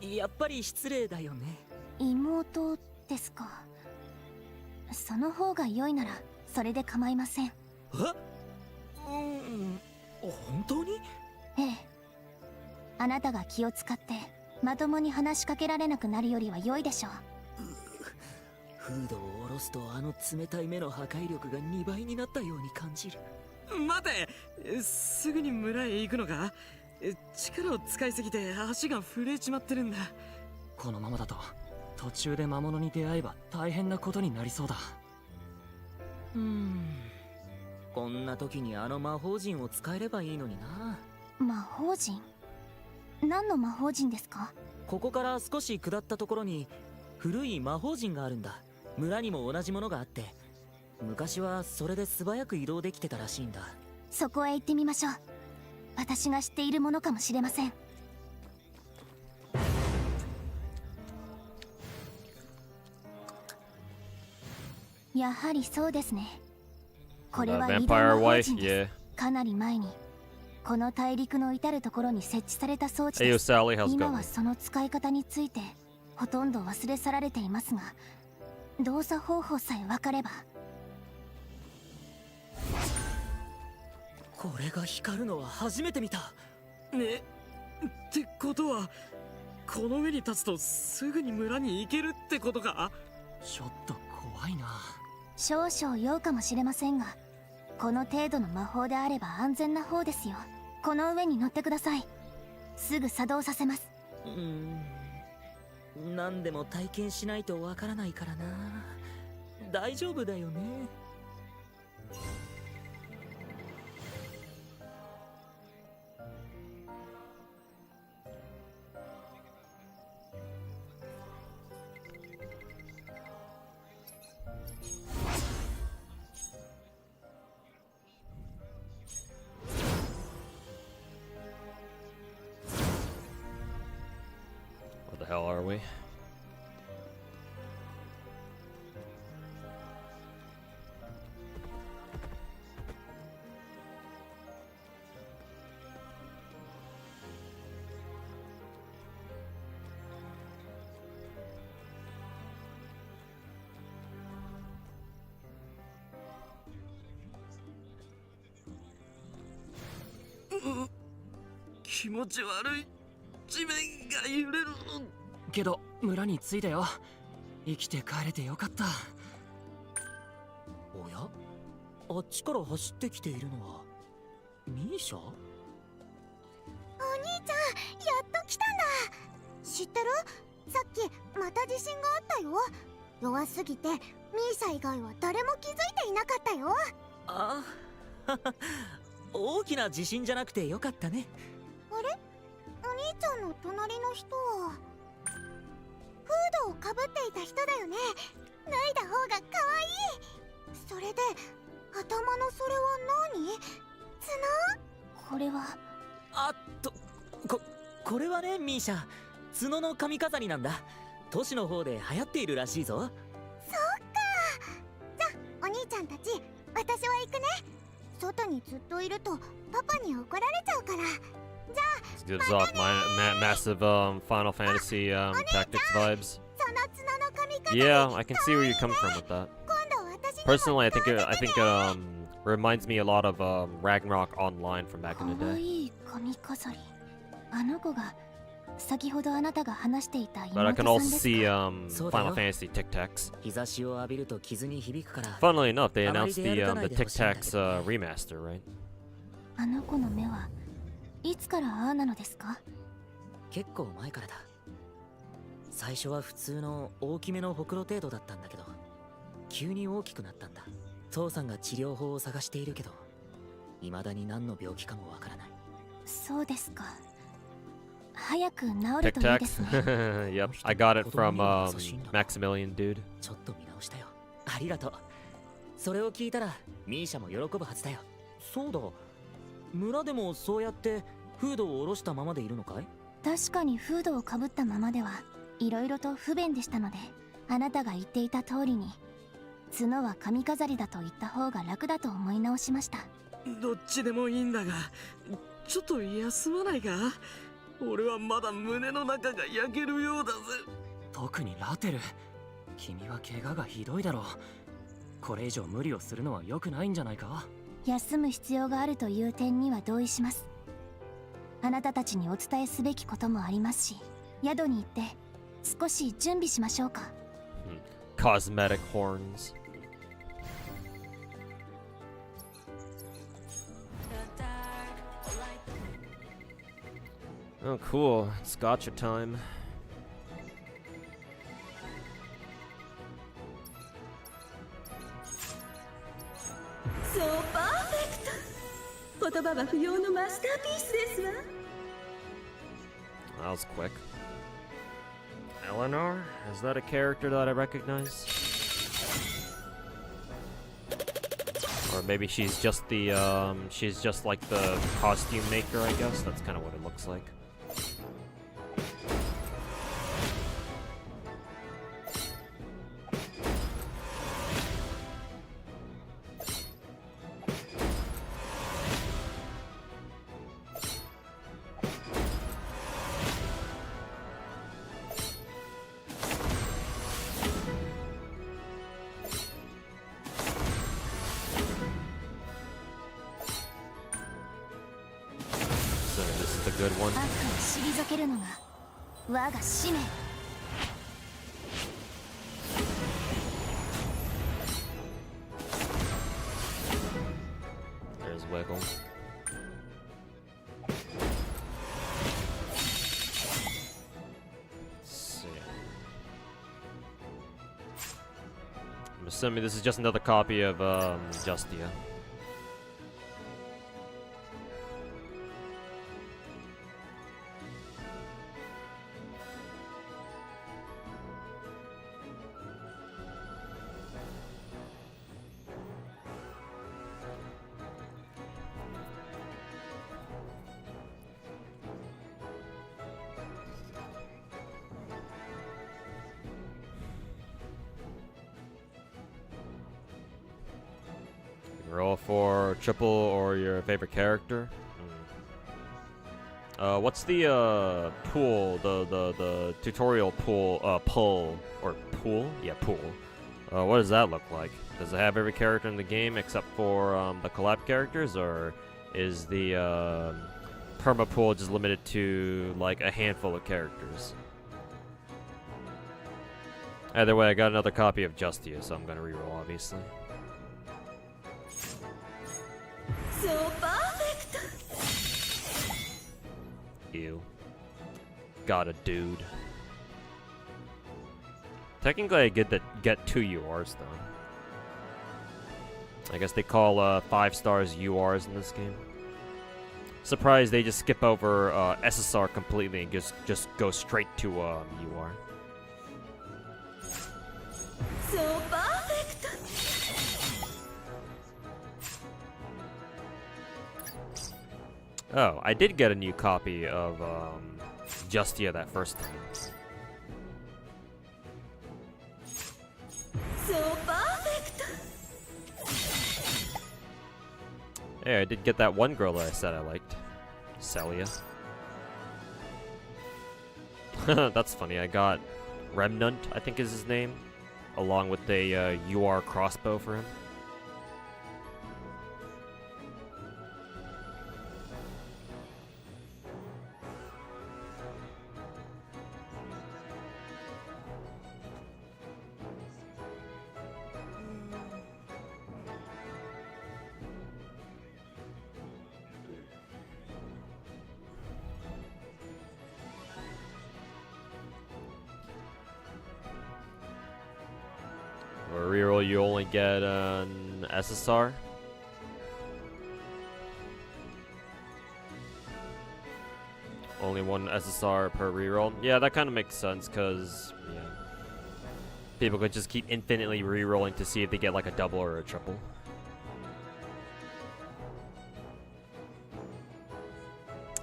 やっぱり失礼だよね。妹ですか。その方が良いならそれで構いません。本当に？ええ。あなたが気を使ってまともに話しかけられなくなるよりは良いでしょう。フードを下ろすとあの冷たい目の破壊力が2倍になったように感じる。待て、すぐに村へ行くのか？力を使いすぎて足が震えちまってるんだ。このままだと途中で魔物に出会えば大変なことになりそうだ。こんな時にあの魔法陣を使えればいいのにな。魔法陣？何の魔法陣ですか？ここから少し下ったところに古い魔法陣があるんだ。村にも同じものがあって、昔はそれで素早く移動できてたらしいんだ。そこへ行ってみましょう。私が知っているものかもしれません。やはりそうですね。これは移動魔法陣です。かなり前にこの大陸の至るところに設置された装置です。今はその使い方についてほとんど忘れ去られていますが、動作方法さえ分かれば。これが光るのは初めて見た。ね、ってことはこの上に立つとすぐに村に行けるってことか？ちょっと怖いな。少々用かもしれませんが、この程度の魔法であれば安全な方ですよ。この上に乗ってください。すぐ作動させます。何でも体験しないとわからないからな。大丈夫だよね。Where the hell are we? .気持ち悪い。地面が揺れる。けど村に着いたよ。生きて帰れてよかった。おや、あっちから走ってきているのはミーシャ？お兄ちゃん、やっと来たんだ。知ってる？さっきまた地震があったよ。弱すぎてミーシャ以外は誰も気づいていなかったよ。ああ大きな地震じゃなくてよかったね。あれ、お兄ちゃんの隣の人はフードをかぶっていた人だよね。脱いだ方が可愛い。それで頭のそれは何？角？これはあっとこれはねミーシャ、角の髪飾りなんだ。都市の方で流行っているらしいぞ。そっか。じゃあお兄ちゃんたち、私は行くね。外にずっといるとパパに怒られちゃうから。じゃあ Gives off massive Final Fantasy tactics vibes. その角の髪飾り Yeah, I can see where you're coming from with that. 今度私に Personally, I think it reminds me a lot of Ragnarok Online from back in the 可 day. 愛い髪飾り。あの子が先ほどあなたが話していた But I 妹 can さん also です see か。 Final Fantasy Tic Tacs. 日差しを浴びると傷に響くから。 Funnily enough, they あまり announced 出 the 歩かない the で Tic ほしいんだけ Tacs ど。 remaster, right? あの子の目はいつからああなのですか？結構前からだ。最初は普通の大きめのほくろ程度だったんだけど、急に大きくなったんだ。父さんが治療法を探しているけど、未だに何の病気かもわからない。そうですか。早く治る Tic といいですね。 Yep, I got it from Maximilian, dude. ちょっと見直したよ。ありがとう。それを聞いたらミーシャも喜ぶはずだよ。そうだ。村でもそうやってフードを下ろしたままでいるのかい？確かにフードをかぶったままではいろいろと不便でしたので、あなたが言っていた通りに角は髪飾りだと言った方が楽だと思い直しました。どっちでもいいんだが、ちょっと休まないか？俺はまだ胸の中が焼けるようだぜ。特にラテル、君は怪我がひどいだろう。これ以上無理をするのは良くないんじゃないか？休む必要があるという点には同意します。あなたたちにお伝えすべきこともありますし、宿に行って少し準備しましょうか。Cosmetic horns. Oh, cool. It's gotcha time. そうパーフェクト。言葉は不要のマスターピースですわ。 That was quick. Eleanor? Is that a character that I recognize? Or maybe she's just like the costume maker, I guess. That's kind of what it looks like. So this is the good one. 悪を退けるのが我が使命。 There's Wiggle. Let's see. I'm assuming this is just another copy of Justia. Roll for triple or your favorite character. What's the pool? The tutorial pool pull or pool? Yeah, pool. What does that look like? Does it have every character in the game except for the collab characters, or is the perma pool just limited to like a handful of characters? Either way, I got another copy of Justia, so I'm gonna reroll, obviously. そうパーフェクト。 Ew. Got a dude. Technically, I get 2 URs though. I guess they call 5 stars URs in this game. Surprised they just skip over SSR completely and just go straight to UR. So perfect. Oh, I did get a new copy of Justia that first time. So perfect. Hey, I did get that one girl that I said I liked. Celia. That's funny, I got Remnant, I think is his name, along with a UR crossbow for him. For reroll, you only get an SSR. Only one SSR per reroll. Yeah, that kind of makes sense, because, yeah. People could just keep infinitely rerolling to see if they get like a double or a triple.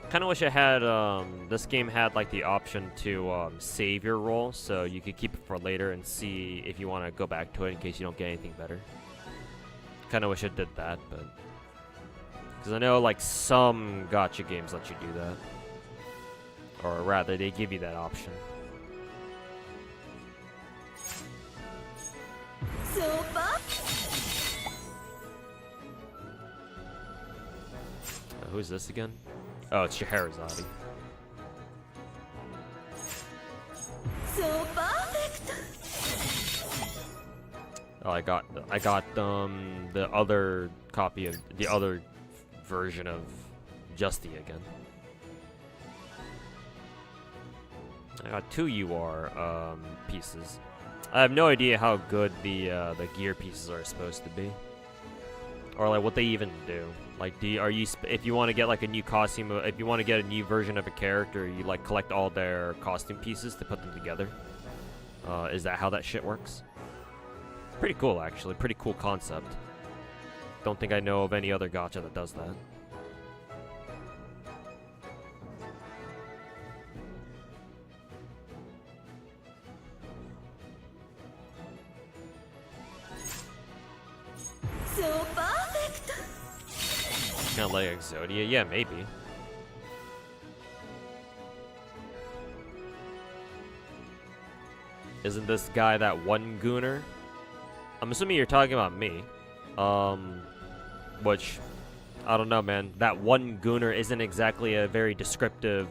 Kind of wish I had, this game had like the option to save your roll, so you could keep it for later and see if you want to go back to it in case you don't get anything better. Kind of wish it did that, but because I know like some gacha games let you do that, or rather they give you that option. Who's this again? Oh, it's Scheherazade. So perfect. Oh, I got the other copy of the other version of Justy again. I got 2 UR pieces. I have no idea how good the gear pieces are supposed to be, or like what they even do. Like, if you want to get like a new costume, if you want to get a new version of a character, you like collect all their costume pieces to put them together. Is that how that shit works? Pretty cool, actually. Pretty cool concept. Don't think I know of any other gacha that does that. So perfect. Kind of like Exodia? Yeah, maybe. Isn't this guy that one gooner? I'm assuming you're talking about me. Which, I don't know, man. That one gooner isn't exactly a very descriptive,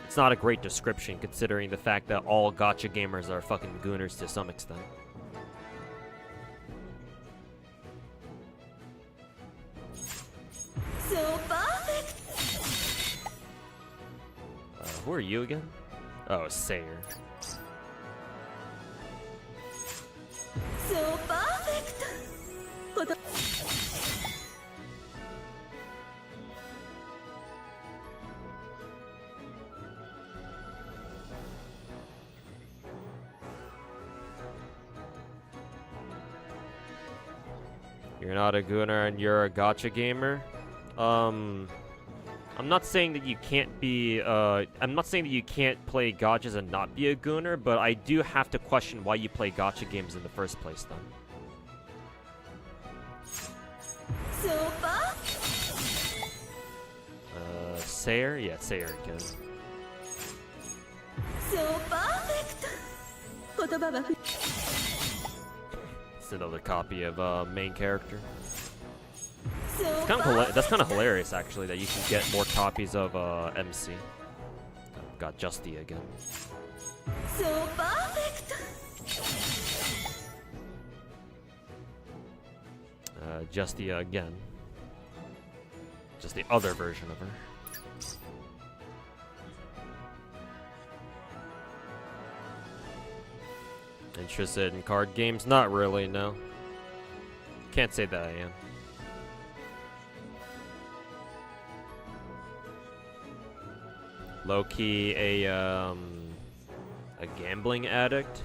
it's not a great description considering the fact that all gacha gamers are fucking gooners to some extent. So perfect. Who are you again? Oh, Sayer. So perfect. You're not a gooner and you're a gacha gamer? I'm not saying that you can't be, I'm not saying that you can't play gachas and not be a gooner, but I do have to question why you play gacha games in the first place, then. Super. Sayer? Yeah, Sayer again. So perfect. It's another copy of, main character. So That's kind of hilarious, actually, that you can get more copies of MC. Got Justy again. So perfect. Justy again. Just the other version of her. Interested in card games? Not really, no. Can't say that I am. Low-key a gambling addict?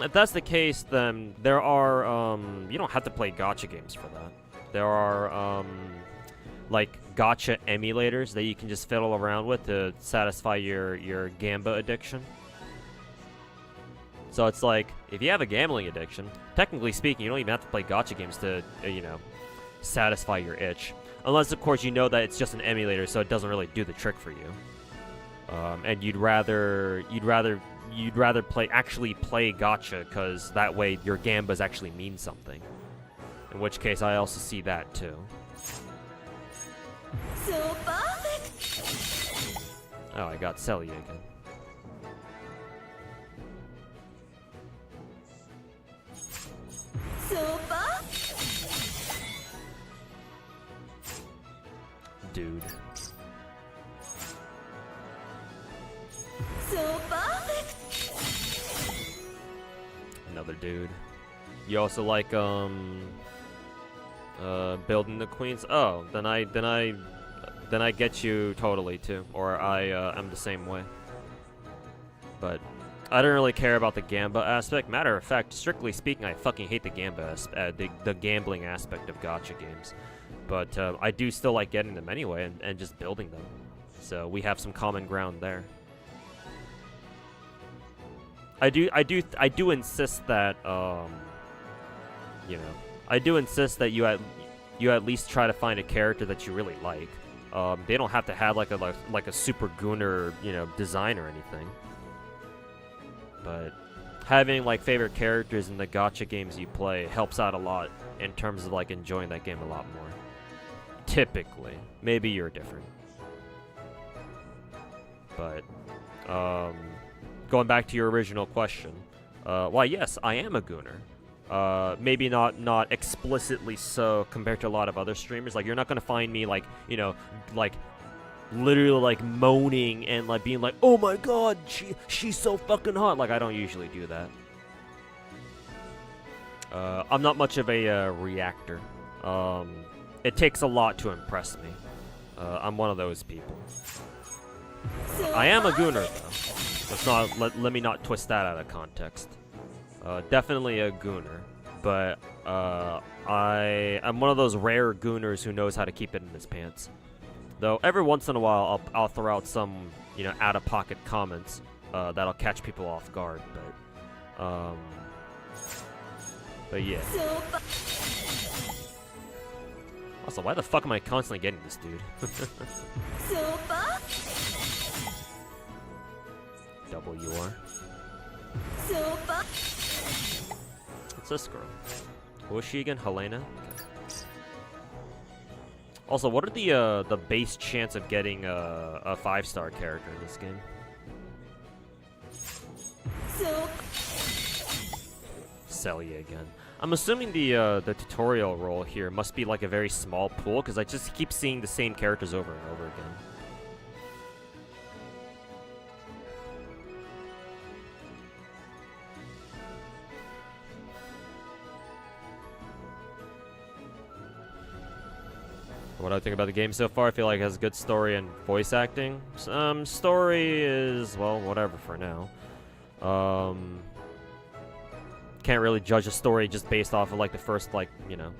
If that's the case, then there are, you don't have to play gacha games for that. There are, like, gacha emulators that you can just fiddle around with to satisfy your gamba addiction. So it's like, if you have a gambling addiction, technically speaking, you don't even have to play gacha games to, you know, satisfy your itch. Unless, of course, you know that it's just an emulator, so it doesn't really do the trick for you. And you'd rather actually play gacha, because that way your gambas actually mean something. In which case, I also see that too. So perfect. Oh, I got Celia again. So perfect. Dude. So perfect. Another dude. You also like building the queens? Oh, then I get you totally too. Or I am the same way. But I don't really care about the gamba aspect. Matter of fact, strictly speaking, I fucking hate the gamba the gambling aspect of gacha games. But I do still like getting them anyway and just building them. So we have some common ground there. I do insist that you know, I do insist that you at least try to find a character that you really like. They don't have to have like a super gooner, you know, design or anything. But having like favorite characters in the gacha games you play helps out a lot in terms of like enjoying that game a lot more. Typically, maybe you're different. But going back to your original question, why yes, I am a gooner. Maybe not explicitly so compared to a lot of other streamers. Like, you're not gonna find me like, you know, like literally like moaning and like being like, oh my god, she's so fucking hot. Like, I don't usually do that. I'm not much of a reactor. It takes a lot to impress me. I'm one of those people. I am a gooner though. Let me not twist that out of context. Definitely a gooner, but I'm one of those rare gooners who knows how to keep it in his pants. Though every once in a while I'll throw out some, you know, out-of-pocket comments that'll catch people off guard, but yeah. Also, why the fuck am I constantly getting this dude? WR. What's this girl? Who is she again? Helena? Okay. Also, what are the base chance of getting a 5-star character in this game? Celia again. I'm assuming the tutorial role here must be like a very small pool, because I just keep seeing the same characters over and over again. What I think about the game so far, I feel like it has good story and voice acting. Story is, well, whatever for now. Can't really judge a story just based off of like the first, like, you know,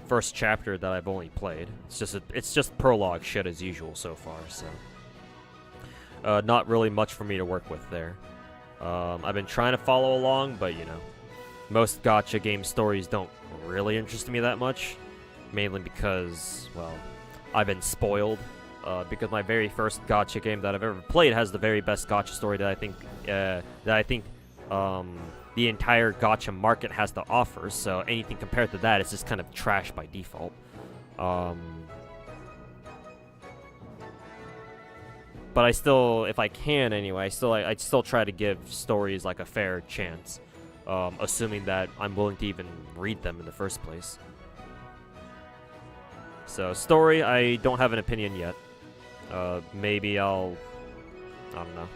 first chapter that I've only played. It's just prologue shit as usual so far, so not really much for me to work with there. I've been trying to follow along, but you know, most gacha game stories don't really interest me that much, mainly because, well, I've been spoiled. Because my very first gacha game that I've ever played has the very best gacha story that I think the entire gacha market has to offer, so anything compared to that is just kind of trash by default. But I still, if I can anyway, I still try to give stories like a fair chance, assuming that I'm willing to even read them in the first place. So story, I don't have an opinion yet. Maybe I don't know.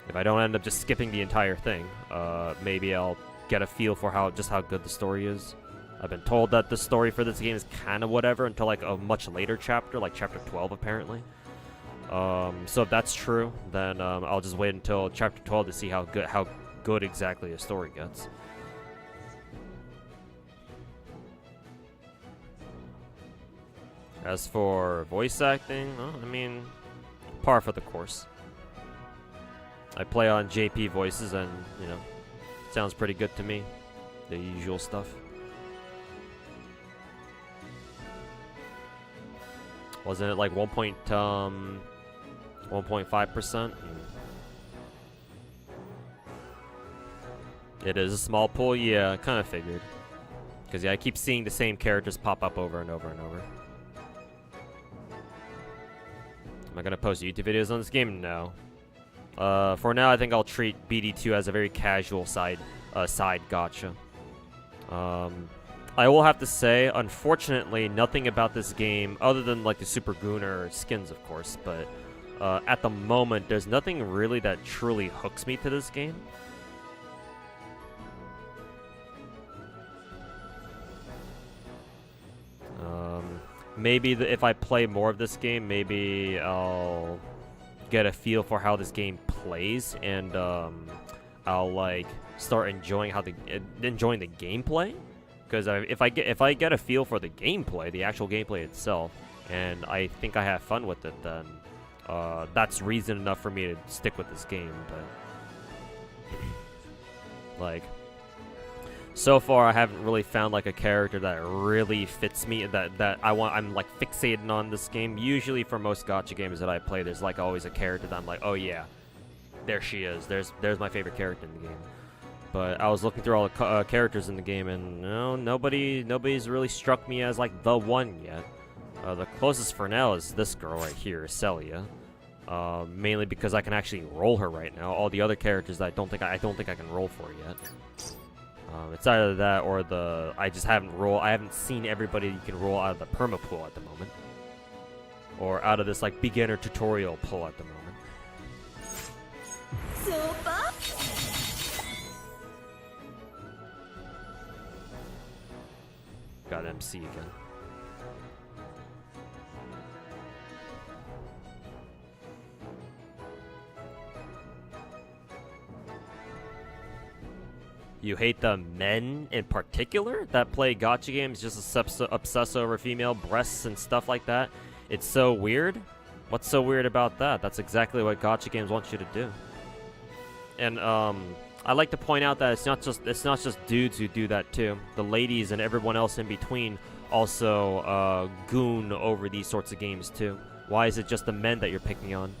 If I don't end up just skipping the entire thing, maybe I'll get a feel for how good the story is. I've been told that the story for this game is kind of whatever until like a much later chapter, like chapter 12 apparently. So if that's true, then I'll just wait until chapter 12 to see how good exactly the story gets. As for voice acting, well, I mean, par for the course. I play on JP voices and, you know, sounds pretty good to me. The usual stuff. Wasn't it like 1.5%? It is a small pool, yeah, kind of figured. Because yeah, I keep seeing the same characters pop up over and over and over. Am I gonna post YouTube videos on this game? No. For now, I think I'll treat BD2 as a very casual side gacha. I will have to say, unfortunately, nothing about this game, other than like the Super Gooner skins, of course, but at the moment, there's nothing really that truly hooks me to this game. Maybe if I play more of this game, maybe I'll get a feel for how this game plays, and I'll like start enjoying enjoying the gameplay. Because if I get a feel for the gameplay, the actual gameplay itself, and I think I have fun with it, then that's reason enough for me to stick with this game. But like, so far I haven't really found like a character that really fits me, that I'm like fixated on this game. Usually for most gacha games that I play, there's like always a character that I'm like, oh yeah, there she is. There's my favorite character in the game. But I was looking through all the characters in the game, and no, nobody's really struck me as like the one yet. The closest for now is this girl right here, Celia. Mainly because I can actually roll her right now. All the other characters that I don't think I can roll for yet. It's either that or I haven't seen everybody you can roll out of the perma pool at the moment, or out of this like beginner tutorial pool at the moment. Got MC again. You hate the men in particular that play gacha games just obsess over female breasts and stuff like that? It's so weird. What's so weird about that? That's exactly what gacha games want you to do. And I like to point out that it's not just dudes who do that too. The ladies and everyone else in between also goon over these sorts of games too. Why is it just the men that you're picking on?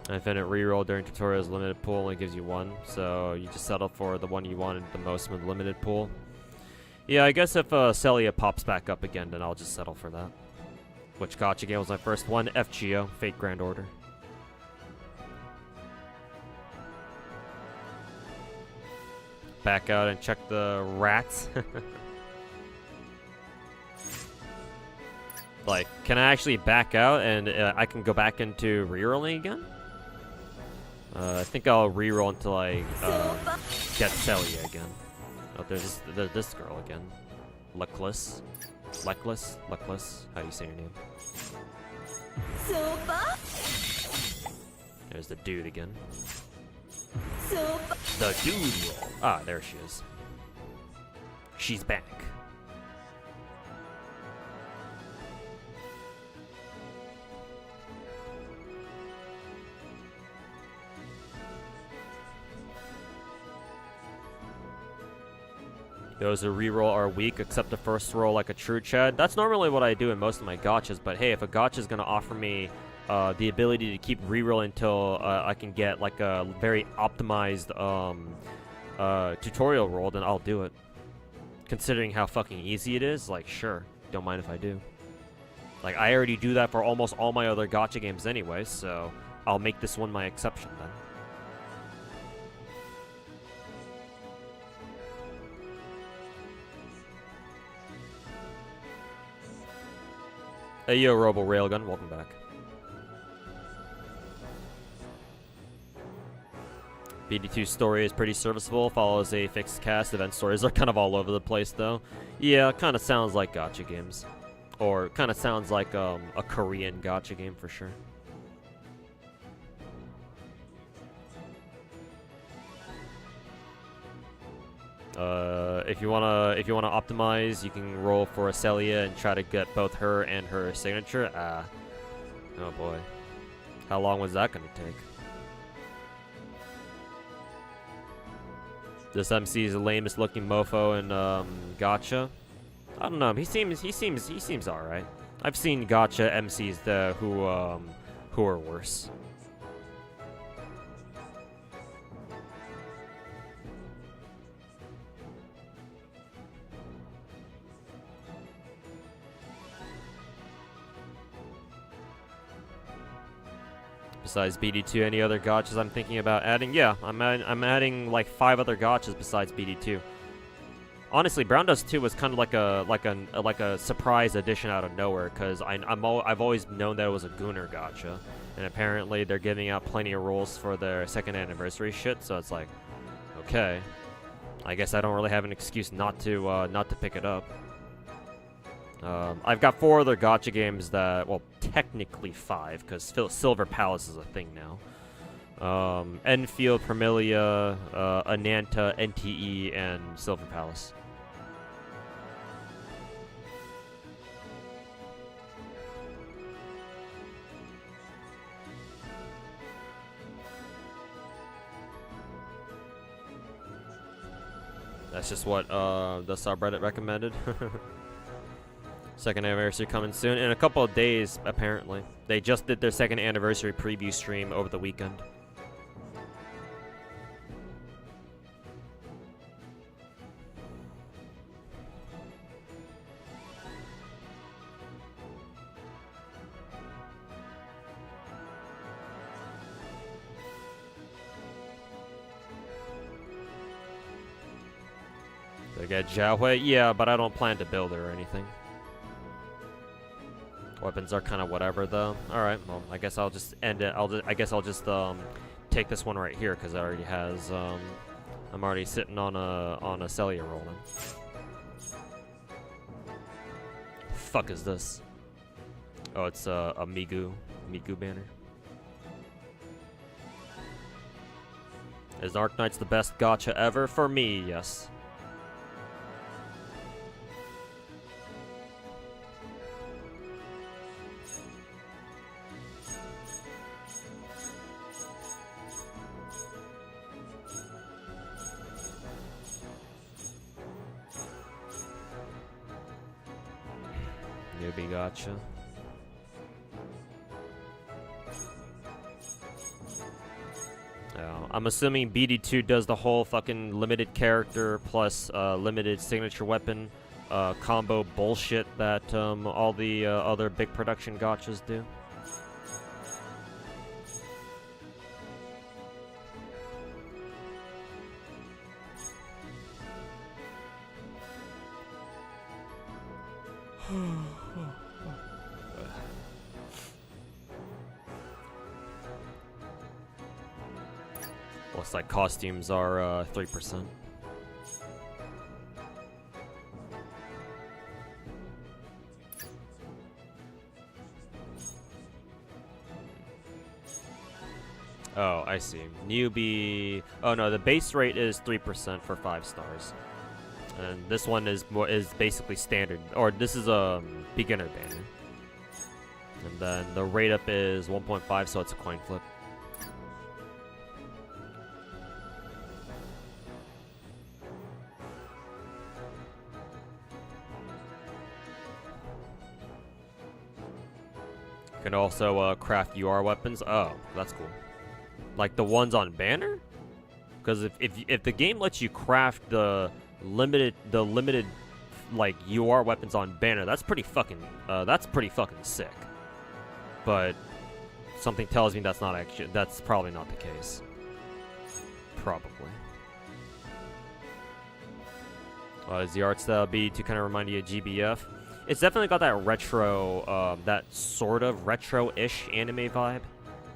Infinite reroll during tutorials. Limited pool only gives you one, so you just settle for the one you wanted the most with limited pool. Yeah, I guess if Celia pops back up again, then I'll just settle for that. Which gacha game was my first one? FGO, Fate Grand Order. Back out and check the rats. Like, can I actually back out and I can go back into rerolling again? I think I'll reroll until I get Celia again. Oh, there's this girl again. Luckless. How do you say your name? There's the dude again. The dude roll. Ah, there she is. She's back. Those who reroll are weak, except the first roll like a true Chad. That's normally what I do in most of my gachas, but hey, if a gacha is going to offer me the ability to keep rerolling until I can get like a very optimized tutorial roll, then I'll do it. Considering how fucking easy it is, like, sure, don't mind if I do. Like, I already do that for almost all my other gacha games anyway, so I'll make this one my exception then. Hey yo, Robo Railgun, welcome back. BD2 story is pretty serviceable, follows a fixed cast. Event stories are kind of all over the place though. Yeah, kind of sounds like gacha games. Or kind of sounds like a Korean gacha game for sure. If you wanna optimize, you can roll for Acelia and try to get both her and her signature. Oh boy, how long was that gonna take? This MC is the lamest looking mofo in gacha. I don't know. He seems all right. I've seen gacha MCs who are worse. Besides BD2, any other gachas I'm thinking about adding? Yeah, I'm adding like 5 other gachas besides BD2. Honestly, Brown Dust 2 was kind of like a surprise addition out of nowhere, because I've always known that it was a Gooner gacha, and apparently they're giving out plenty of rolls for their 2nd anniversary shit. So it's like, okay, I guess I don't really have an excuse not to pick it up. I've got 4 other gacha games that, well, technically 5, because Silver Palace is a thing now. Enfield, Permilia, Ananta, NTE, and Silver Palace. That's just what the subreddit recommended. 2nd anniversary coming soon in a couple of days, apparently. They just did their 2nd anniversary preview stream over the weekend. They get Jiahui? Yeah, but I don't plan to build her or anything. Weapons are kind of whatever though. All right, well, I guess I'll just end it. I guess I'll just take this one right here because it already has. I'm already sitting on a Celia rolling. Fuck is this? Oh, it's a Migu banner. Is Arknights the best gacha ever? For me, yes. Newbie gacha. I'm assuming BD2 does the whole fucking limited character plus limited signature weapon combo bullshit that all the other big production gachas do. Looks like costumes are 3%. Oh, I see. Newbie. Oh no, the base rate is 3% for 5 stars, and this one is basically standard. Or this is a beginner banner, and then the rate up is 1.5, so it's a coin flip. You can also craft UR weapons. Oh, that's cool. Like the ones on banner? Because if the game lets you craft the limited like UR weapons on banner, that's pretty fucking sick. But something tells me that's probably not the case. Probably. Does the art style BD2 kind of remind you of GBF? It's definitely got that retro, that sort of retro-ish anime vibe.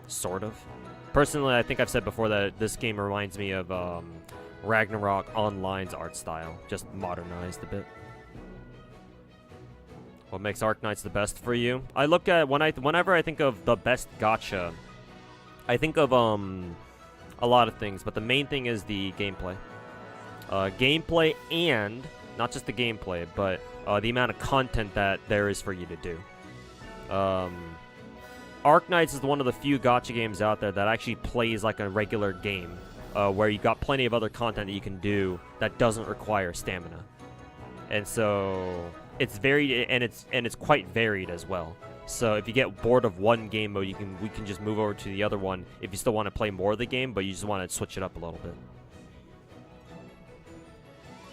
Sort of. Personally, I think I've said before that this game reminds me of Ragnarok Online's art style, just modernized a bit. What makes Arknights the best for you? I look at whenever I think of the best gacha, I think of a lot of things, but the main thing is the gameplay. Gameplay, and not just the gameplay, but the amount of content that there is for you to do. Arknights is one of the few gacha games out there that actually plays like a regular game, where you got plenty of other content that you can do that doesn't require stamina, and so it's varied, and it's quite varied as well. So if you get bored of one game mode, we can just move over to the other one if you still want to play more of the game, but you just want to switch it up a little bit.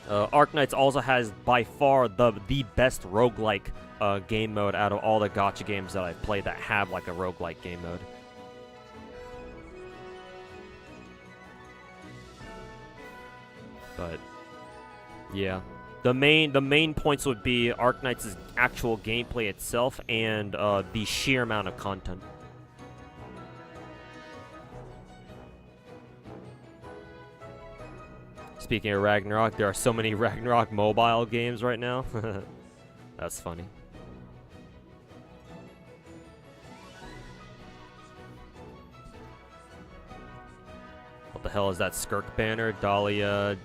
Arknights also has by far the best roguelike game mode out of all the gacha games that I've played that have like a roguelike game mode. But yeah, the main points would be Arknights' actual gameplay itself and the sheer amount of content. Speaking of Ragnarok, there are so many Ragnarok mobile games right now. That's funny. What the hell is that Skirk banner? Dahlia,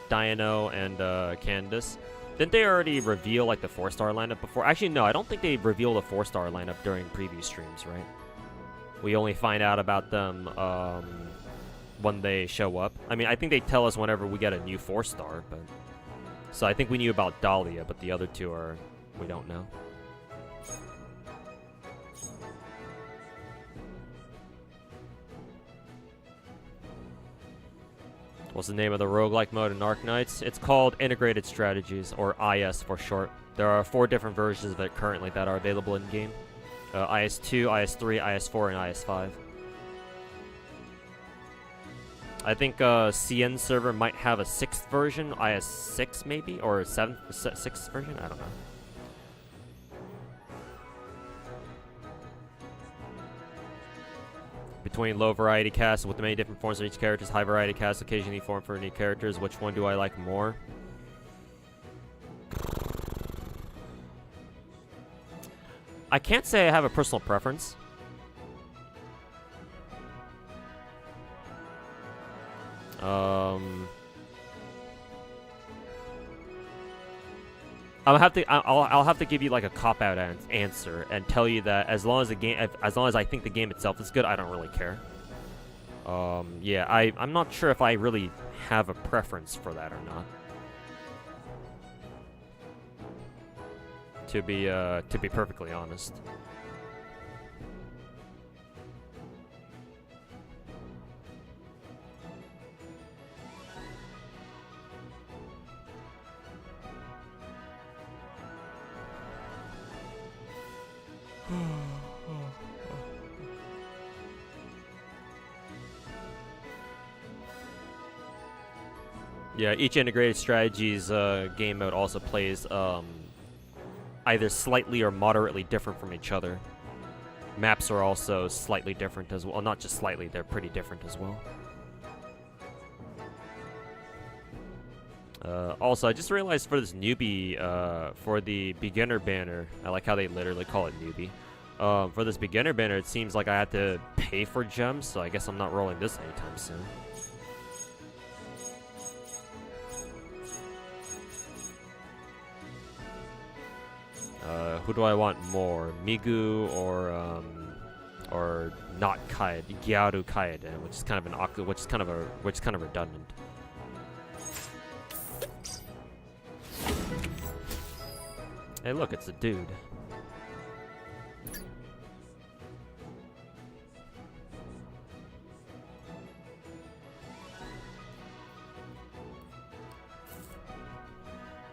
Dino, and Candace. Didn't they already reveal like the 4-star lineup before? Actually, no, I don't think they revealed a 4-star lineup during preview streams, right? We only find out about them when they show up. I mean, I think they tell us whenever we get a new 4-star, but so I think we knew about Dahlia, but the other two are we don't know. What's the name of the roguelike mode in Arknights? It's called Integrated Strategies, or IS for short. There are 4 different versions of it currently that are available in-game. IS-2, IS-3, IS-4, and IS-5. I think CN server might have a 6th version, IS-6 maybe, or a 6th version? I don't know. Between low variety casts with many different forms of each character's high variety casts occasionally form for new characters, which one do I like more? I can't say I have a personal preference. I'll have to give you like a cop-out answer and tell you that as long as I think the game itself is good, I don't really care. Yeah, I'm not sure if I really have a preference for that or not. To be perfectly honest. Yeah, each integrated strategies game mode also plays either slightly or moderately different from each other. Maps are also slightly different as well. Not just slightly, they're pretty different as well. Also, I just realized for this newbie, for the beginner banner, I like how they literally call it newbie. For this beginner banner, it seems like I had to pay for gems, so I guess I'm not rolling this anytime soon. Who do I want more? Migu or not Kaede, Gyaru Kaede, which is kind of redundant. Hey, look, it's a dude.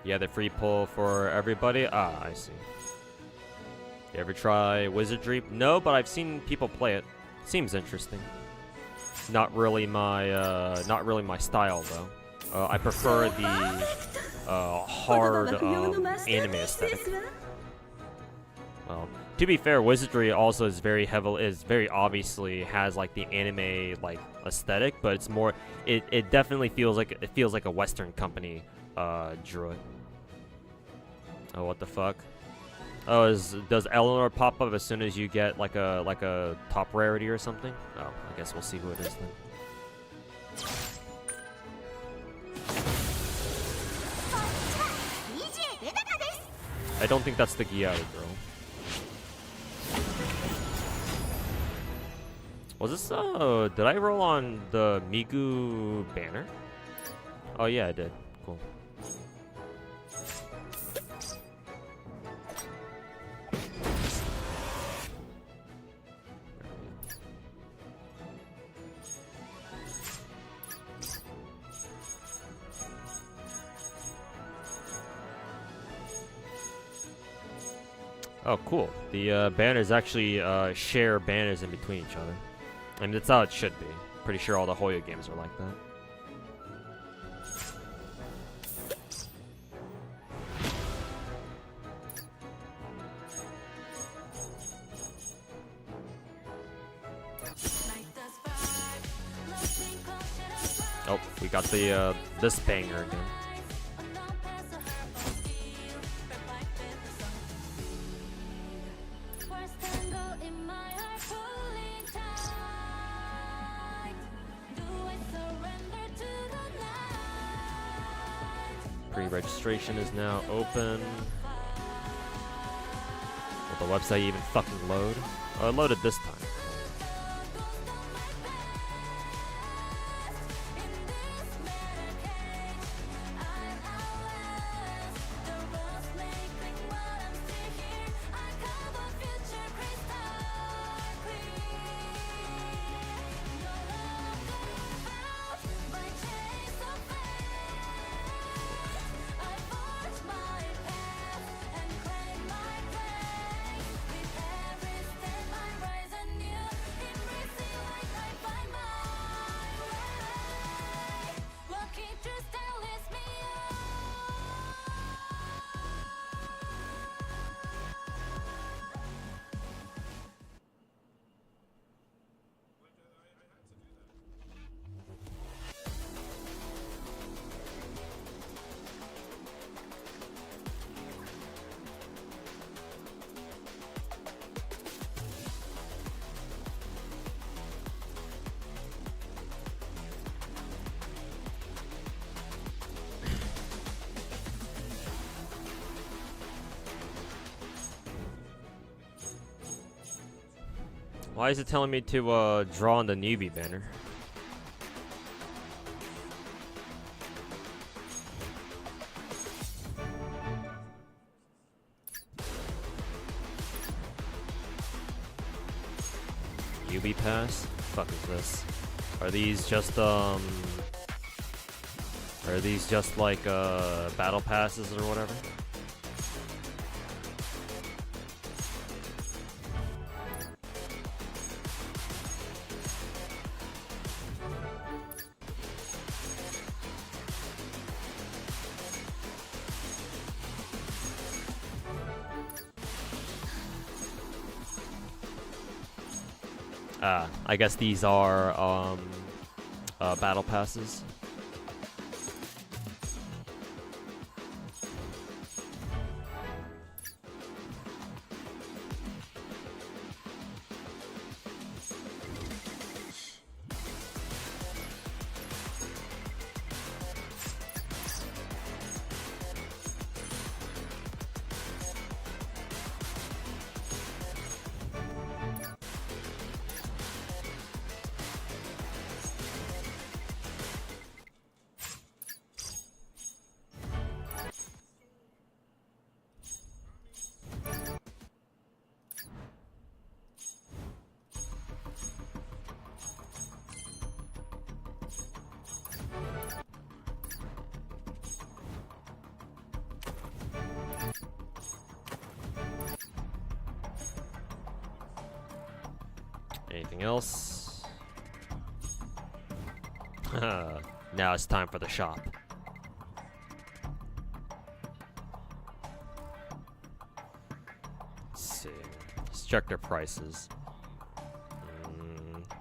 Yeah, the free pull for everybody? Ah, I see. You ever try Wizardry? No, but I've seen people play it. Seems interesting. Not really my style, though. I prefer the hard anime aesthetic. Well, to be fair, Wizardry also is very obviously has like the anime like aesthetic, but it's more it definitely feels like a Western company drew it. Oh, what the fuck? Oh, does Eleanor pop up as soon as you get like a top rarity or something? Oh, I guess we'll see who it is then. I don't think that's the Gyaru girl. Was this, did I roll on the Migu banner? Oh yeah, I did. Cool. Oh, cool. The banners actually share banners in between each other. I mean, that's how it should be. Pretty sure all the Hoyo games are like that. Oh, we got the this banger again. Pre-registration is now open. Will the website even fucking load? Oh, it loaded this time. Why is it telling me to draw on the newbie banner? Newbie pass? Fuck is this? Are these just like battle passes or whatever? I guess these are battle passes. Anything else? Now it's time for the shop. Let's see. check their prices.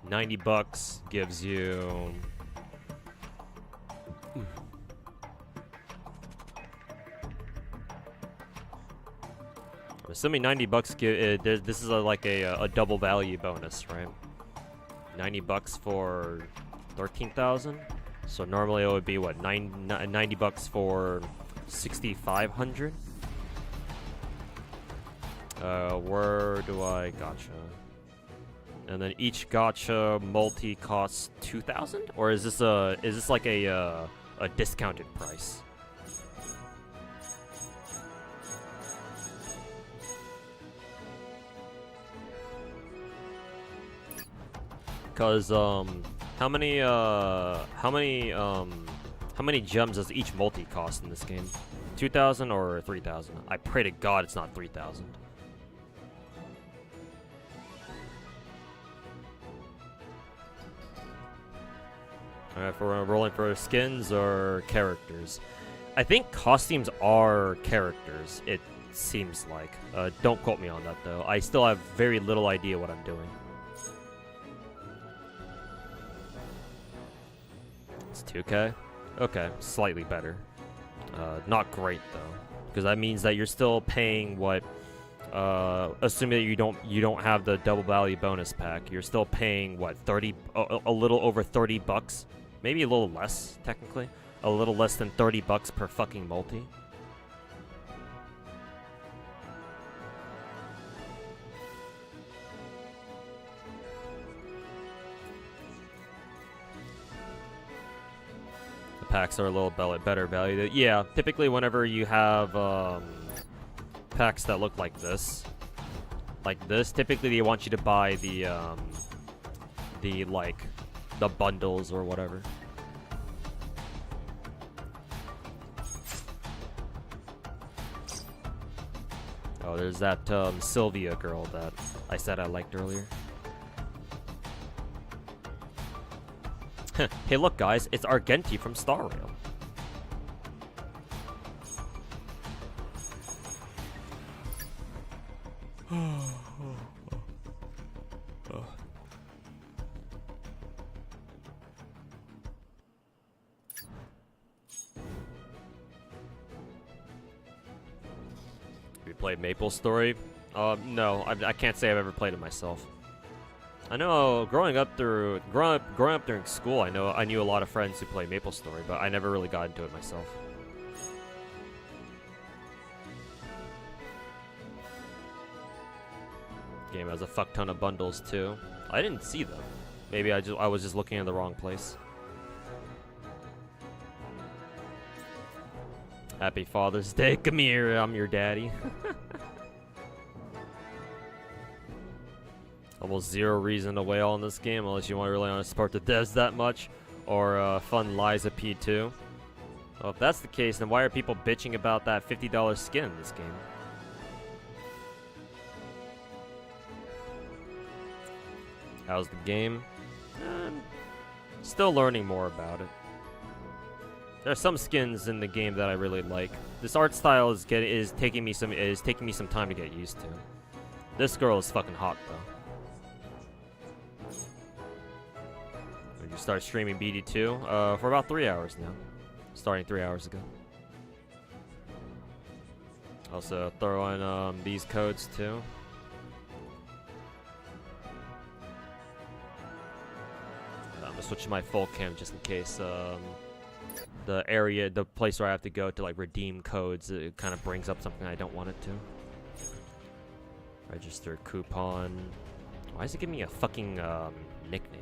90 bucks gives you... I'm assuming 90 bucks this is like a double value bonus, right? 90 bucks for 13,000. So normally it would be what, 90 bucks for 6,500. Where do I gacha? And then each gacha multi costs 2,000, or is this like a discounted price? Because how many gems does each multi cost in this game? 2,000 or 3,000? I pray to God it's not 3,000. Alright, if we're rolling for skins or characters. I think costumes are characters, it seems like. Don't quote me on that though. I still have very little idea what I'm doing. It's 2K? Okay, slightly better. Not great though, because that means that you're still paying what, assuming that you don't have the double value bonus pack, you're still paying what, 30, a little over 30 bucks, maybe a little less technically, a little less than 30 bucks per fucking multi. Packs are a little better value. Yeah, typically whenever you have packs that look like this, typically they want you to buy the bundles or whatever. Oh, there's that Sylvia girl that I said I liked earlier. Hey look guys, it's Argenti from Star Rail. You played Maple Story? No, I can't say I've ever played it myself. I know growing up during school, I knew a lot of friends who played Maple Story, but I never really got into it myself. Game has a fuck ton of bundles too. I didn't see them. Maybe I was just looking in the wrong place. Happy Father's Day. Come here, I'm your daddy. Almost zero reason to wail on this game unless you really want to support the devs that much, or fund Liza P2. Well, if that's the case, then why are people bitching about that $50 skin in this game? How's the game? Still learning more about it. There are some skins in the game that I really like. This art style is taking me some time to get used to. This girl is fucking hot though. You start streaming BD2 for about 3 hours now, starting 3 hours ago. Also throw in these codes too. I'm gonna switch to my full cam just in case the place where I have to go to like redeem codes, it kind of brings up something I don't want it to. Register coupon. Why does it give me a fucking nickname?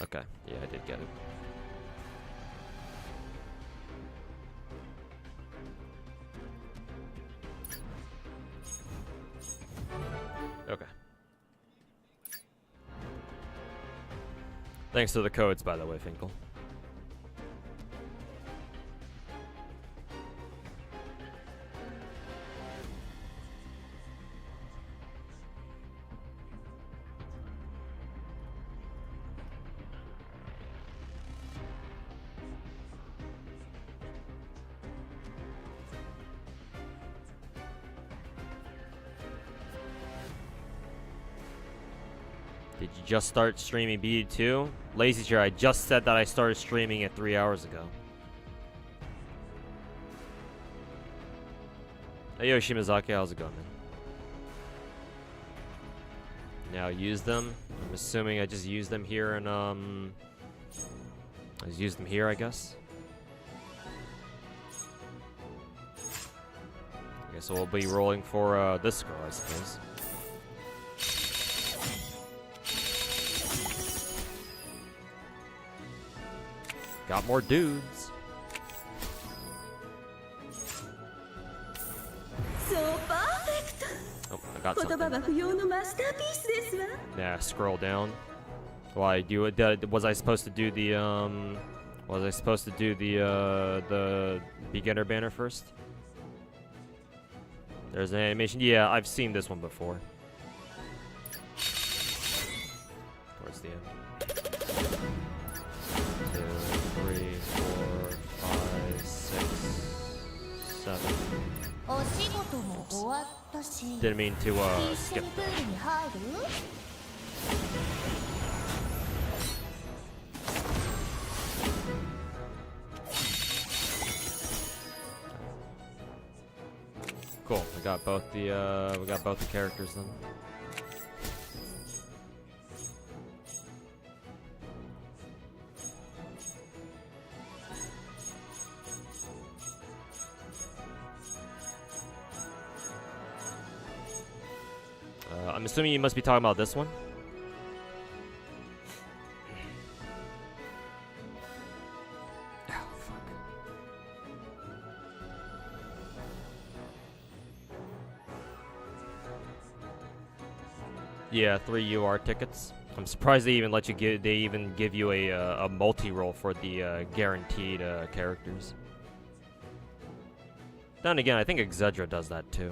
Okay, yeah, I did get it. Okay. Thanks to the codes, by the way, Finkel. Did you just start streaming BD2? Lazy Chair, I just said that I started streaming it 3 hours ago. Hey yo, Shimazaki, how's it going, man? Now use them. I'm assuming I just use them here and I just use them here, I guess. Okay, so we'll be rolling for this girl, I suppose. Got more dudes. So perfect. Oh, I got something. Yeah, scroll down. Why do it? Was I supposed to do the Was I supposed to do the beginner banner first? There's an animation. Yeah, I've seen this one before. Towards the end. 2, 3, 4, 5, 6, 7. Didn't mean to skip that. Cool. We got both the characters then. I'm assuming you must be talking about this one. Oh, fuck. Yeah, 3 UR tickets. I'm surprised they even let you give. They even give you a multi-roll for the guaranteed characters. Then again, I think Exedra does that too.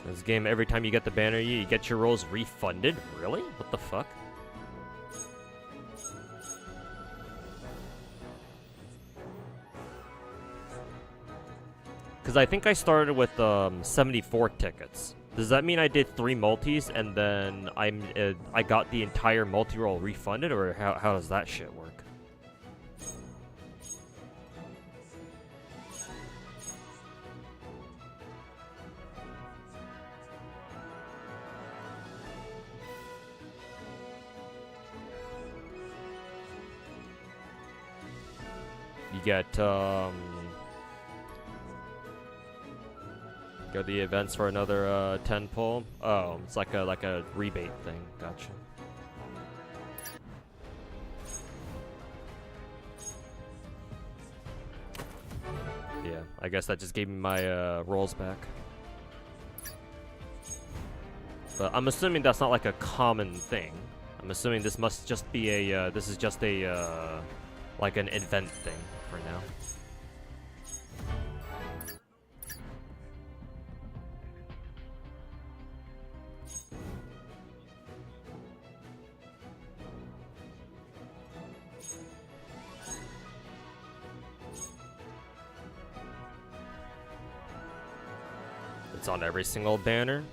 This game, every time you get the banner, you get your rolls refunded? Really? What the fuck? Because I think I started with 74 tickets. Does that mean I did 3 multis and then I got the entire multi-roll refunded, or how does that shit work? You get go the events for another 10 pull. Oh, it's like a rebate thing. Gotcha. Yeah, I guess that just gave me my rolls back. But I'm assuming that's not like a common thing. I'm assuming this must just be a this is just a like an event thing for now. It's on every single banner.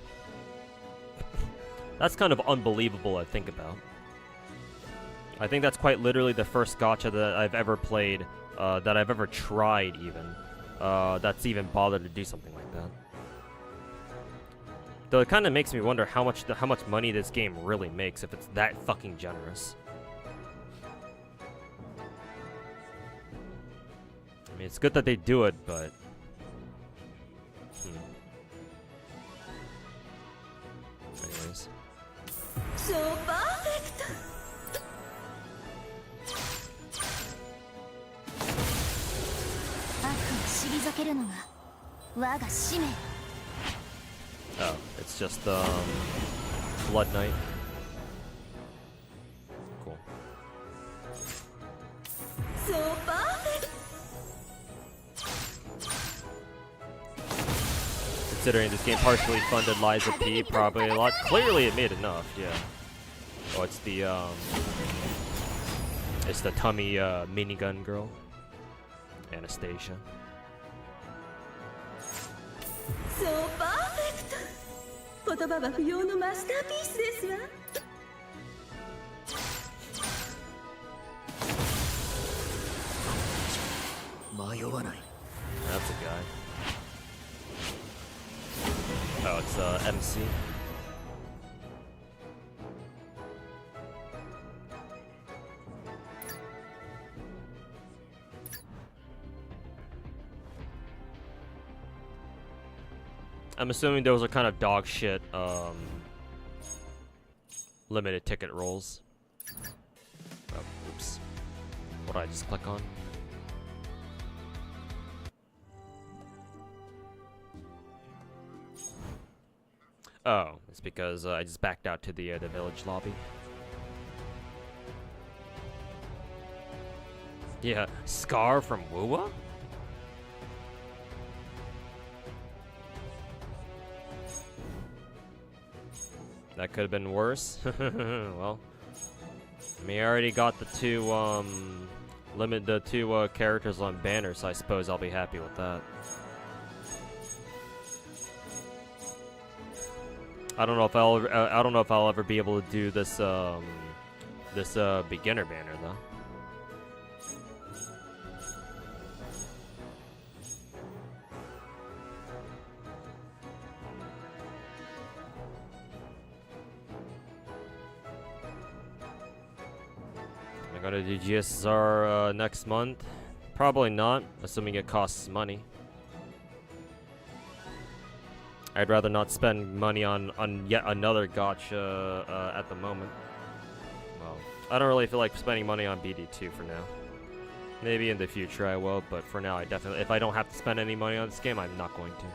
That's kind of unbelievable to think about. I think that's quite literally the first gacha that I've ever played, that I've ever tried even, that's even bothered to do something like that. Though it kind of makes me wonder how much money this game really makes if it's that fucking generous. I mean, it's good that they do it, but... Anyways. So perfect. 退けるのが我が使命。 Oh, it's just Blood Knight. Cool. So perfect. Considering this game partially funded Liza P, probably a lot. Clearly, it made enough. Yeah. Oh, it's the tummy minigun girl, Anastasia. So perfect. 言葉は不要のマスターピースですわ。迷わない。 That's a guy. Oh, it's MC. I'm assuming those are kind of dog shit, limited ticket rolls. Oh, oops. What did I just click on? Oh, it's because I just backed out to the village lobby. Yeah, Scar from Wuwa? That could have been worse. Well, I mean, I already got the two characters on banner, so I suppose I'll be happy with that. I don't know if I'll ever be able to do this beginner banner though. Am I gonna do GSR next month? Probably not, assuming it costs money. I'd rather not spend money on yet another gacha at the moment. Well, I don't really feel like spending money on BD2 for now. Maybe in the future I will, but for now I definitely, if I don't have to spend any money on this game, I'm not going to.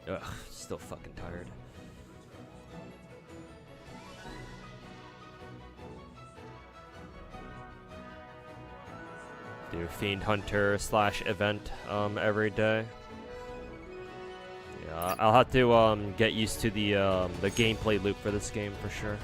Ugh, still fucking tired. Do Fiend Hunter / event every day. Yeah, I'll have to get used to the gameplay loop for this game for sure.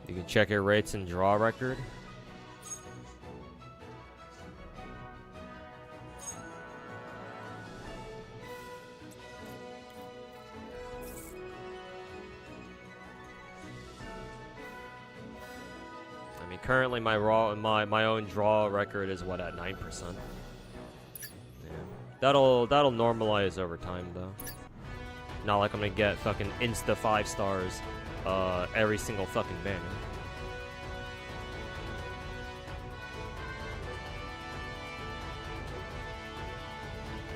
You can check your rates and draw record. I mean, currently my own draw record is what, at 9%. Yeah, that'll normalize over time though. Not like I'm gonna get fucking insta 5 stars every single fucking banner.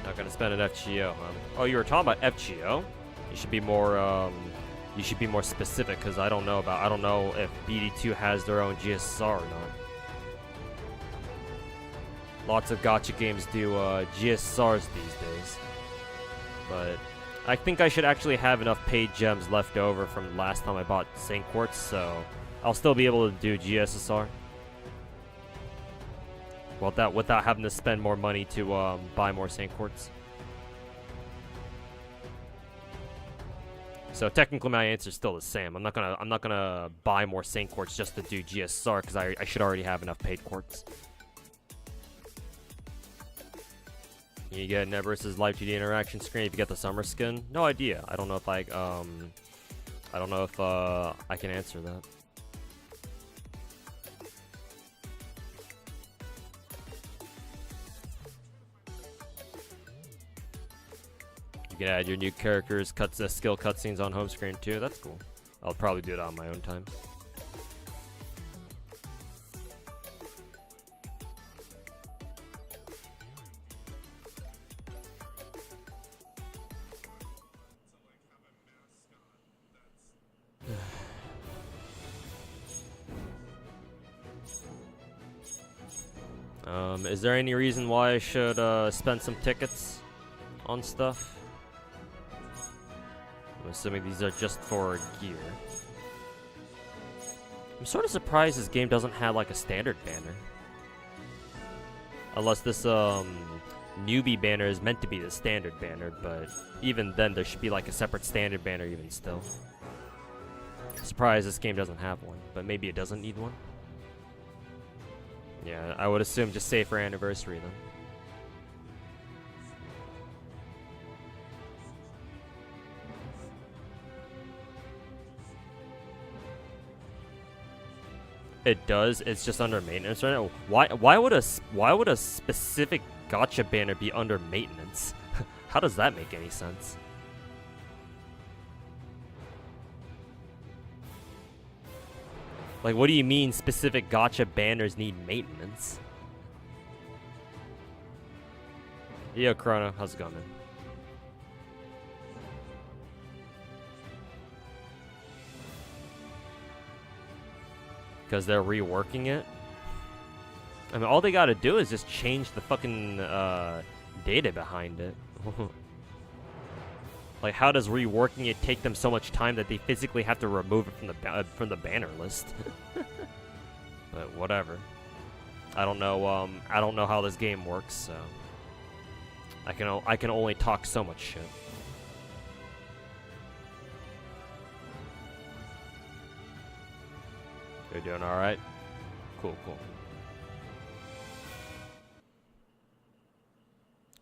Not gonna spend an FGO, huh? Oh, you were talking about FGO? You should be more specific, because I don't know if BD2 has their own GSR or not. Lots of gacha games do GSRs these days, but I think I should actually have enough paid gems left over from last time I bought Saint Quartz, so I'll still be able to do GSSR. Without having to spend more money to buy more Saint Quartz. So technically my answer is still the same. I'm not gonna buy more Saint Quartz just to do GSSR, because I should already have enough paid quartz. You get Net versus Live 2D interaction screen if you get the summer skin. No idea. I don't know if I can answer that. You can add your new characters, skill cutscenes on home screen too. That's cool. I'll probably do it on my own time. Is there any reason why I should spend some tickets on stuff? I'm assuming these are just for gear. I'm sort of surprised this game doesn't have like a standard banner. Unless this newbie banner is meant to be the standard banner, but even then there should be like a separate standard banner even still. Surprised this game doesn't have one, but maybe it doesn't need one. Yeah, I would assume just save for anniversary then. It does. It's just under maintenance right now. Why would a specific gacha banner be under maintenance? How does that make any sense? Like, what do you mean specific gacha banners need maintenance? Yo, Chrono, how's it going, man? Because they're reworking it? I mean, all they gotta do is just change the fucking data behind it. Like, how does reworking it take them so much time that they physically have to remove it from the banner list? But whatever. I don't know how this game works, so I can only talk so much shit. You're doing all right? Cool, cool.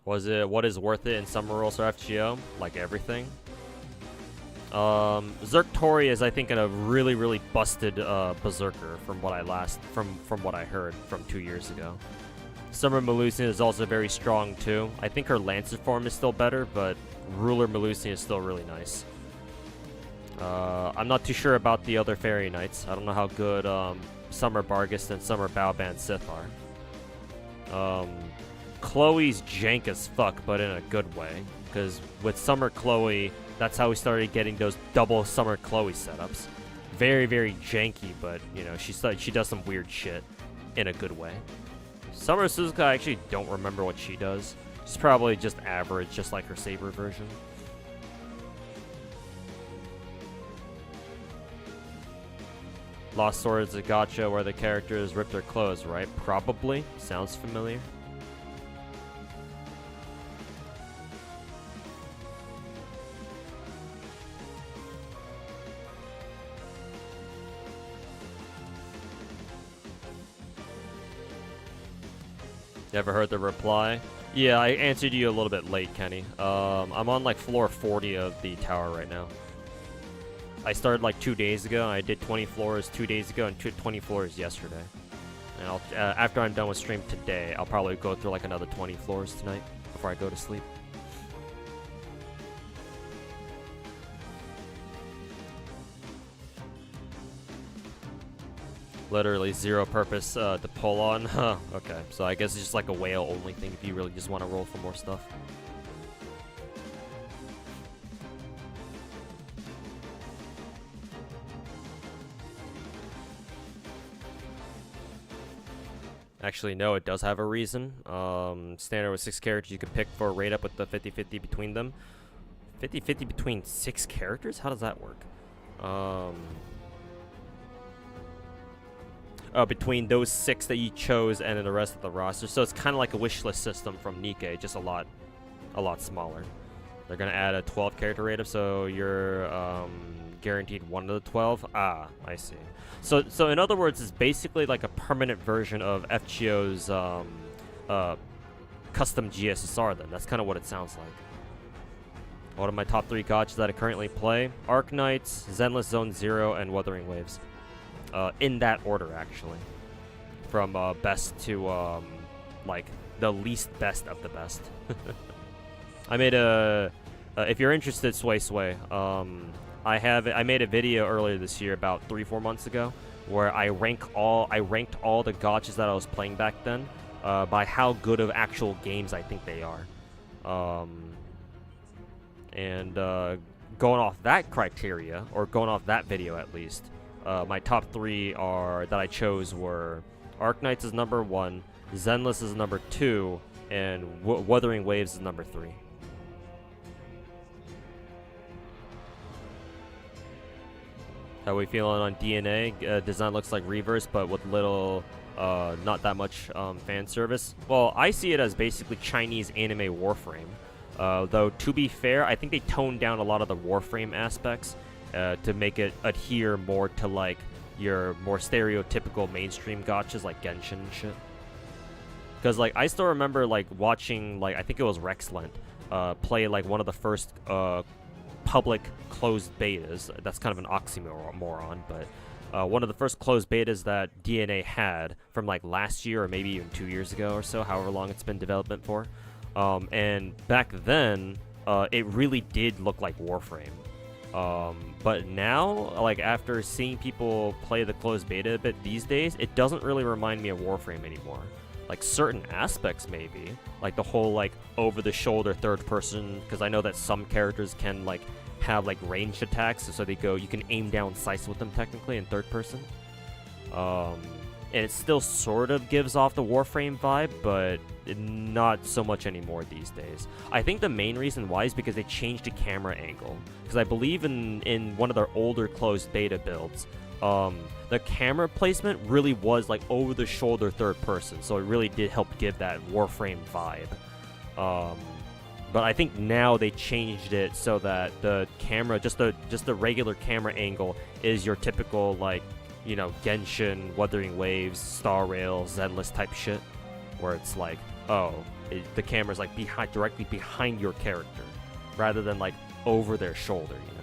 What is worth it in Summer Rolls or FGO? Like everything. Zerktori is, I think, in a really busted berserker from what I heard from 2 years ago. Summer Melusian is also very strong too. I think her Lancer form is still better, but Ruler Melusian is still really nice. I'm not too sure about the other Fairy Knights. I don't know how good Summer Barghest and Summer Baoban Sith are. Chloe's jank as fuck, but in a good way. Because with Summer Chloe, that's how we started getting those double Summer Chloe setups. Very janky, but you know, she does some weird shit in a good way. Summer Suzuka, I actually don't remember what she does. She's probably just average, just like her Saber version. Lost Sword is a gacha where the characters rip their clothes, right? Probably. Sounds familiar. You ever heard the reply? Yeah, I answered you a little bit late, Kenny. I'm on like floor 40 of the tower right now. I started like 2 days ago. I did 20 floors 2 days ago and 20 floors yesterday. And I'll, after I'm done with stream today, I'll probably go through like another 20 floors tonight before I go to sleep. Literally zero purpose to pull on. Huh, okay. So I guess it's just like a whale only thing if you really just want to roll for more stuff. Actually, no, it does have a reason. Standard with 6 characters you can pick for a rate up with the 50-50 between them. 50-50 between 6 characters? How does that work? Between those 6 that you chose and then the rest of the roster. So it's kind of like a wish list system from Nikkei, just a lot smaller. They're gonna add a 12 character rate up, so you're guaranteed one of the 12. Ah, I see. So in other words, it's basically like a permanent version of FGO's custom GSSR. Then that's kind of what it sounds like. What are my top 3 gachas that I currently play? Arc Knights, Zenless Zone Zero, and Wuthering Waves. In that order, actually, from best to like the least best of the best. I made a if you're interested, Sway, I made a video earlier this year, about 3-4 months ago, where I ranked all the gachas that I was playing back then by how good of actual games I think they are. And going off that criteria, or going off that video at least, my top 3 that I chose were Arknights is number 1, Zenless is number 2, and Wuthering Waves is number 3. How we feeling on DNA? Design looks like Reverse, but with little, not that much fan service. Well, I see it as basically Chinese anime Warframe. Though, to be fair, I think they toned down a lot of the Warframe aspects to make it adhere more to, like, your more stereotypical mainstream gachas like Genshin and shit. Because, like, I still remember, like, watching, like, I think it was Rexlent play, like, one of the first public closed betas. That's kind of an oxymoron, but one of the first closed betas that DNA had from, like, last year or maybe even 2 years ago or so, however long it's been development for. And back then, it really did look like Warframe. But now, like, after seeing people play the closed beta a bit these days, it doesn't really remind me of Warframe anymore. Like, certain aspects maybe, like the whole, like, over-the-shoulder third person, because I know that some characters can, like, have, like, ranged attacks, so you can aim down sights with them technically in third person. And it still sort of gives off the Warframe vibe, but not so much anymore these days. I think the main reason why is because they changed the camera angle. Because I believe in one of their older closed beta builds, the camera placement really was like over-the-shoulder third person, so it really did help give that Warframe vibe. But I think now they changed it so that the camera, just the regular camera angle, is your typical, like, you know, Genshin, Wuthering Waves, Star Rails, Zenless type shit, where it's like, the camera's like directly behind your character, rather than like over their shoulder, you know.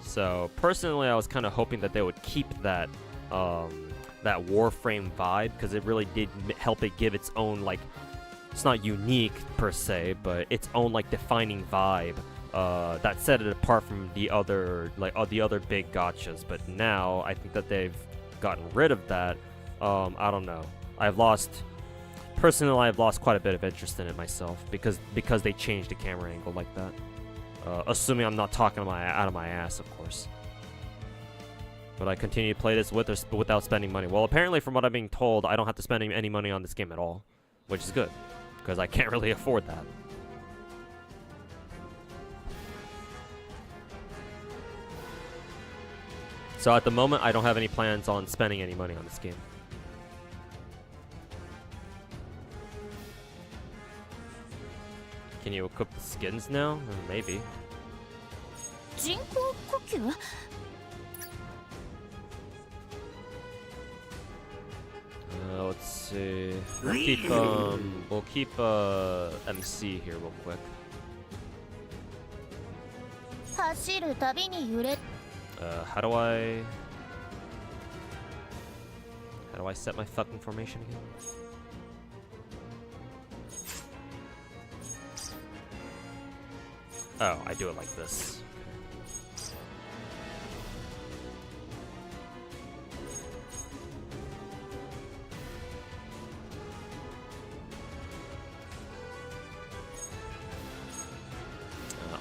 So personally, I was kind of hoping that they would keep that that Warframe vibe, because it really did help it give its own, like, it's not unique per se, but its own, like, defining vibe that set it apart from the other, like, the other big gachas. But now I think that they've gotten rid of that. I don't know. I've lost quite a bit of interest in it myself because they changed the camera angle like that. Assuming I'm not talking out of my ass, of course. But I continue to play this with or without spending money. Well, apparently, from what I'm being told, I don't have to spend any money on this game at all, which is good, because I can't really afford that. So at the moment, I don't have any plans on spending any money on this game. Can you equip the skins now? Maybe. Let's see. We'll keep MC here real quick. How do I set my fucking formation again? Oh, I do it like this.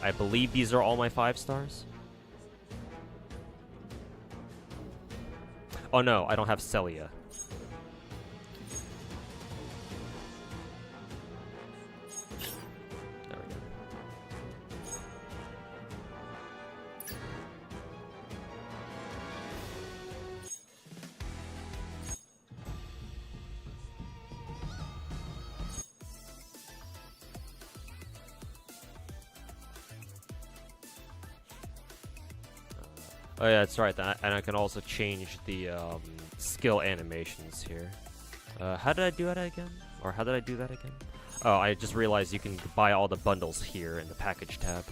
I believe these are all my 5 stars. Oh no, I don't have Celia. There we go. Oh yeah, that's right. And I can also change the skill animations here. How did I do that again? Or how did I do that again? Oh, I just realized you can buy all the bundles here in the package tab.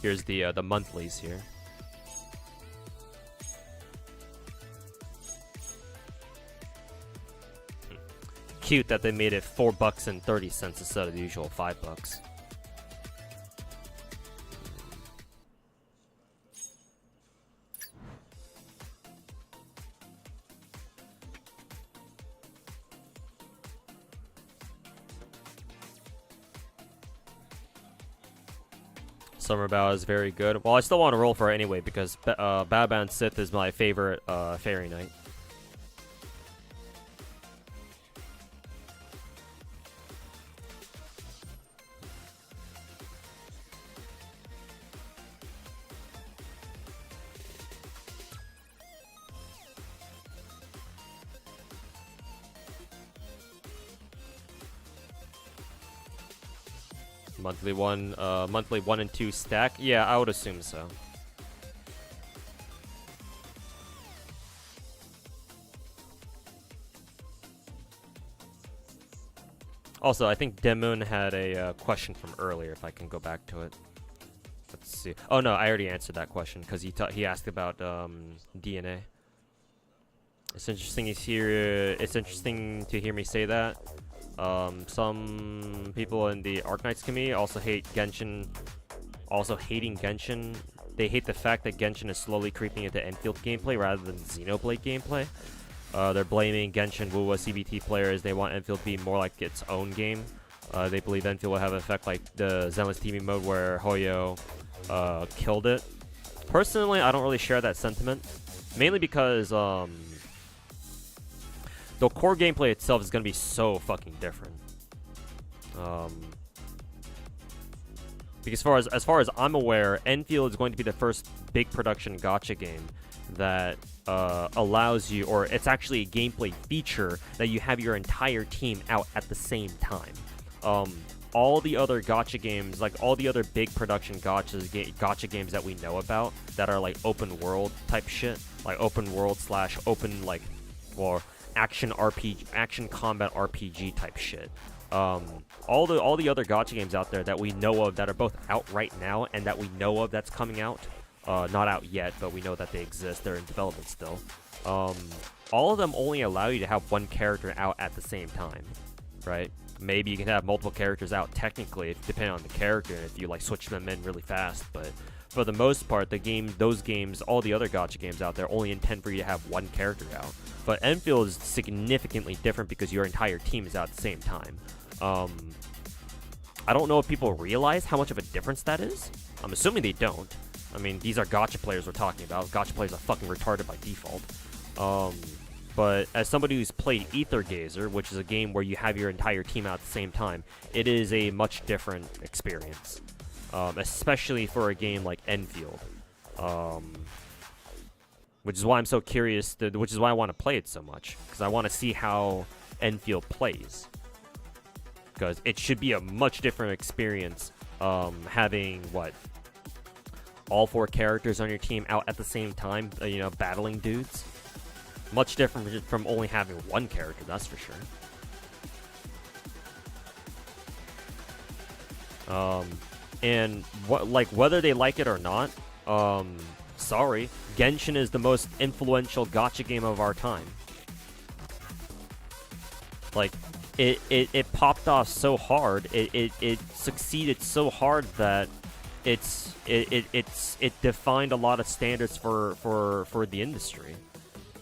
Here's the monthlies here. Cute that they made it $4.30 instead of the usual $5. Summer Bow is very good. Well, I still want to roll for it anyway because Baban Sith is my favorite fairy knight. Monthly 1 and 2 stack? Yeah, I would assume so. Also, I think Demoon had a question from earlier, if I can go back to it. Let's see. Oh no, I already answered that question, because he asked about DNA. It's interesting to hear me say that. Some people in the Arknights community also hate Genshin. Also hating Genshin, they hate the fact that Genshin is slowly creeping into Enfield gameplay rather than Xenoblade gameplay. They're blaming Genshin Wuwa CBT players. They want Enfield to be more like its own game. They believe Enfield will have an effect like the Zenless TV mode where Hoyo killed it. Personally, I don't really share that sentiment, mainly because the core gameplay itself is going to be so fucking different. Because as far as I'm aware, Enfield is going to be the first big production gacha game that allows you, or it's actually a gameplay feature that you have your entire team out at the same time. All the other gacha games, like all the other big production gacha games that we know about that are like open world type shit, like open world / open like, or action combat RPG type shit. All the other gacha games out there that we know of that are both out right now and that we know of that's coming out, not out yet, but we know that they exist, they're in development still. All of them only allow you to have one character out at the same time, right? Maybe you can have multiple characters out technically, depending on the character, and if you like switch them in really fast, but for the most part, those games, all the other gacha games out there only intend for you to have one character out. But Enfield is significantly different because your entire team is out at the same time. I don't know if people realize how much of a difference that is. I'm assuming they don't. I mean, these are gacha players we're talking about. Gacha players are fucking retarded by default. But as somebody who's played Ether Gazer, which is a game where you have your entire team out at the same time, it is a much different experience. Especially for a game like Enfield. Which is why I'm so curious, which is why I want to play it so much. Because I want to see how Enfield plays. Because it should be a much different experience having, all 4 characters on your team out at the same time, battling dudes. Much different from only having one character, that's for sure. And whether they like it or not, sorry, Genshin is the most influential gacha game of our time. Like, it popped off so hard, it succeeded so hard that it defined a lot of standards for the industry.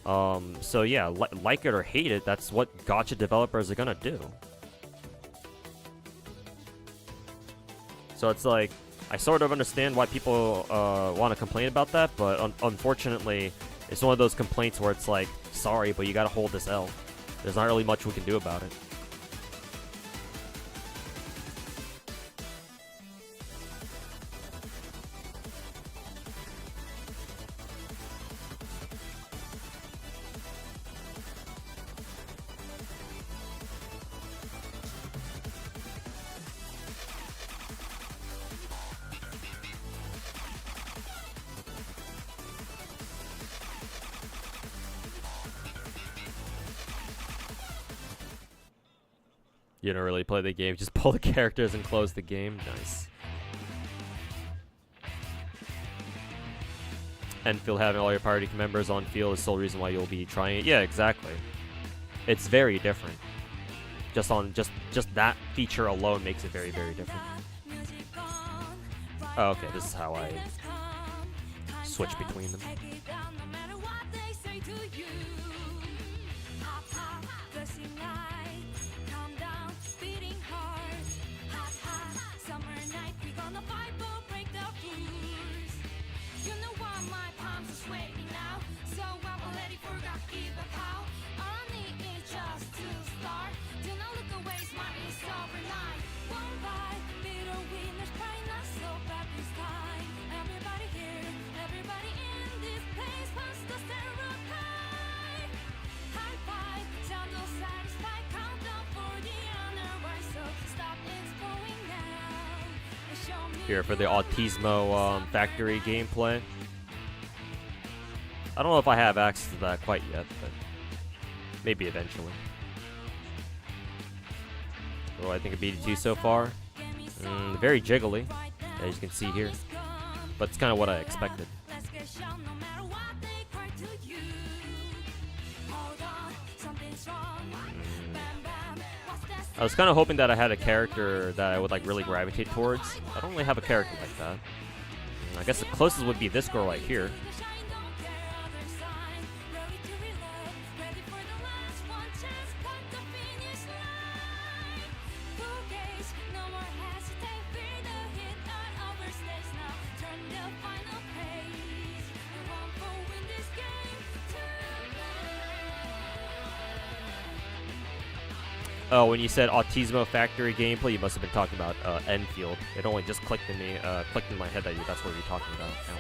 So yeah, like it or hate it, that's what gacha developers are gonna do. So it's like, I sort of understand why people want to complain about that, but unfortunately, it's one of those complaints where it's like, sorry, but you gotta hold this L. There's not really much we can do about it. You don't really play the game, just pull the characters and close the game. Nice. Enfield having all your party members on field is the sole reason why you'll be trying it. Yeah, exactly. It's very different. Just that feature alone makes it very, very different. Oh, okay, this is how I switch between them. Here for the Autismo factory gameplay. I don't know if I have access to that quite yet, but maybe eventually. What do I think of BD2 so far? Very jiggly, as you can see here, but it's kind of what I expected. I was kind of hoping that I had a character that I would like really gravitate towards. I don't really have a character like that. I guess the closest would be this girl right here. Oh, when you said Autismo Factory gameplay, you must have been talking about Enfield. It only just clicked in me, clicked in my head that that's what you're talking about now.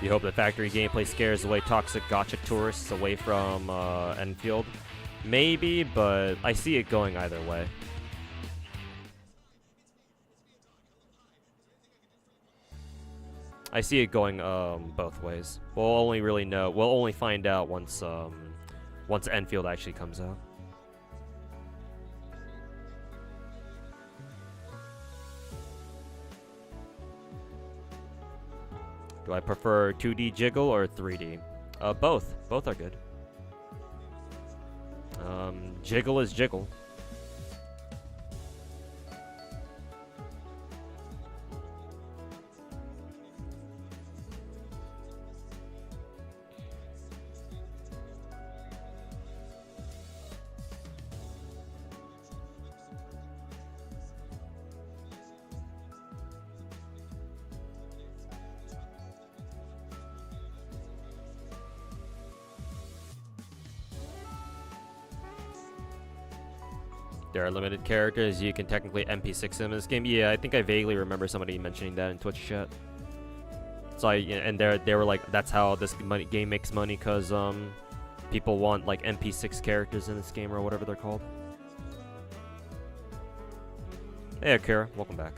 You hope the factory gameplay scares away toxic gacha tourists away from Enfield? Maybe, but I see it going either way. I see it going both ways. We'll only really know. We'll only find out once once Enfield actually comes out. Do I prefer 2D jiggle or 3D? Both. Both are good. Jiggle is jiggle. There are limited characters. You can technically MP6 them in this game. Yeah, I think I vaguely remember somebody mentioning that in Twitch chat. So and they were like, that's how this game makes money, because people want like MP6 characters in this game or whatever they're called. Hey Akira, welcome back.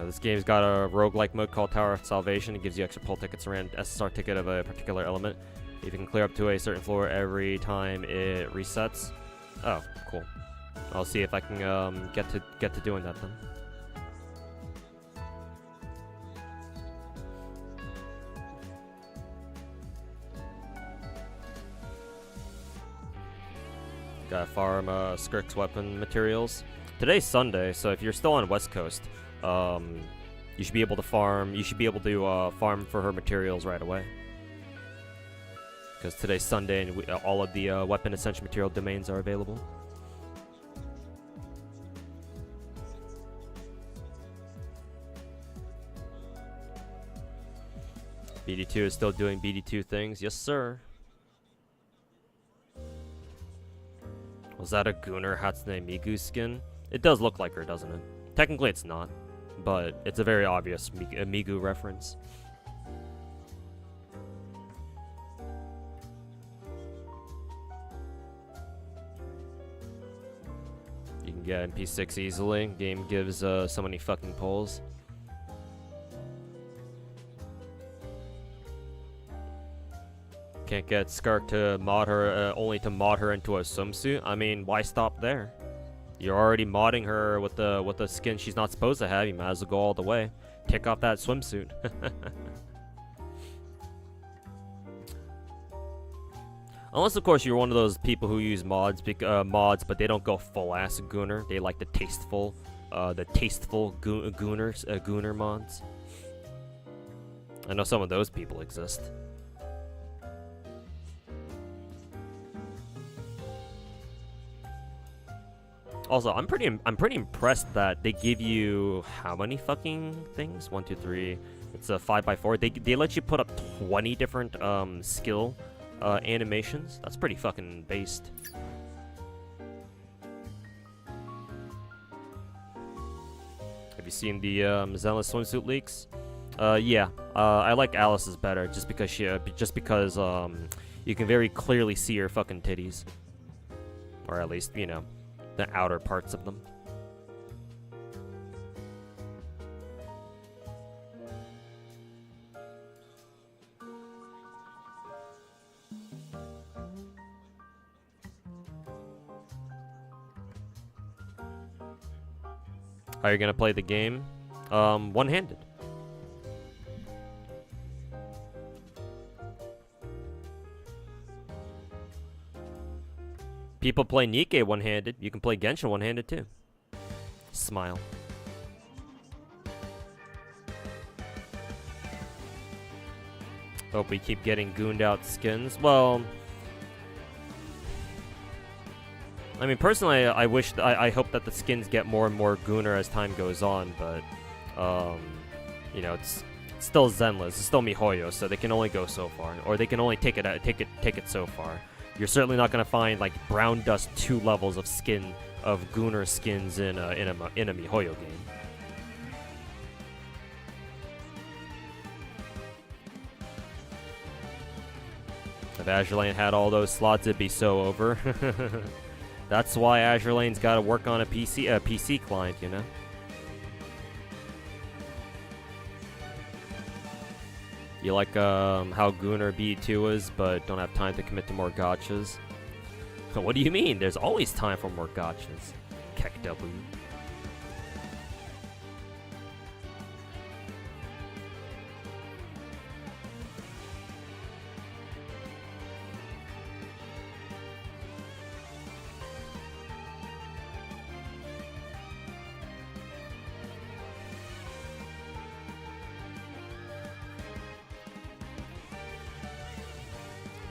This game's got a roguelike mode called Tower of Salvation. It gives you extra pull tickets around SSR ticket of a particular element. You can clear up to a certain floor every time it resets. Oh, cool. I'll see if I can get to doing that then. Gotta farm Skirk's weapon materials. Today's Sunday, so if you're still on West Coast, you should be able to farm. You should be able to farm for her materials right away. Because today's Sunday and all of the weapon essential material domains are available. BD2 is still doing BD2 things. Yes, sir. Was that a Gunnar Hatsune Miku skin? It does look like her, doesn't it? Technically it's not, but it's a very obvious Miku reference. You can get MP6 easily. Game gives so many fucking pulls. Can't get Skark to mod her, only to mod her into a swimsuit. I mean, why stop there? You're already modding her with the skin she's not supposed to have. You might as well go all the way. Kick off that swimsuit. Unless, of course, you're one of those people who use mods, but they don't go full ass Gooner. They like the tasteful Gooner mods. I know some of those people exist. Also, I'm pretty impressed that they give you how many fucking things? 1, 2, 3. It's a 5x4. They let you put up 20 different skill animations. That's pretty fucking based. Have you seen the Zenless swimsuit leaks? Yeah. I like Alice's better just because you can very clearly see her fucking titties, or at least, you know, the outer parts of them. How are you gonna play the game? One-handed. People play Nikke one-handed. You can play Genshin one-handed too. Smile. Hope we keep getting gooned out skins. Well, I mean, personally, I hope that the skins get more and more gooner as time goes on, but you know, it's still Zenless. It's still MiHoYo, so they can only go so far, or they can only take it so far. You're certainly not gonna find like Brown Dust 2 levels of gooner skins in a MiHoYo game. If Azure Lane had all those slots, it'd be so over. That's why Azure Lane's got to work on a PC client, you know. You like how Gooner BD2 is, but don't have time to commit to more gachas. What do you mean? There's always time for more gachas. Kekdabu.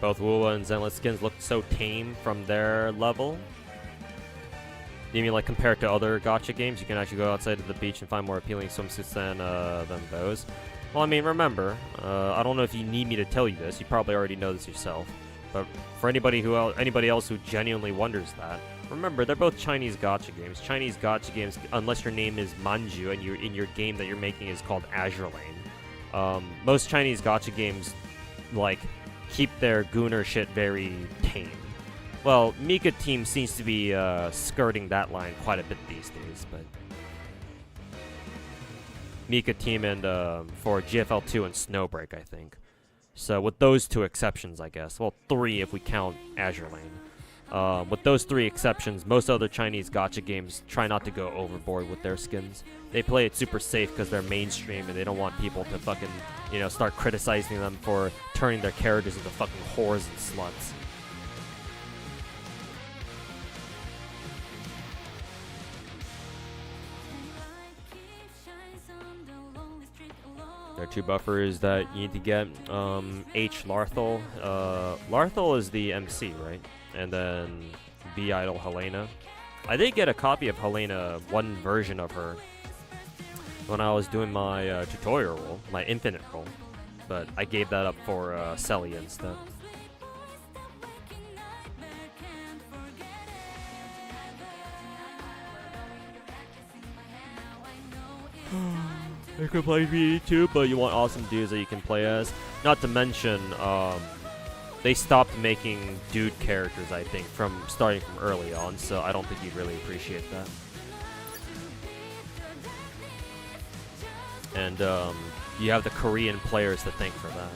Both Woowa and Zenless skins look so tame from their level. You mean like compared to other gacha games, you can actually go outside of the beach and find more appealing swimsuits than those? Well, I mean, remember, I don't know if you need me to tell you this. You probably already know this yourself. But for anybody else who genuinely wonders that, remember, they're both Chinese gacha games. Chinese gacha games, unless your name is Manju and your game that you're making is called Azure Lane. Most Chinese gacha games, like, keep their gooner shit very tame. Well, Mika Team seems to be skirting that line quite a bit these days, but Mika Team and for GFL2 and Snowbreak, I think. So with those 2 exceptions, I guess. Well, 3 if we count Azure Lane. With those 3 exceptions, most other Chinese gacha games try not to go overboard with their skins. They play it super safe because they're mainstream and they don't want people to fucking, you know, start criticizing them for turning their characters into fucking whores and sluts. There are 2 buffers that you need to get. H. Larthel. Larthel is the MC, right? And then B. Idol Helena. I did get a copy of Helena, one version of her, when I was doing my tutorial role, my infinite role. But I gave that up for Selly instead. You can play BD2, but you want awesome dudes that you can play as. Not to mention, they stopped making dude characters, I think, starting from early on, so I don't think you'd really appreciate that. And you have the Korean players to thank for that.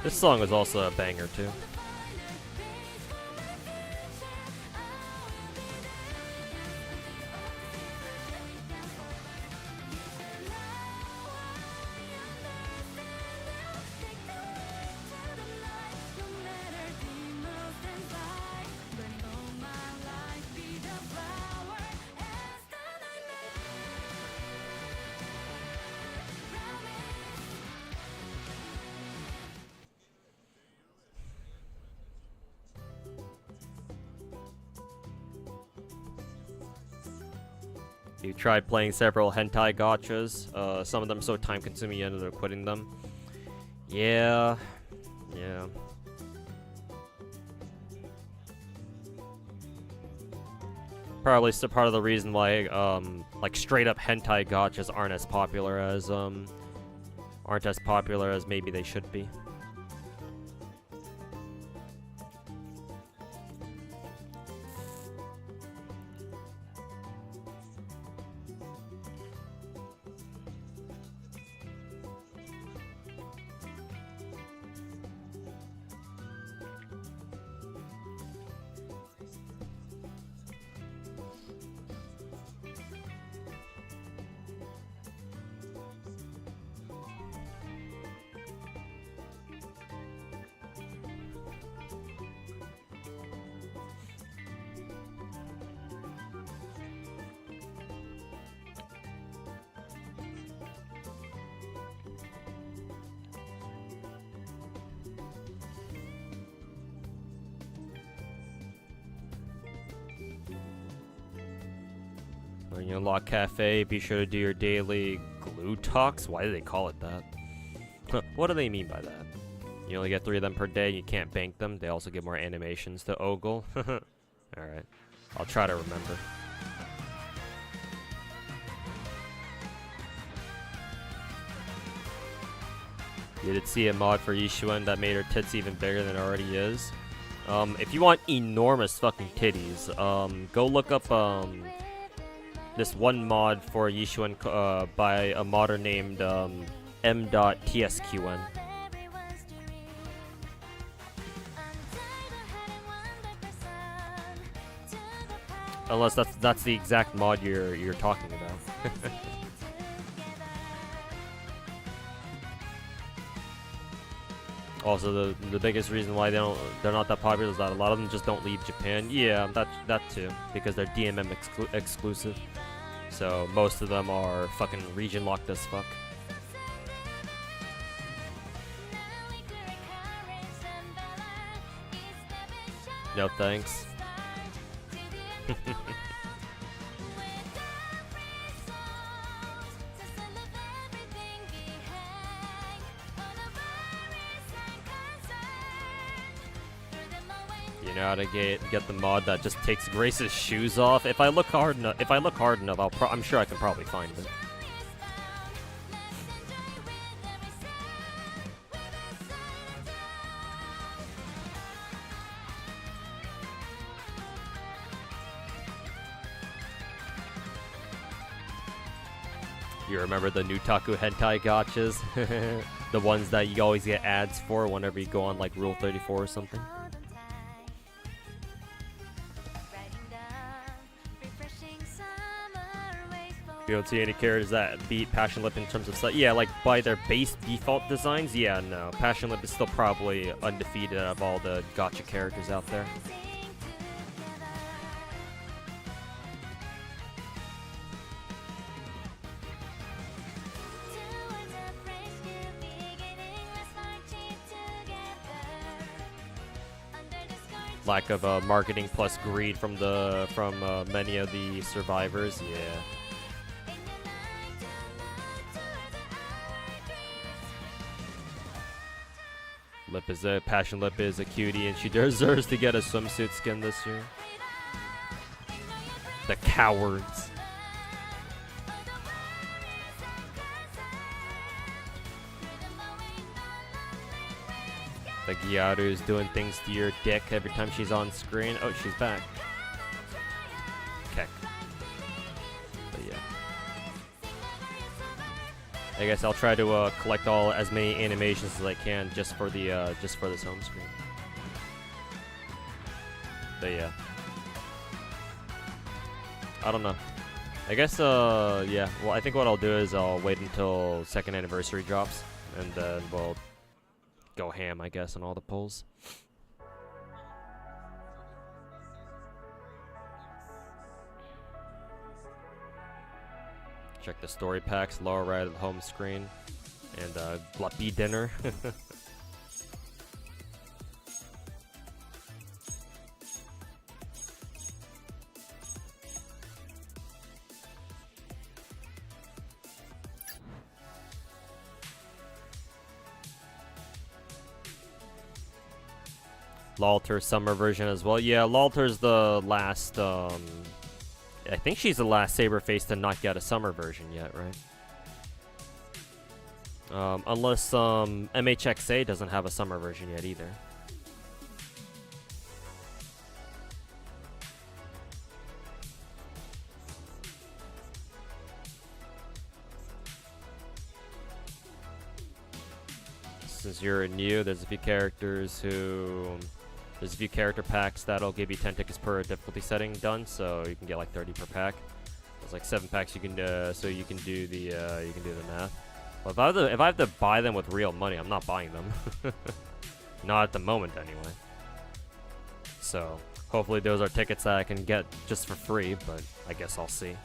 This song is also a banger too. You tried playing several hentai gachas. Some of them so time consuming you ended up quitting them. Yeah. Probably still part of the reason why like straight up hentai gachas aren't as popular as maybe they should be. When you unlock Cafe, be sure to do your daily glue talks. Why do they call it that? What do they mean by that? You only get 3 of them per day, you can't bank them. They also give more animations to ogle. Alright, I'll try to remember. You did see a mod for Yishuan that made her tits even bigger than it already is. If you want enormous fucking titties, go look up this one mod for Yishuan by a modder named m.tsqn. Unless that's the exact mod you're talking about. Also, the biggest reason why they're not that popular is that a lot of them just don't leave Japan. Yeah, that too, because they're DMM exclusive. So most of them are fucking region locked as fuck. No thanks. You know how to get the mod that just takes Grace's shoes off? If I look hard enough, I'm sure I can probably find it. You remember the Nutaku hentai gachas? The ones that you always get ads for whenever you go on like Rule 34 or something? You don't see any characters that beat Passion Lip in terms of size. Yeah, like by their base default designs, yeah, no. Passion Lip is still probably undefeated out of all the gacha characters out there. Lack of marketing plus greed from many of the survivors, yeah. Passion Lip is a cutie, and she deserves to get a swimsuit skin this year. The cowards. The Gyaru's doing things to your dick every time she's on screen. Oh, she's back. Okay. But yeah. I guess I'll try to collect as many animations as I can just for this home screen. But yeah. I don't know. I guess yeah. Well, I think what I'll do is I'll wait until 2nd anniversary drops, and then we'll go ham, I guess, on all the polls. Check the story packs, lower right of the home screen, and Bluppy dinner. Lalter summer version as well. Yeah, Lalter's the last, I think she's the last Saber face to not get a summer version yet, right? Unless MHXA doesn't have a summer version yet either. Since you're new, there's a few character packs that'll give you 10 tickets per difficulty setting done, so you can get like 30 per pack. There's like 7 packs you can so you can do the math. Well, if I have to buy them with real money, I'm not buying them. Not at the moment, anyway. So hopefully those are tickets that I can get just for free, but I guess I'll see.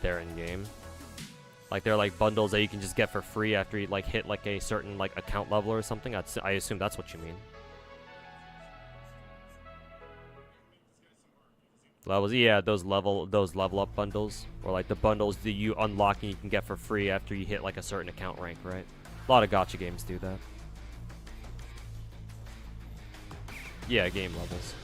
They're in game. Like they're like bundles that you can just get for free after you like hit like a certain like account level or something. I assume that's what you mean. Levels, yeah, those level up bundles, or like the bundles that you unlock and you can get for free after you hit like a certain account rank, right? A lot of gacha games do that. Yeah, game levels.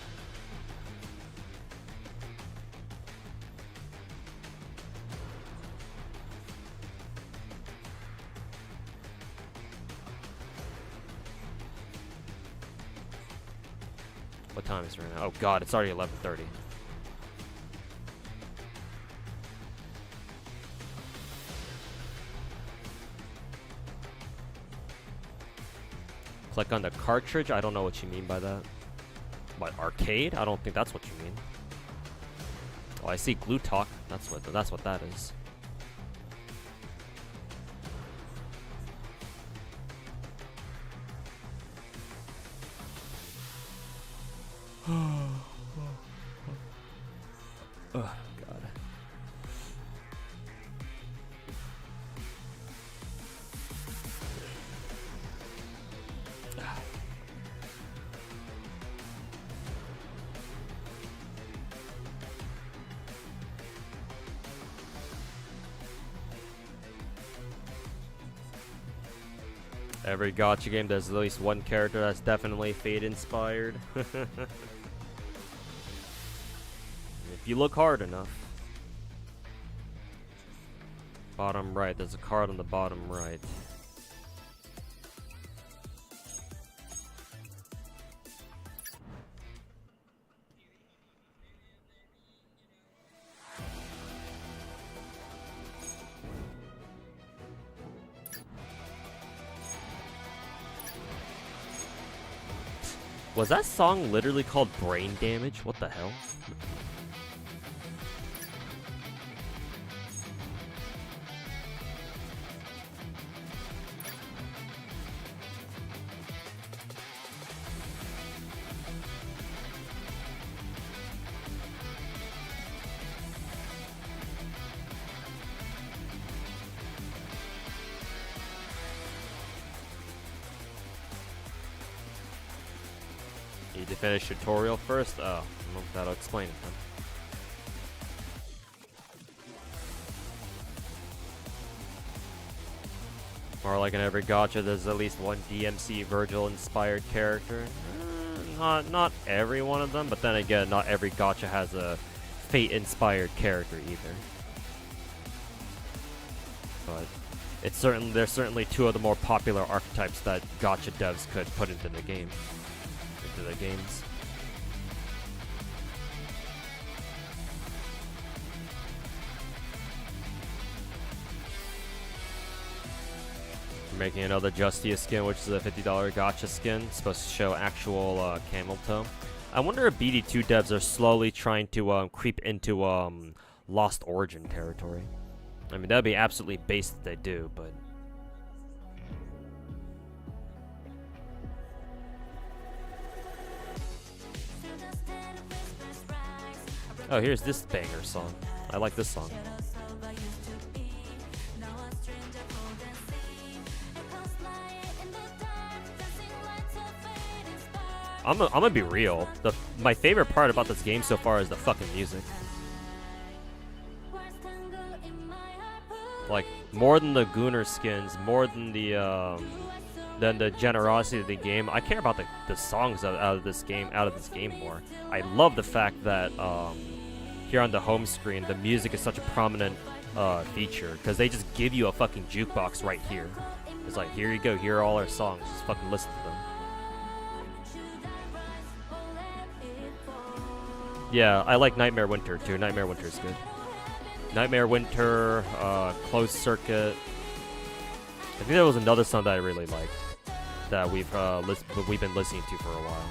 What time is it right now? Oh god, it's already 11:30. Click on the cartridge? I don't know what you mean by that. What, arcade? I don't think that's what you mean. Oh, I see glue talk. That's what that is. Oh, God. Every gacha game, there's at least one character that's definitely Fate inspired. If you look hard enough. Bottom right, there's a card on the bottom right. Was that song literally called Brain Damage? What the hell? Need to finish tutorial first? Oh, well, that'll explain it then. Or like in every gacha, there's at least one DMC Virgil-inspired character. Not every one of them, but then again, not every gacha has a Fate-inspired character either. But there's certainly two of the more popular archetypes that gacha devs could put into the game. Into the games. We're making another Justia skin, which is a $50 gacha skin. It's supposed to show actual camel toe. I wonder if BD2 devs are slowly trying to creep into Lost Origin territory. I mean, that'd be absolutely base if they do, but... Oh, here's this banger song. I like this song. I'm gonna be real. My favorite part about this game so far is the fucking music. Like, more than the Gunnar skins, more than the generosity of the game. I care about the songs out of this game more. I love the fact that here on the home screen, the music is such a prominent feature because they just give you a fucking jukebox right here. It's like, here you go, here are all our songs. Just fucking listen to them. Yeah, I like Nightmare Winter too. Nightmare Winter is good. Nightmare Winter, Closed Circuit. I think there was another song that I really liked that we've been listening to for a while.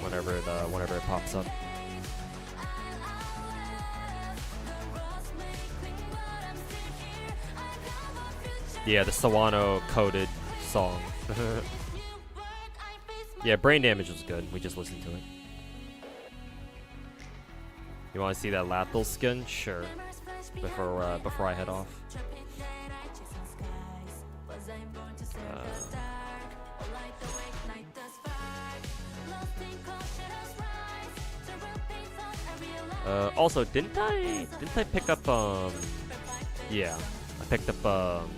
Whenever it pops up. Yeah, the Sawano coded song. Yeah, Brain Damage was good. We just listened to it. You want to see that Lathel skin? Sure. Before I head off. Also, didn't I pick up yeah, I picked up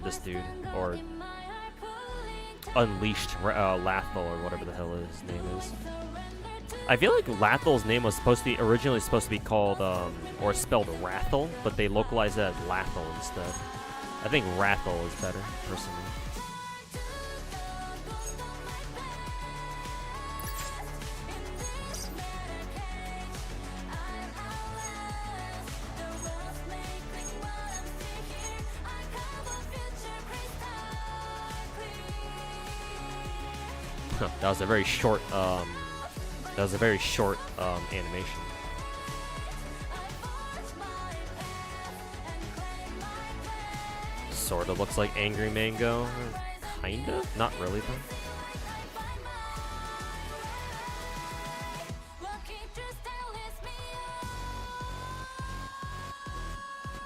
this dude, or Unleashed Lathel, or whatever the hell his name is. I feel like Lathel's name was originally supposed to be called or spelled Rathel, but they localized it as Lathel instead. I think Rathel is better, personally. That was a very short animation. Sort of looks like Angry Mango. Kind of? Not really though.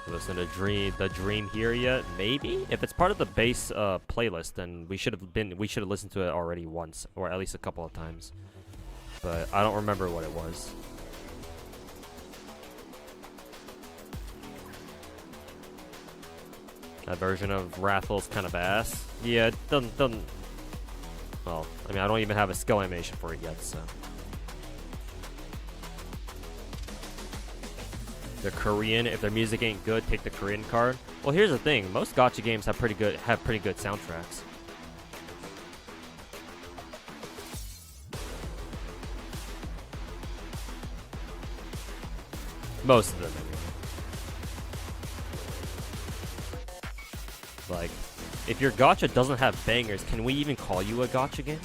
Listen to the Dream here yet? Maybe? If it's part of the base playlist, then we should have listened to it already once, or at least a couple of times. But I don't remember what it was. That version of Rathel's kind of ass. Yeah, it doesn't. Well, I mean, I don't even have a skill animation for it yet, so. The Korean, if their music ain't good, take the Korean card. Well, here's the thing: most gacha games have pretty good soundtracks. Most of them, anyway. Like, if your gacha doesn't have bangers, can we even call you a gacha game?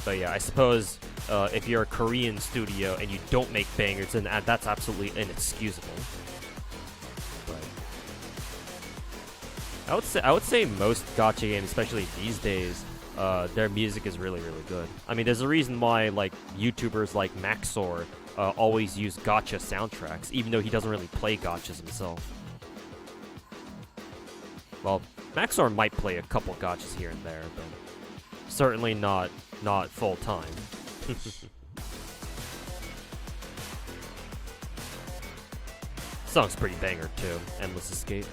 But yeah, I suppose if you're a Korean studio and you don't make bangers, then that's absolutely inexcusable. But I would say most gacha games, especially these days, their music is really, really good. I mean, there's a reason why like YouTubers like Maxor always use gacha soundtracks, even though he doesn't really play gachas himself. Well, Maxor might play a couple gachas here and there, but certainly not full time. Song's pretty banger too. Endless Escape.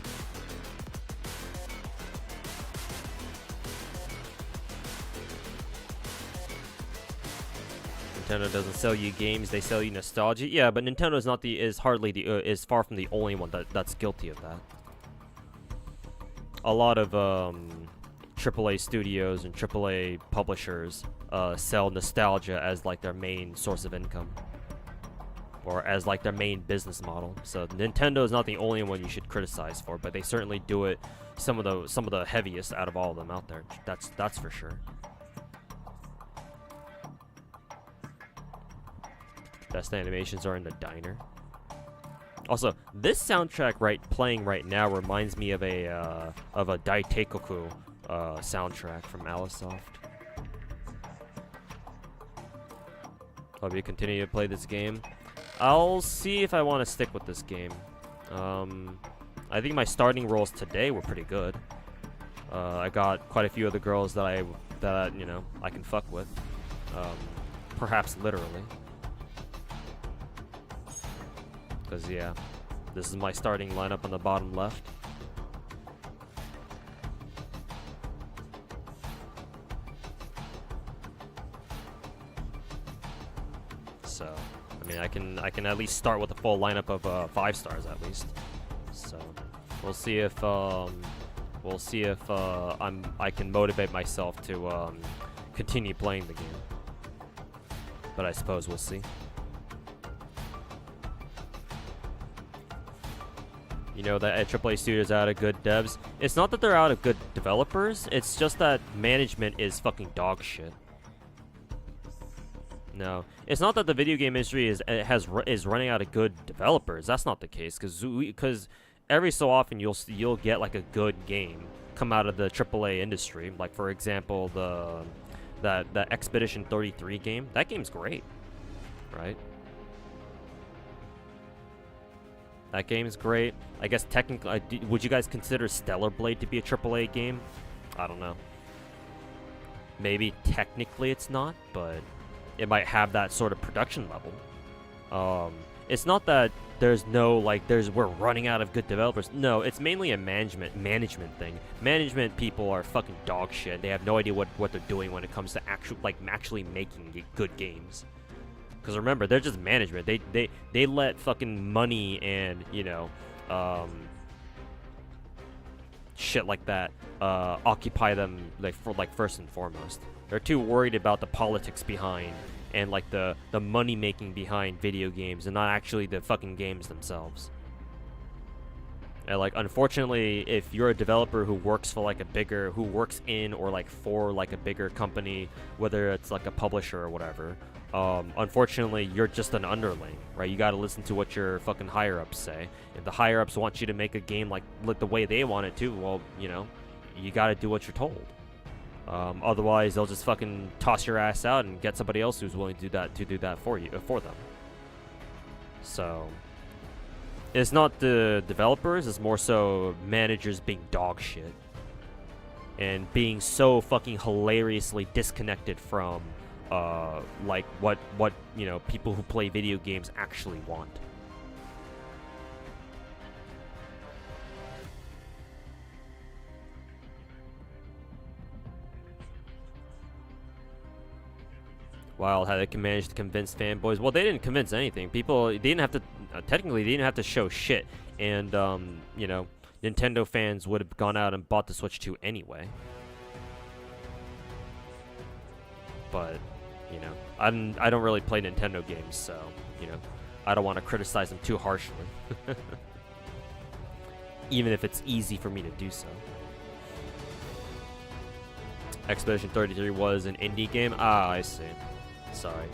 Nintendo doesn't sell you games; they sell you nostalgia. Yeah, but Nintendo's not is far from the only one that's guilty of that. A lot of AAA studios and AAA publishers sell nostalgia as like their main source of income, or as like their main business model. So Nintendo is not the only one you should criticize for, but they certainly do it some of the heaviest out of all of them out there. That's for sure. Best animations are in the diner. Also, this soundtrack playing right now reminds me of a Daiteikoku soundtrack from Alisoft. Hope you continue to play this game. I'll see if I want to stick with this game. I think my starting roles today were pretty good. I got quite a few of the girls that you know I can fuck with. Perhaps literally. Because, yeah, this is my starting lineup on the bottom left. So, I mean, I can at least start with a full lineup of 5 stars at least. So, we'll see if I can motivate myself to continue playing the game. But I suppose we'll see. You know that AAA studios are out of good devs. It's not that they're out of good developers. It's just that management is fucking dog shit. No, it's not that the video game industry is running out of good developers. That's not the case. Because every so often you'll get like a good game come out of the AAA industry. Like for example the Expedition 33 game. That game's great, right? That game's great. I guess technically, would you guys consider Stellar Blade to be a AAA game? I don't know. Maybe technically it's not, but it might have that sort of production level. It's not that there's no we're running out of good developers. No, it's mainly a management thing. Management people are fucking dog shit. They have no idea what they're doing when it comes to actually making good games. Because remember, they're just management. They let fucking money and, you know, shit like that occupy them first and foremost. They're too worried about the politics behind and like the money making behind video games and not actually the fucking games themselves. And like, unfortunately, if you're a developer who works for who works in or like for like a bigger company, whether it's like a publisher or whatever, unfortunately, you're just an underling, right? You gotta listen to what your fucking higher-ups say. If the higher-ups want you to make a game like the way they want it to, well, you know, you gotta do what you're told. Otherwise, they'll just fucking toss your ass out and get somebody else who's willing to do that for them. So, it's not the developers, it's more so managers being dog shit. And being so fucking hilariously disconnected from like what you know people who play video games actually want. Wild how they can manage to convince fanboys. Well, they didn't convince anything. They didn't have to technically they didn't have to show shit, and you know, Nintendo fans would have gone out and bought the Switch 2 anyway. But you know, I don't really play Nintendo games, so, you know, I don't want to criticize them too harshly. Even if it's easy for me to do so. Expedition 33 was an indie game? Ah, I see. Sorry.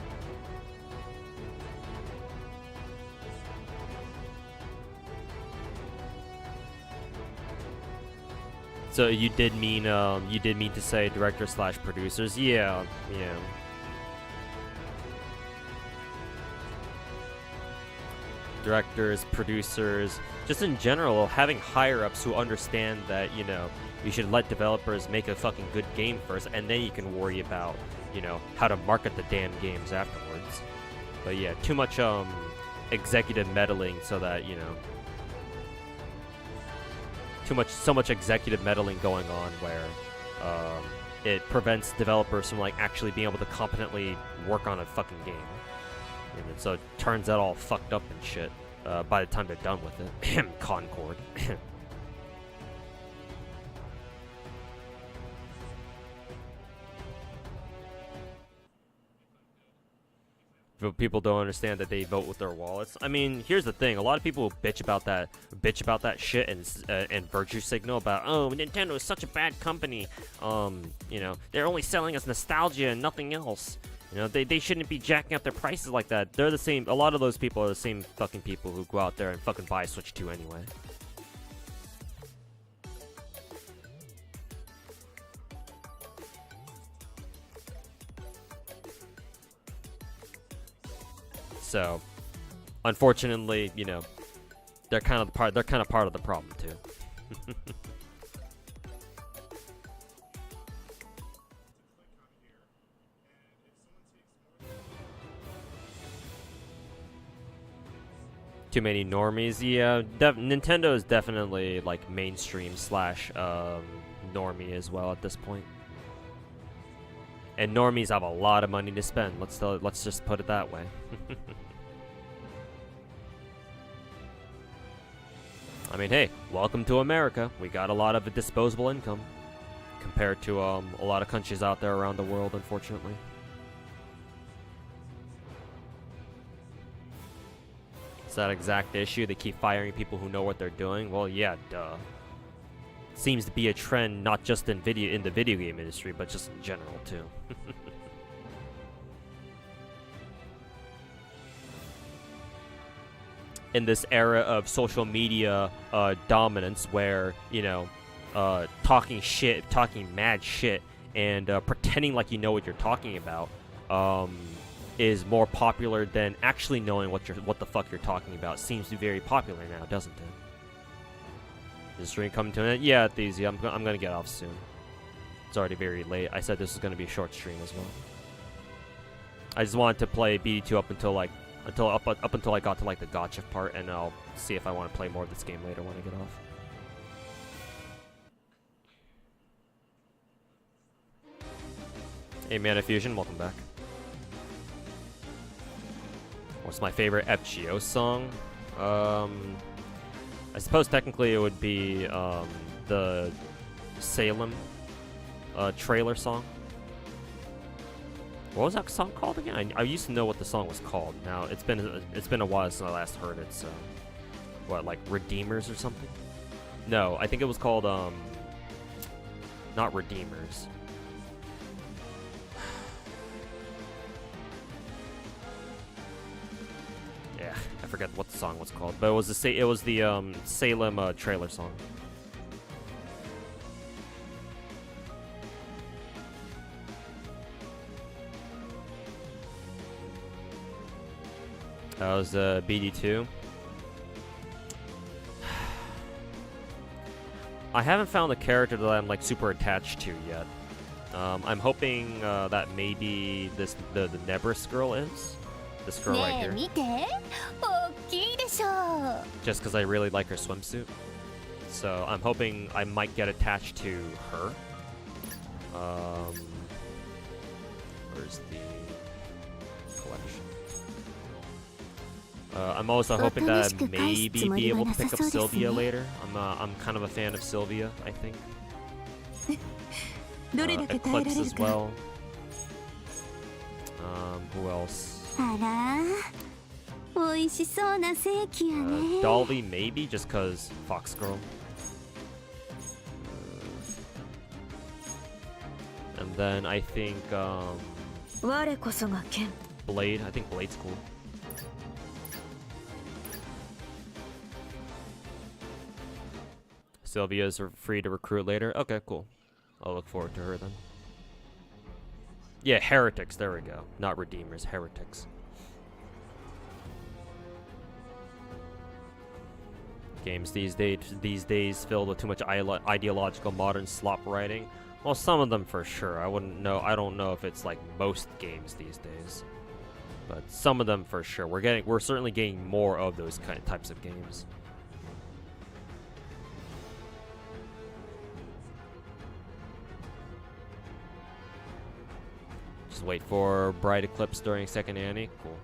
So you did mean to say director/producers? Yeah, yeah. Directors, producers, just in general, having higher-ups who understand that, you know, you should let developers make a fucking good game first, and then you can worry about, you know, how to market the damn games afterwards. But yeah, too much executive meddling, so that, you know, so much executive meddling going on where it prevents developers from like actually being able to competently work on a fucking game. And so it turns out all fucked up and shit by the time they're done with it. Concord. People don't understand that they vote with their wallets. I mean, here's the thing: a lot of people bitch about that shit and virtue signal about, oh, Nintendo is such a bad company. You know, they're only selling us nostalgia and nothing else. You know, they shouldn't be jacking up their prices like that. They're the same. A lot of those people are the same fucking people who go out there and fucking buy a Switch 2 anyway. So, unfortunately, you know, they're kind of part of the problem too. Too many normies, yeah. Nintendo is definitely like mainstream / normie as well at this point. And normies have a lot of money to spend. Let's just put it that way. I mean, hey, welcome to America. We got a lot of disposable income compared to a lot of countries out there around the world, unfortunately. It's that exact issue. They keep firing people who know what they're doing. Well, yeah, duh. Seems to be a trend not just in the video game industry, but just in general too. In this era of social media dominance, where, you know, talking mad shit, and pretending like you know what you're talking about, is more popular than actually knowing what the fuck you're talking about. Seems to be very popular now, doesn't it? Is the stream coming to an end? Yeah, it's easy. I'm gonna get off soon. It's already very late. I said this was gonna be a short stream as well. I just wanted to play BD2 up until I got to like the gacha part, and I'll see if I want to play more of this game later when I get off. Hey, Mana Fusion, welcome back. What's my favorite FGO song? I suppose technically it would be the Salem trailer song. What was that song called again? I used to know what the song was called. Now it's been a while since I last heard it. So, what, like Redeemers or something? No, I think it was called not Redeemers. Yeah, I forget what the song was called, but it was the Salem trailer song. That was BD2. I haven't found the character that I'm like super attached to yet. I'm hoping that maybe the Nebris girl is. This girl right here. Just because I really like her swimsuit. So I'm hoping I might get attached to her. Where's the collection? I'm also hoping that I maybe be able to pick up Sylvia later. I'm kind of a fan of Sylvia, I think. Eclipse as well. Who else? Dolly maybe, just cause Fox Girl. And then I think Blade. I think Blade's cool. Sylvia's free to recruit later. Okay, cool. I'll look forward to her then. Yeah, heretics. There we go. Not redeemers, heretics. Games these days filled with too much ideological modern slop writing. Well, some of them for sure. I don't know if it's like most games these days, but some of them for sure. We're certainly getting more of those kind of types of games. Just wait for Bright Eclipse during second Annie. Cool.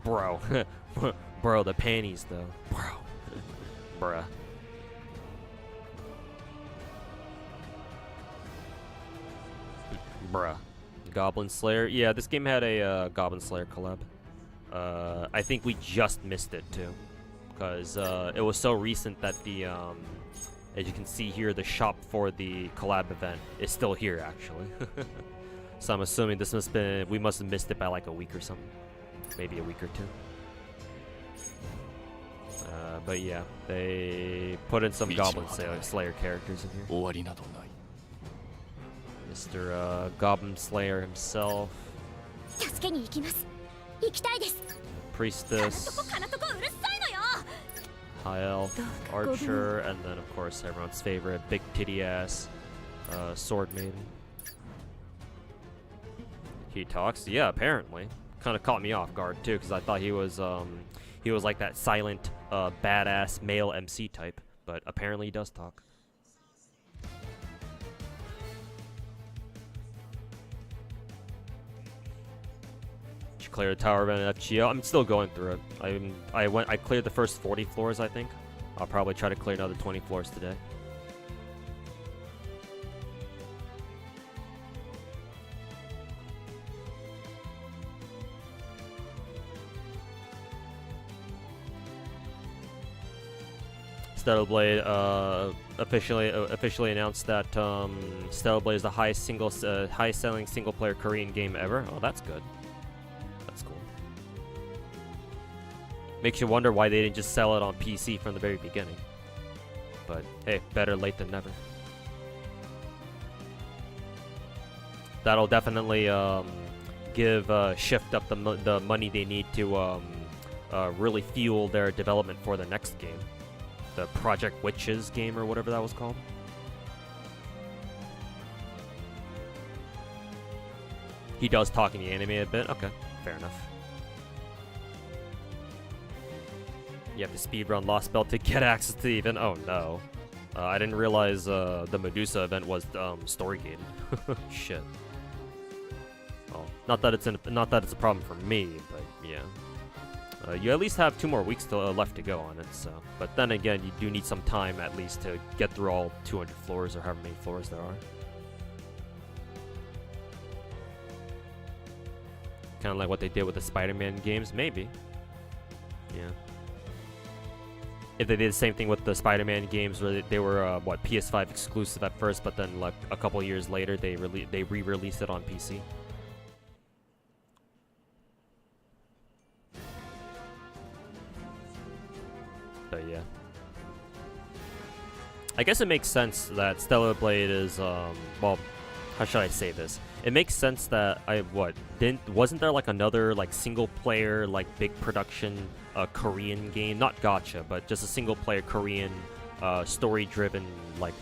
Bro. Bro, the panties though. Bro. Bruh. Bruh. Goblin Slayer. Yeah, this game had a Goblin Slayer collab. I think we just missed it too, because it was so recent that the as you can see here, the shop for the collab event is still here actually. So I'm assuming we must have missed it by like a week or something, maybe a week or two. But yeah, they put in some Goblin Slayer characters in here. Mr. Goblin Slayer himself. Priestess. High Elf. Archer. And then, of course, everyone's favorite, big titty ass, Sword Maiden. He talks? Yeah, apparently. Kind of caught me off guard, too, because I thought he was like that silent, badass male MC type. But apparently he does talk. Clear the tower event at FGO. I'm still going through it. I cleared the first 40 floors, I think. I'll probably try to clear another 20 floors today. Stellar Blade officially announced that Stellar Blade is the highest selling single player Korean game ever. Oh, that's good. That's cool. Makes you wonder why they didn't just sell it on PC from the very beginning. But hey, better late than never. That'll definitely shift up the money they need to really fuel their development for the next game. The Project Witches game or whatever that was called. He does talk in the anime a bit. Okay, fair enough. You have to speedrun Lost Belt to get access to the event. Oh no. I didn't realize the Medusa event was story gated. Shit. Oh, not that it's a problem for me, but yeah. You at least have 2 more weeks left to go on it, so. But then again, you do need some time at least to get through all 200 floors or however many floors there are. Kind of like what they did with the Spider-Man games, maybe. Yeah. If they did the same thing with the Spider-Man games, where they were PS5 exclusive at first, but then like a couple years later they re-released it on PC. But yeah, I guess it makes sense that Stellar Blade is well, how should I say this? It makes sense that wasn't there like another like single player like big production Korean game, not gacha, but just a single player Korean story driven like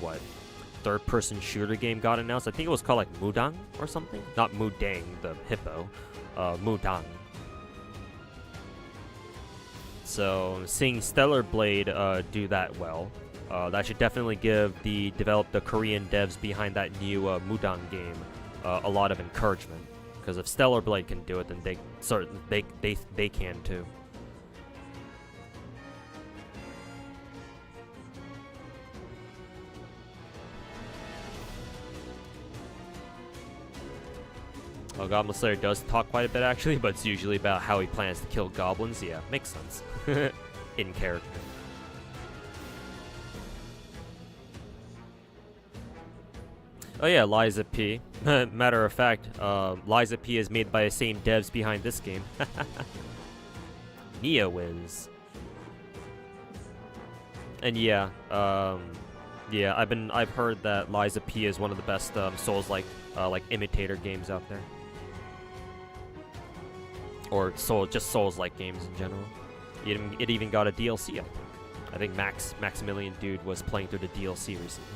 third person shooter game got announced. I think it was called like Mudang or something, not Mudang the hippo, Mudang. So seeing Stellar Blade do that well, that should definitely give the Korean devs behind that new Mudang game a lot of encouragement. Because if Stellar Blade can do it, then they can too. Well, Goblin Slayer does talk quite a bit actually, but it's usually about how he plans to kill goblins. Yeah, makes sense. In character. Oh yeah, Liza P. Matter of fact, Liza P is made by the same devs behind this game. NeoWiz. And yeah, yeah, I've heard that Liza P is one of the best Souls-like imitator games out there. Or just Souls-like games in general. It even got a DLC, I think Maximilian Dude was playing through the DLC recently.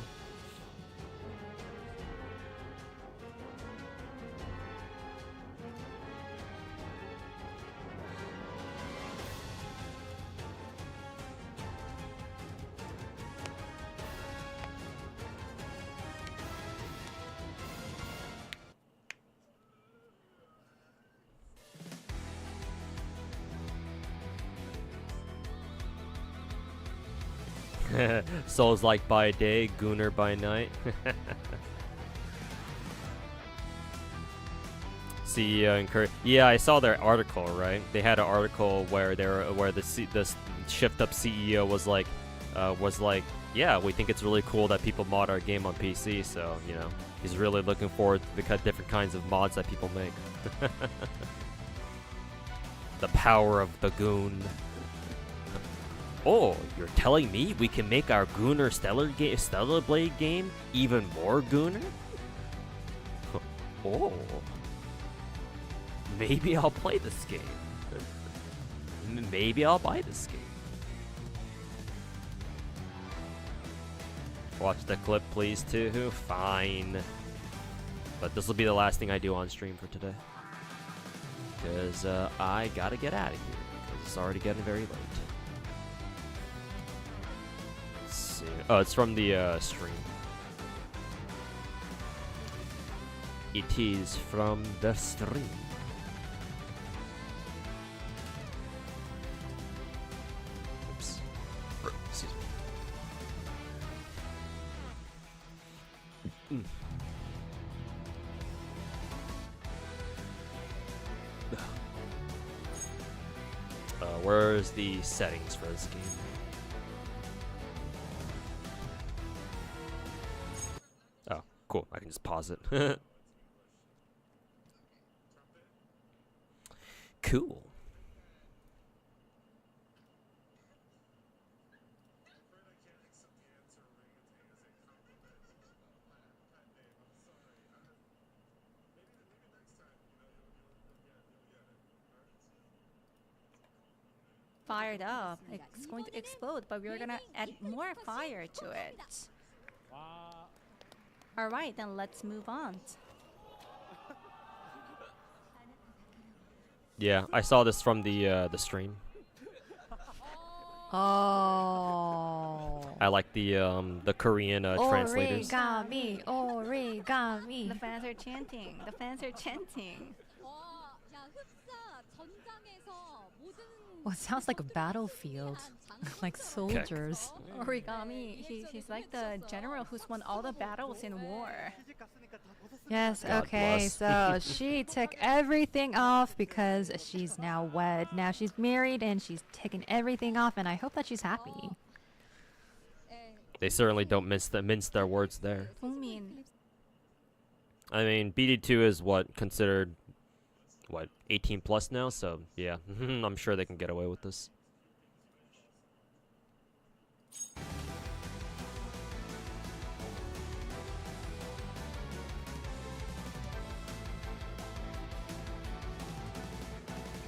Souls like by day, Gunner by night. CEO encourage. Yeah, I saw their article. Right, they had an article where the shift up CEO was like, yeah, we think it's really cool that people mod our game on PC. So you know, he's really looking forward to the different kinds of mods that people make. The power of the goon. Oh, you're telling me we can make our Gunner Stellar Blade game even more Gunner? Oh. Maybe I'll play this game. Maybe I'll buy this game. Watch the clip, please, too. Fine. But this will be the last thing I do on stream for today. Because I gotta get out of here. Because it's already getting very late. Oh, it's from the stream. It is from the stream. Oops. Excuse me. Where's the settings for this game? Cool, I can just pause it. Cool. Fired up. It's going to explode, but we're gonna add more fire to it. Alright, then let's move on. Yeah, I saw this from the stream. Oh. I like the Korean translators. Origami, origami. The fans are chanting. The fans are chanting. Well, it sounds like a battlefield. Like soldiers. Origami, he's like the general who's won all the battles in war. Yes, God okay, bless. so she took everything off because she's now wed. Now she's married and she's taken everything off, and I hope that she's happy. They certainly don't mince their words there. I mean, BD2 is considered 18 plus now, so yeah, I'm sure they can get away with this.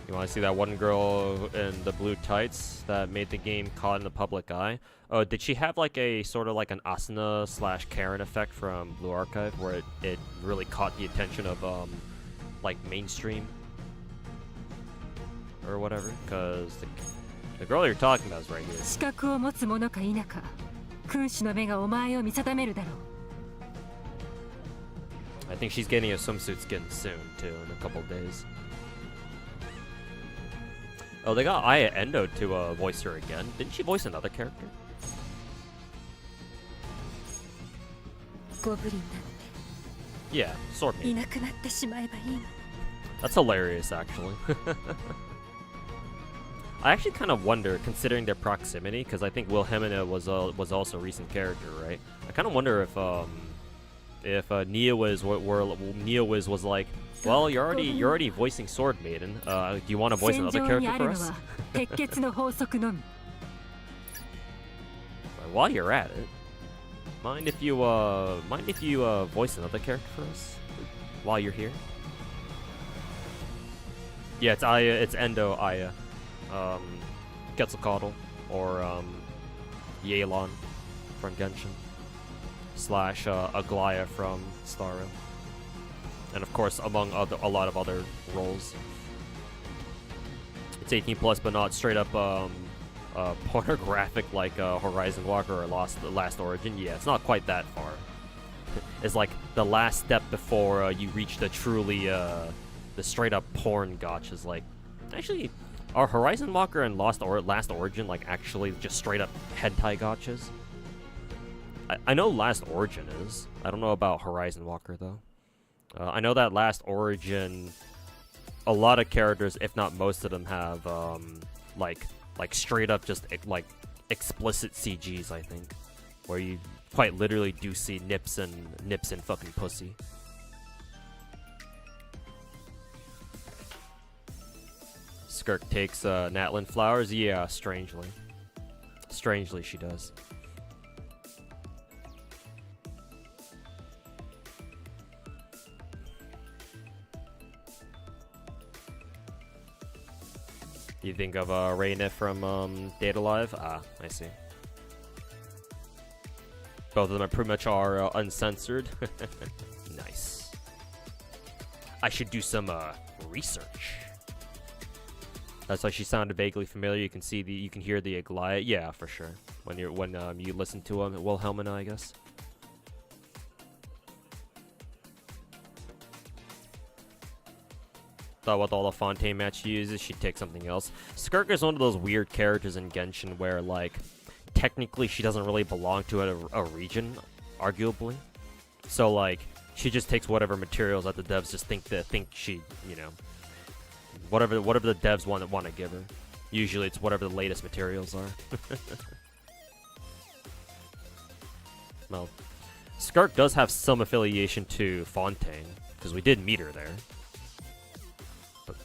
You want to see that one girl in the blue tights that made the game caught in the public eye? Oh, did she have like a sort of like an Asuna / Karen effect from Blue Archive where it really caught the attention of like mainstream or whatever? Because the girl you're talking about is right here. 資格を持つ者か否か、君主の目がお前を見定めるだろう。 I think she's getting a swimsuit skin soon too, in a couple days. Oh, they got Aya Endo to voice her again. Didn't she voice another character? ゴブリンなんて Yeah, Sword い Maiden. なくなってしまえばいいの。That's hilarious, actually. I actually kind of wonder, considering their proximity, because I think Wilhelmina was also a recent character, right? I kind of wonder if Neowiz Neowiz was like, well, you're already voicing Sword Maiden. Do you want to voice another character for us? While you're at it, mind if you voice another character for us while you're here? Yeah, it's Aya. It's Endo Aya. Quetzalcoatl or Yelan from Genshin / Aglaya from Starro, and of course among a lot of other roles. It's 18+, but not straight up pornographic like Horizon Walker or Last Origin. Yeah, it's not quite that far. It's like the last step before you reach the truly the straight up porn gotchas. Like, actually, are Horizon Walker and Last Origin like actually just straight up hentai gotchas? I know Last Origin is. I don't know about Horizon Walker though. I know that Last Origin, a lot of characters, if not most of them, have like straight up just like explicit CGs. I think, where you quite literally do see nips and fucking pussy. Skirk takes Natlan flowers. Yeah, strangely she does. You think of Reyna from Data Live? Ah, I see. Both of them are pretty much uncensored. Nice. I should do some research. That's why she sounded vaguely familiar. You can hear the Aglaya. Yeah, for sure. When you listen to Wilhelmina, I guess. Thought with all the Fontaine match she uses, she'd take something else. Skirk is one of those weird characters in Genshin where, like, technically she doesn't really belong to a region, arguably. So, like, she just takes whatever materials that the devs just think she, you know, whatever the devs want to give her. Usually it's whatever the latest materials are. Well, Skirk does have some affiliation to Fontaine, because we did meet her there. But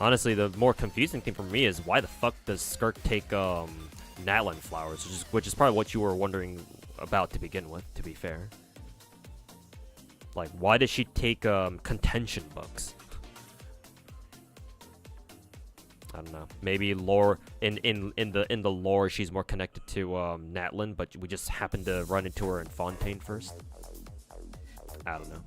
honestly, the more confusing thing for me is why the fuck does Skirk take Natlan flowers, which is probably what you were wondering about to begin with, to be fair. Like, why does she take contention books? I don't know. Maybe lore in the lore she's more connected to Natlan, but we just happened to run into her in Fontaine first. I don't know.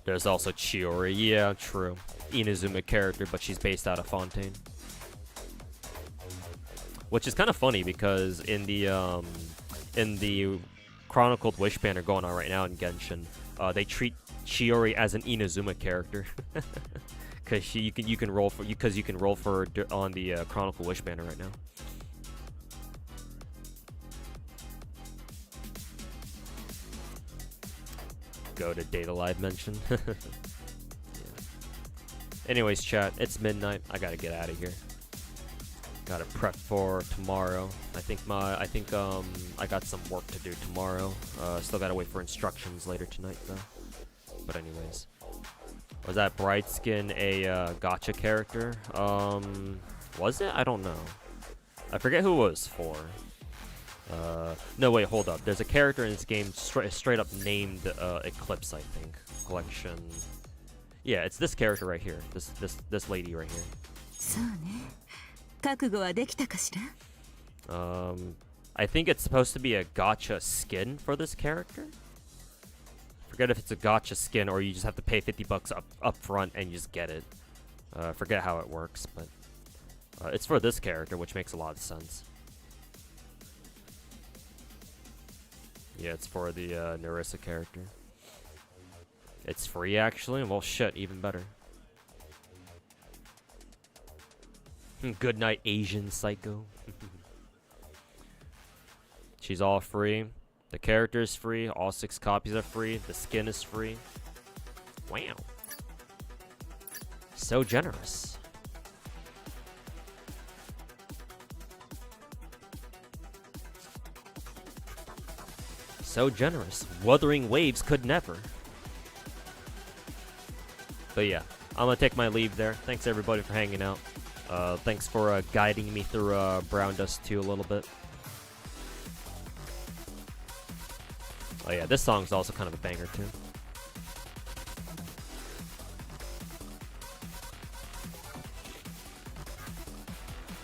There's also Chiori. Yeah, true. Inazuma character, but she's based out of Fontaine. Which is kind of funny because in the Chronicled Wish banner going on right now in Genshin, they treat Chiori as an Inazuma character, because you can roll for her on the Chronicled Wish banner right now. Go to Data Live mention. Yeah. Anyways, chat, it's midnight. I gotta get out of here. Gotta prep for tomorrow. I think I got some work to do tomorrow. Still gotta wait for instructions later tonight though. But anyways, was that Bright Skin a gacha character? Was it? I don't know. I forget who it was for. No, wait, hold up. There's a character in this game straight up named Eclipse, I think. Collection. Yeah, it's this character right here. This lady right here. I think it's supposed to be a gacha skin for this character. Forget if it's a gacha skin or you just have to pay $50 up front and you just get it. Forget how it works, but it's for this character, which makes a lot of sense. Yeah, it's for the Nerissa character. It's free, actually? Well, shit, even better. Good night, Asian psycho. She's all free. The character is free. All 6 copies are free. The skin is free. Wow. So generous. So generous. Wuthering Waves could never. But yeah, I'm gonna take my leave there. Thanks everybody for hanging out. Thanks for guiding me through Brown Dust 2 a little bit. Oh yeah, this song's also kind of a banger too.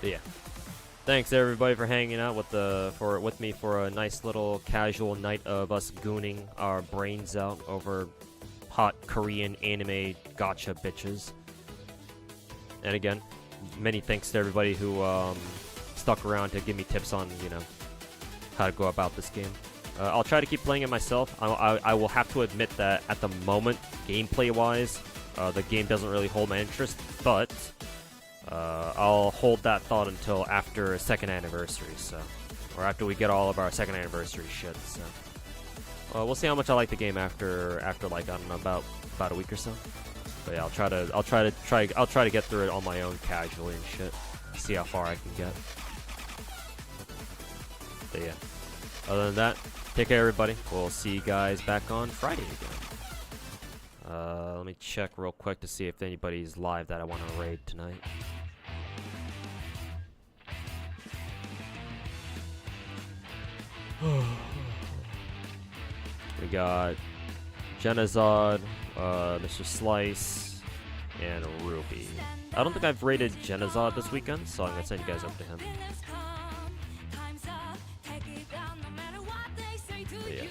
But yeah, thanks everybody for hanging out with me for a nice little casual night of us gooning our brains out over hot Korean anime gacha bitches. And again, many thanks to everybody who stuck around to give me tips on, you know, how to go about this game. I'll try to keep playing it myself. I will have to admit that at the moment, gameplay-wise, the game doesn't really hold my interest, but I'll hold that thought until after 2nd anniversary, so, or after we get all of our 2nd anniversary shit. So, we'll see how much I like the game after like, I don't know, about a week or so. But yeah, I'll try to get through it on my own casually and shit. See how far I can get. But yeah, other than that, take care everybody. We'll see you guys back on Friday again. Let me check real quick to see if anybody's live that I want to raid tonight. We got Genazod, Mr. Slice, and Ruby. I don't think I've rated Genazod this weekend, so I'm gonna send you guys up to him. But yeah.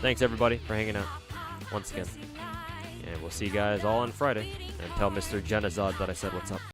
Thanks everybody for hanging out once again. And we'll see you guys all on Friday. And tell Mr. Genazod that I said what's up.